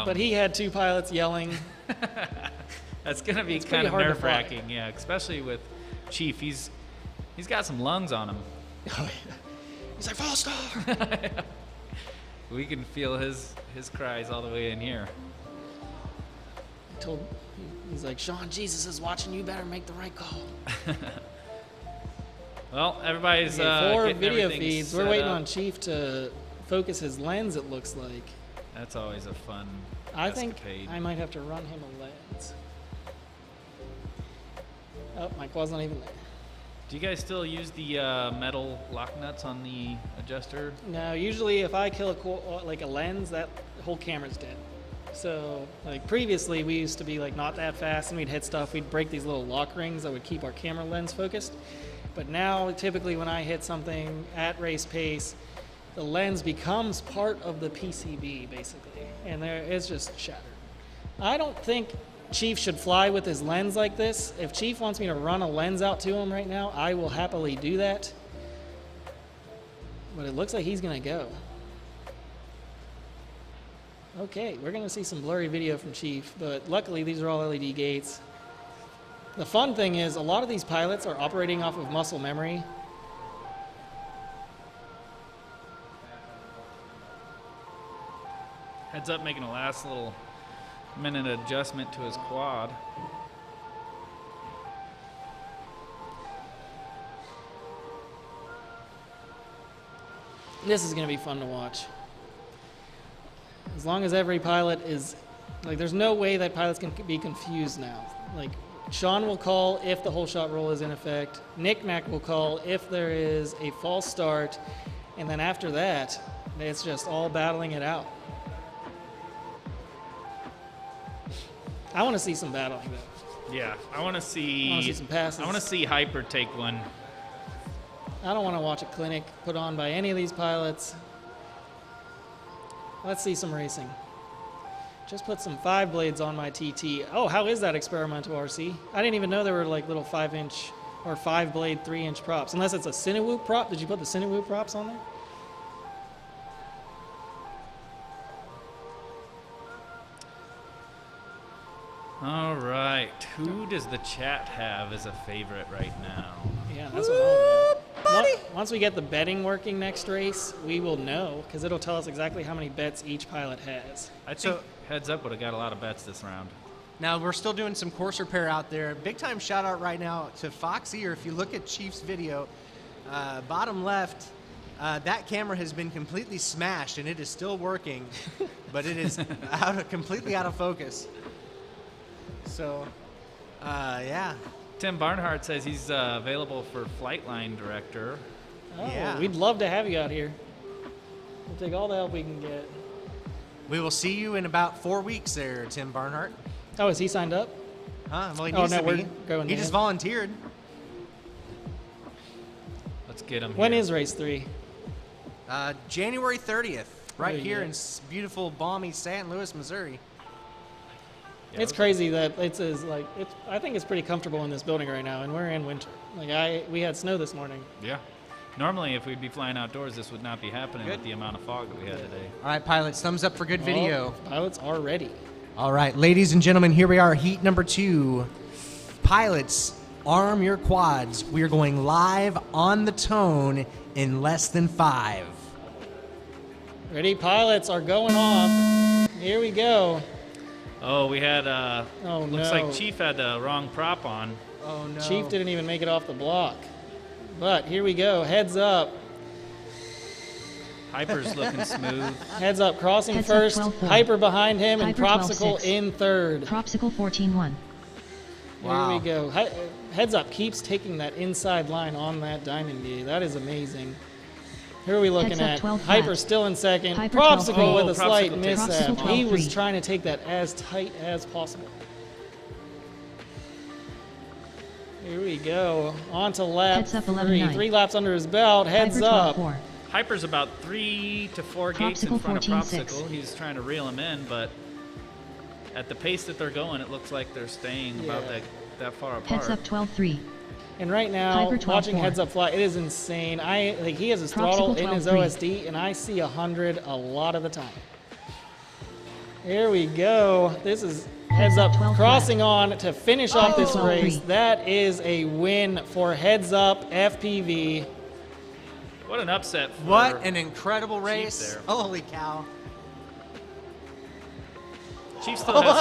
But he had 2 pilots yelling. That's going to be It's kind pretty of hard to fly. nerve-wracking, yeah, especially with Chief. He's got some lungs on him. Oh, yeah. He's like, false star! We can feel his cries all the way in here. He's like, Sean, Jesus is watching. You better make the right call. Well, everybody's 4 getting video everything feeds. We're set waiting up. on Chief to focus his lens, it looks like. That's always a fun I think escapade. I might have to run him a lens. Oh, my quad's not even there. Do you guys still use the metal lock nuts on the adjuster? No, usually if I kill a lens, that whole camera's dead. So, like previously, we used to be like not that fast, and we'd hit stuff. We'd break these little lock rings that would keep our camera lens focused. But now, typically, when I hit something at race pace, the lens becomes part of the PCB basically, and it's just shattered. I don't think Chief should fly with his lens like this. If Chief wants me to run a lens out to him right now, I will happily do that. But it looks like he's gonna go. Okay, we're gonna see some blurry video from Chief, but luckily these are all LED gates. The fun thing is a lot of these pilots are operating off of muscle memory. Heads up, making a last little minute adjustment to his quad. This is going to be fun to watch. As long as every pilot is, like, there's no way that pilots can be confused now. Like, Sean will call if the whole shot rule is in effect. Nick will call if there is a false start. And then after that, it's just all battling it out. I want to see some battling, though. Yeah, I want to see some passes. I want to see Hyper take one. I don't want to watch a clinic put on by any of these pilots. Let's see some racing. Just put some 5 blades on my TT. Oh, how is that experimental RC? I didn't even know there were like little 5-inch or 5-blade 3-inch props. Unless it's a Cinewoop prop. Did you put the Cinewoop props on there? All right, who does the chat have as a favorite right now? Yeah, that's what I want. Once we get the betting working next race, we will know because it'll tell us exactly how many bets each pilot has. I think Heads Up would have got a lot of bets this round. Now, we're still doing some course repair out there. Big time shout out right now to Foxy, or if you look at Chief's video, bottom left, that camera has been completely smashed and it is still working, but it is completely out of focus. So, yeah. Tim Barnhart says he's available for flight line director. Oh, Yeah. we'd love to have you out here. We'll take all the help we can get. We will see you in about 4 weeks there, Tim Barnhart. Oh, is he signed up? Huh? Well, he Oh, needs no, to we're be. going He to just him. volunteered. Let's get him When here. is race 3? January 30th, right There you here go. in beautiful, balmy St. Louis, Missouri. Yeah, It's crazy that I think it's pretty comfortable in this building right now, and we're in winter. We had snow this morning. Yeah. Normally, if we'd be flying outdoors, this would not be happening Good. with the amount of fog that we had today. All right, pilots, thumbs up for good video. Oh, pilots are ready. All right, ladies and gentlemen, here we are, heat number 2. Pilots arm your quads. We are going live on the tone in less than 5. Ready? Pilots are going off. Here we go. Oh, we had, Oh, looks no. like Chief had the wrong prop on. Oh, no. Chief didn't even make it off the block. But here we go. Heads up. Hyper's looking smooth. Heads up. Crossing Heads up, first. 12-4. Hyper behind him, and Hyper, Propsicle 12-6. in third. Propsicle 14-1. Wow. Here we go. Heads up keeps taking that inside line on that Diamond D. That is amazing. Here are we looking Heads up, at? 12 Hyper flat. still in second. Hyper, Propsicle 12 with a Propsicle slight takes mishap. Propsicle He was 12-3. trying to take that as tight as possible. Here we go. On to lap Heads up, 3. 11-9. 3 laps under his belt. Heads Hyper up. 12-4. Hyper's about 3 to 4 gates in Propsicle front of 14-6. Propsicle. He's trying to reel him in, but at the pace that they're going, it looks like they're staying about Yeah. that far apart. Heads up 12-3. And right now, Hyper watching 12-4. Heads Up Fly, it is insane. He has his Propsicle throttle in his 12-3. OSD, and I see 100 a lot of the time. Here we go. This is Heads Up 12 crossing on to finish off this Oh. race. That is a win for Heads Up FPV. What an upset for What an incredible Chief race. there. Holy cow. Chief still has...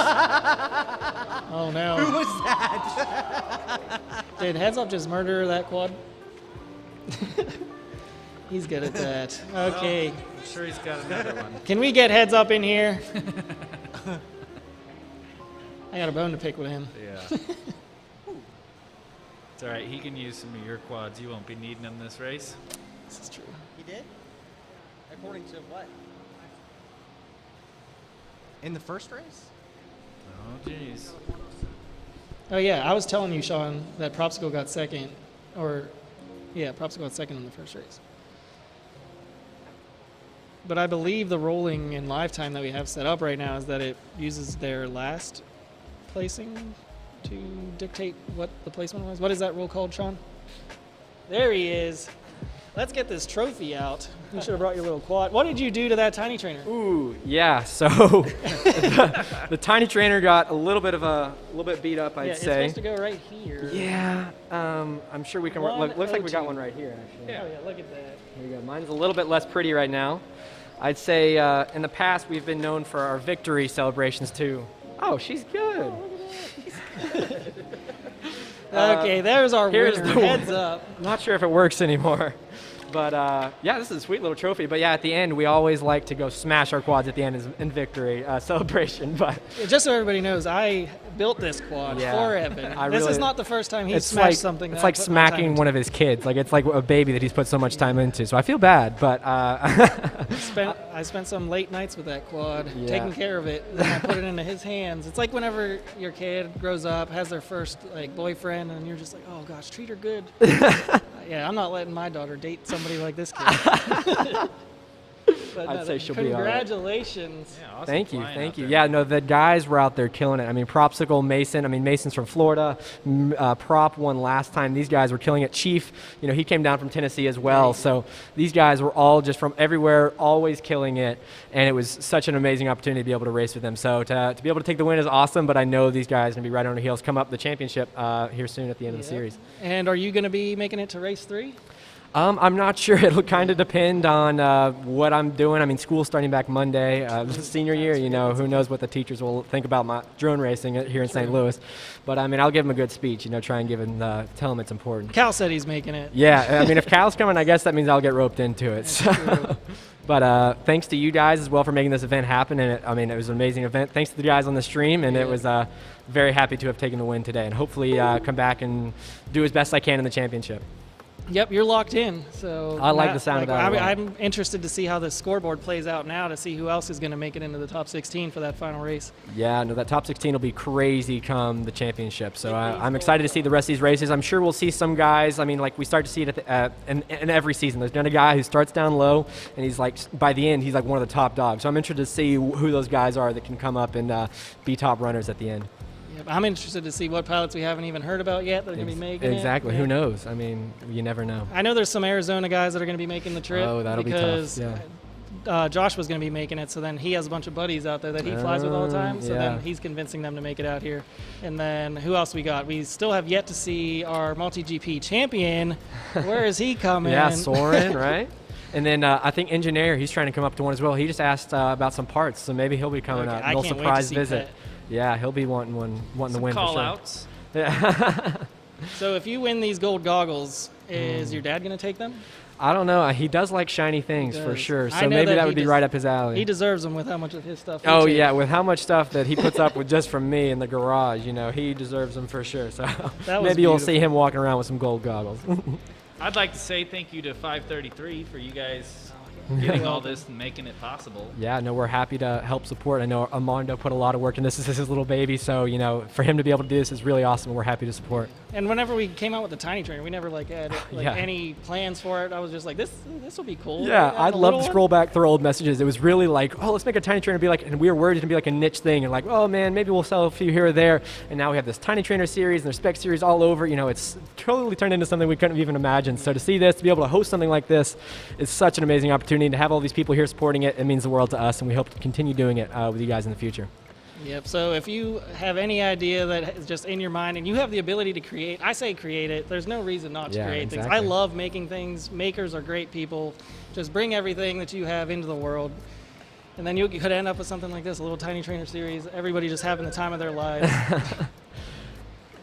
Oh Who no. was that? Did Heads Up just murder that quad? He's good at that. Okay. I'm sure he's got another one. Can we get Heads Up in here? I got a bone to pick with him. Yeah. It's all right. He can use some of your quads. You won't be needing them this race. This is true. He did? According to what? In the first race? Oh, jeez. Oh yeah, I was telling you, Sean, that Propsicle got second, Propsicle got second in the first race. But I believe the rolling in lifetime that we have set up right now is that it uses their last placing to dictate what the placement was. What is that rule called, Sean? There he is. Let's get this trophy out. You should have brought your little quad. What did you do to that tiny trainer? Ooh, yeah. So the tiny trainer got a little bit beat up, I'd yeah, it's say. supposed to go right here. Yeah, I'm sure we can. Looks like we got one right here, actually. Oh yeah, look at that. Here we go. Mine's a little bit less pretty right now. I'd say in the past we've been known for our victory celebrations too. Oh, she's good. Okay, there's our Here's winner. the Heads up. Not sure if it works anymore. But yeah, this is a sweet little trophy. But yeah, at the end, we always like to go smash our quads at the end in victory celebration. But Just so everybody knows, I built this quad Yeah. for Evan. This is not the first time he's smashed something. It's that I like put my time smacking into. one of his kids. Like it's like a baby that he's put so much time into. So I feel bad, but I spent some late nights with that quad, Yeah. taking care of it. Then I put it into his hands. It's like whenever your kid grows up, has their first boyfriend, and you're just like, oh gosh, treat her good. Yeah, I'm not letting my daughter date somebody like this kid. But I'd say she'll be all right. congratulations. Yeah, awesome Thank you, flying thank out you. there. Yeah, no, the guys were out there killing it. I mean, Propsicle, Mason. I mean, Mason's from Florida. Prop won last time. These guys were killing it. Chief, he came down from Tennessee as well. So these guys were all just from everywhere, always killing it. And it was such an amazing opportunity to be able to race with them. So to be able to take the win is awesome. But I know these guys are going to be right on their heels, come up the championship here soon at the end of the series. And are you going to be making it to race 3? I'm not sure. It'll kind of depend on what I'm doing. I mean, school's starting back Monday. Senior year, who knows what the teachers will think about my drone racing here in St. Louis. But, I mean, I'll give them a good speech, try and tell them it's important. Cal said he's making it. Yeah, I mean, if Cal's coming, I guess that means I'll get roped into it. So. But thanks to you guys as well for making this event happen. And, it was an amazing event. Thanks to the guys on the stream. And it was very happy to have taken the win today. And hopefully come back and do as best I can in the championship. Yep, you're locked in. So I like the sound of that. I'm interested to see how the scoreboard plays out now to see who else is going to make it into the top 16 for that final race. Yeah, no, that top 16 will be crazy come the championship. So I'm excited to see the rest of these races. I'm sure we'll see some guys. I mean, like we start to see it in every season. There's been a guy who starts down low, and he's like by the end he's like one of the top dogs. So I'm interested to see who those guys are that can come up and be top runners at the end. I'm interested to see what pilots we haven't even heard about yet that are going to be making Exactly. it. Who knows? I mean, you never know. I know there's some Arizona guys that are going to be making the trip. Oh, that'll be tough. Yeah. Josh was going to be making it, so then he has a bunch of buddies out there that he flies with all the time, so yeah. then he's convincing them to make it out here. And then who else we got? We still have yet to see our multi-GP champion. Where is he coming? Yeah, Soren, right? And then I think Engineer, he's trying to come up to one as well. He just asked about some parts, so maybe he'll be coming up. I Little can't wait to surprise see visit. Pet. Yeah, he'll be wanting the win for Call sure. outs. Yeah. So if you win these gold goggles, is your dad going to take them? I don't know. He does like shiny things for sure, I so know maybe that he would be right up his alley. He deserves them with how much of his stuff. Oh he yeah, takes. with how much stuff that he puts up with just from me in the garage, you know, he deserves them for sure. So That was maybe you'll beautiful. see him walking around with some gold goggles. I'd like to say thank you to 533 for you guys getting all this and making it possible. Yeah, no, we're happy to help support. I know Armando put a lot of work in this. This is his little baby, so you know, for him to be able to do this is really awesome, and we're happy to support. And whenever we came out with the Tiny Trainer, we never had Yeah. any plans for it. I was just like, this will be cool. Yeah, I'd love to one. scroll back through old messages. It was really like, oh, let's make a Tiny Trainer be like, and we were worried it to be like a niche thing, and like, oh man, maybe we'll sell a few here or there. And now we have this Tiny Trainer series and their Spec series all over. You know, it's totally turned into something we couldn't have even imagined. So to see this, to be able to host something like this, is such an amazing opportunity. To have all these people here supporting it, it means the world to us, and we hope to continue doing it with you guys in the future. Yep. So if you have any idea that is just in your mind and you have the ability to create, I say create it. There's no reason not to create things. I love making things. Makers are great people. Just bring everything that you have into the world. And then you could end up with something like this, a little Tiny Trainer series, everybody just having the time of their lives.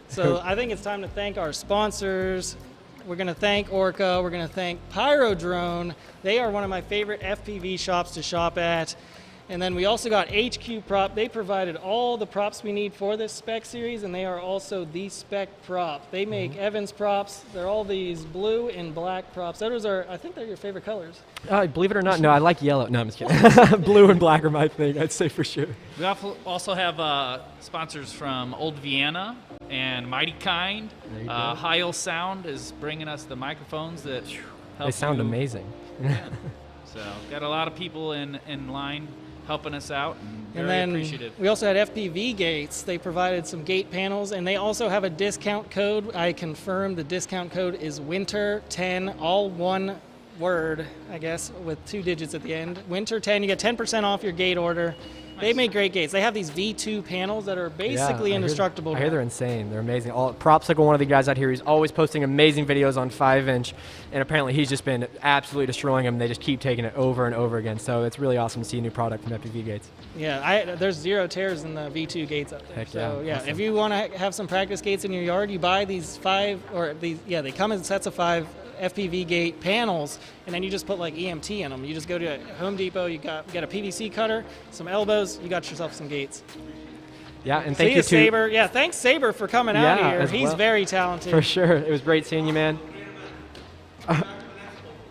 So I think it's time to thank our sponsors. We're going to thank Orca. We're going to thank Pyrodrone. They are one of my favorite FPV shops to shop at. And then we also got HQProp. They provided all the props we need for this spec series, and they are also the spec prop. They make Evans props. They're all these blue and black props. Those are, I think they're your favorite colors. Believe it or not, no, I like yellow. No, I'm just kidding. Blue and black are my thing, I'd say for sure. We also have sponsors from Old Vienna and Mighty Kind. Heil Sound is bringing us the microphones that help They sound you. amazing. Yeah. So got a lot of people in line helping us out, and very then appreciative. We also had FPV gates. They provided some gate panels, and they also have a discount code. I confirmed the discount code is Winter10, all one word, I guess, with 2 digits at the end. Winter10, you get 10% off your gate order. They make great gates. They have these V2 panels that are basically indestructible. I hear they're insane. They're amazing. Props like one of the guys out here. He's always posting amazing videos on 5-inch, and apparently he's just been absolutely destroying them. They just keep taking it over and over again. So it's really awesome to see a new product from FPV Gates. Yeah, there's 0 tears in the V2 gates up there. Heck so yeah, yeah, awesome. if you want to have some practice gates in your yard, you buy these 5, or these, they come in sets of 5 FPV gate panels, and then you just put like EMT in them. You just go to Home Depot, get a PVC cutter, some elbows, you got yourself some gates. Yeah, and thank See you to Saber. Yeah, thanks Saber for coming out here. as He's well. very talented. For sure. It was great seeing you, man.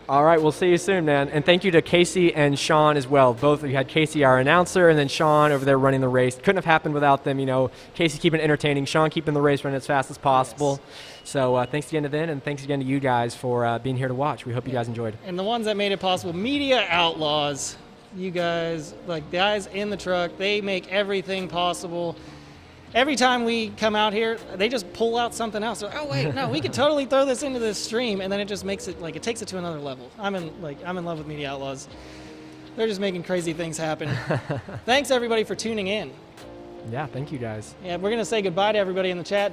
All right, we'll see you soon, man. And thank you to Casey and Sean as well. Both of you had Casey, our announcer, and then Sean over there running the race. Couldn't have happened without them. You know, Casey keeping it entertaining, Sean keeping the race running as fast as possible. Yes. So thanks again to them, and thanks again to you guys for being here to watch. We hope you guys enjoyed. And the ones that made it possible, Media Outlaws. You guys, like guys in the truck, they make everything possible. Every time we come out here, they just pull out something else. They're, oh wait, no, we could totally throw this into this stream, and then it just makes it it takes it to another level. I'm in love with Media Outlaws. They're just making crazy things happen. Thanks everybody for tuning in. Yeah, thank you guys. Yeah, we're gonna say goodbye to everybody in the chat.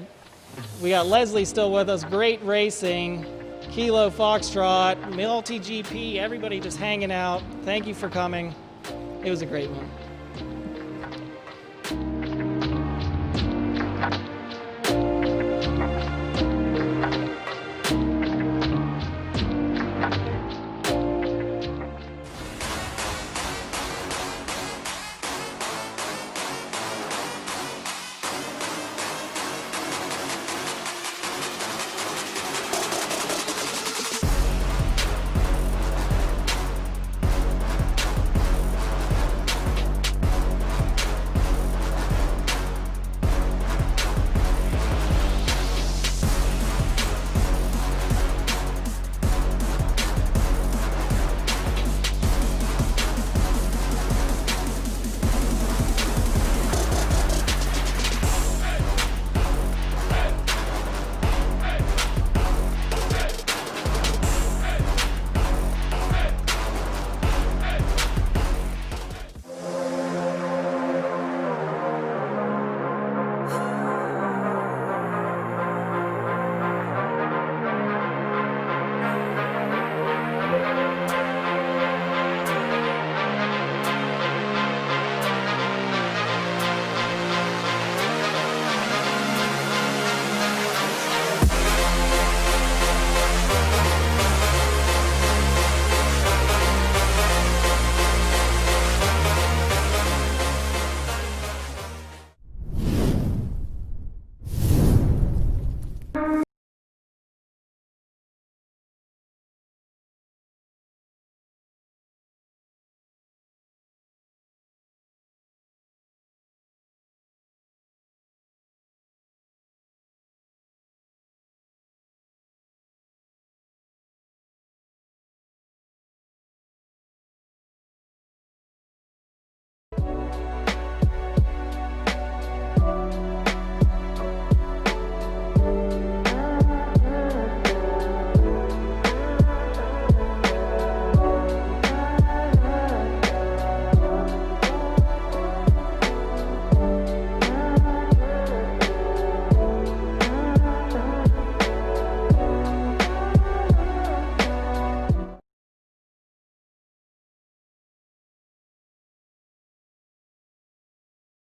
We got Leslie still with us. Great racing, Kilo Foxtrot, Multi GP, everybody just hanging out. Thank you for coming. It was a great one.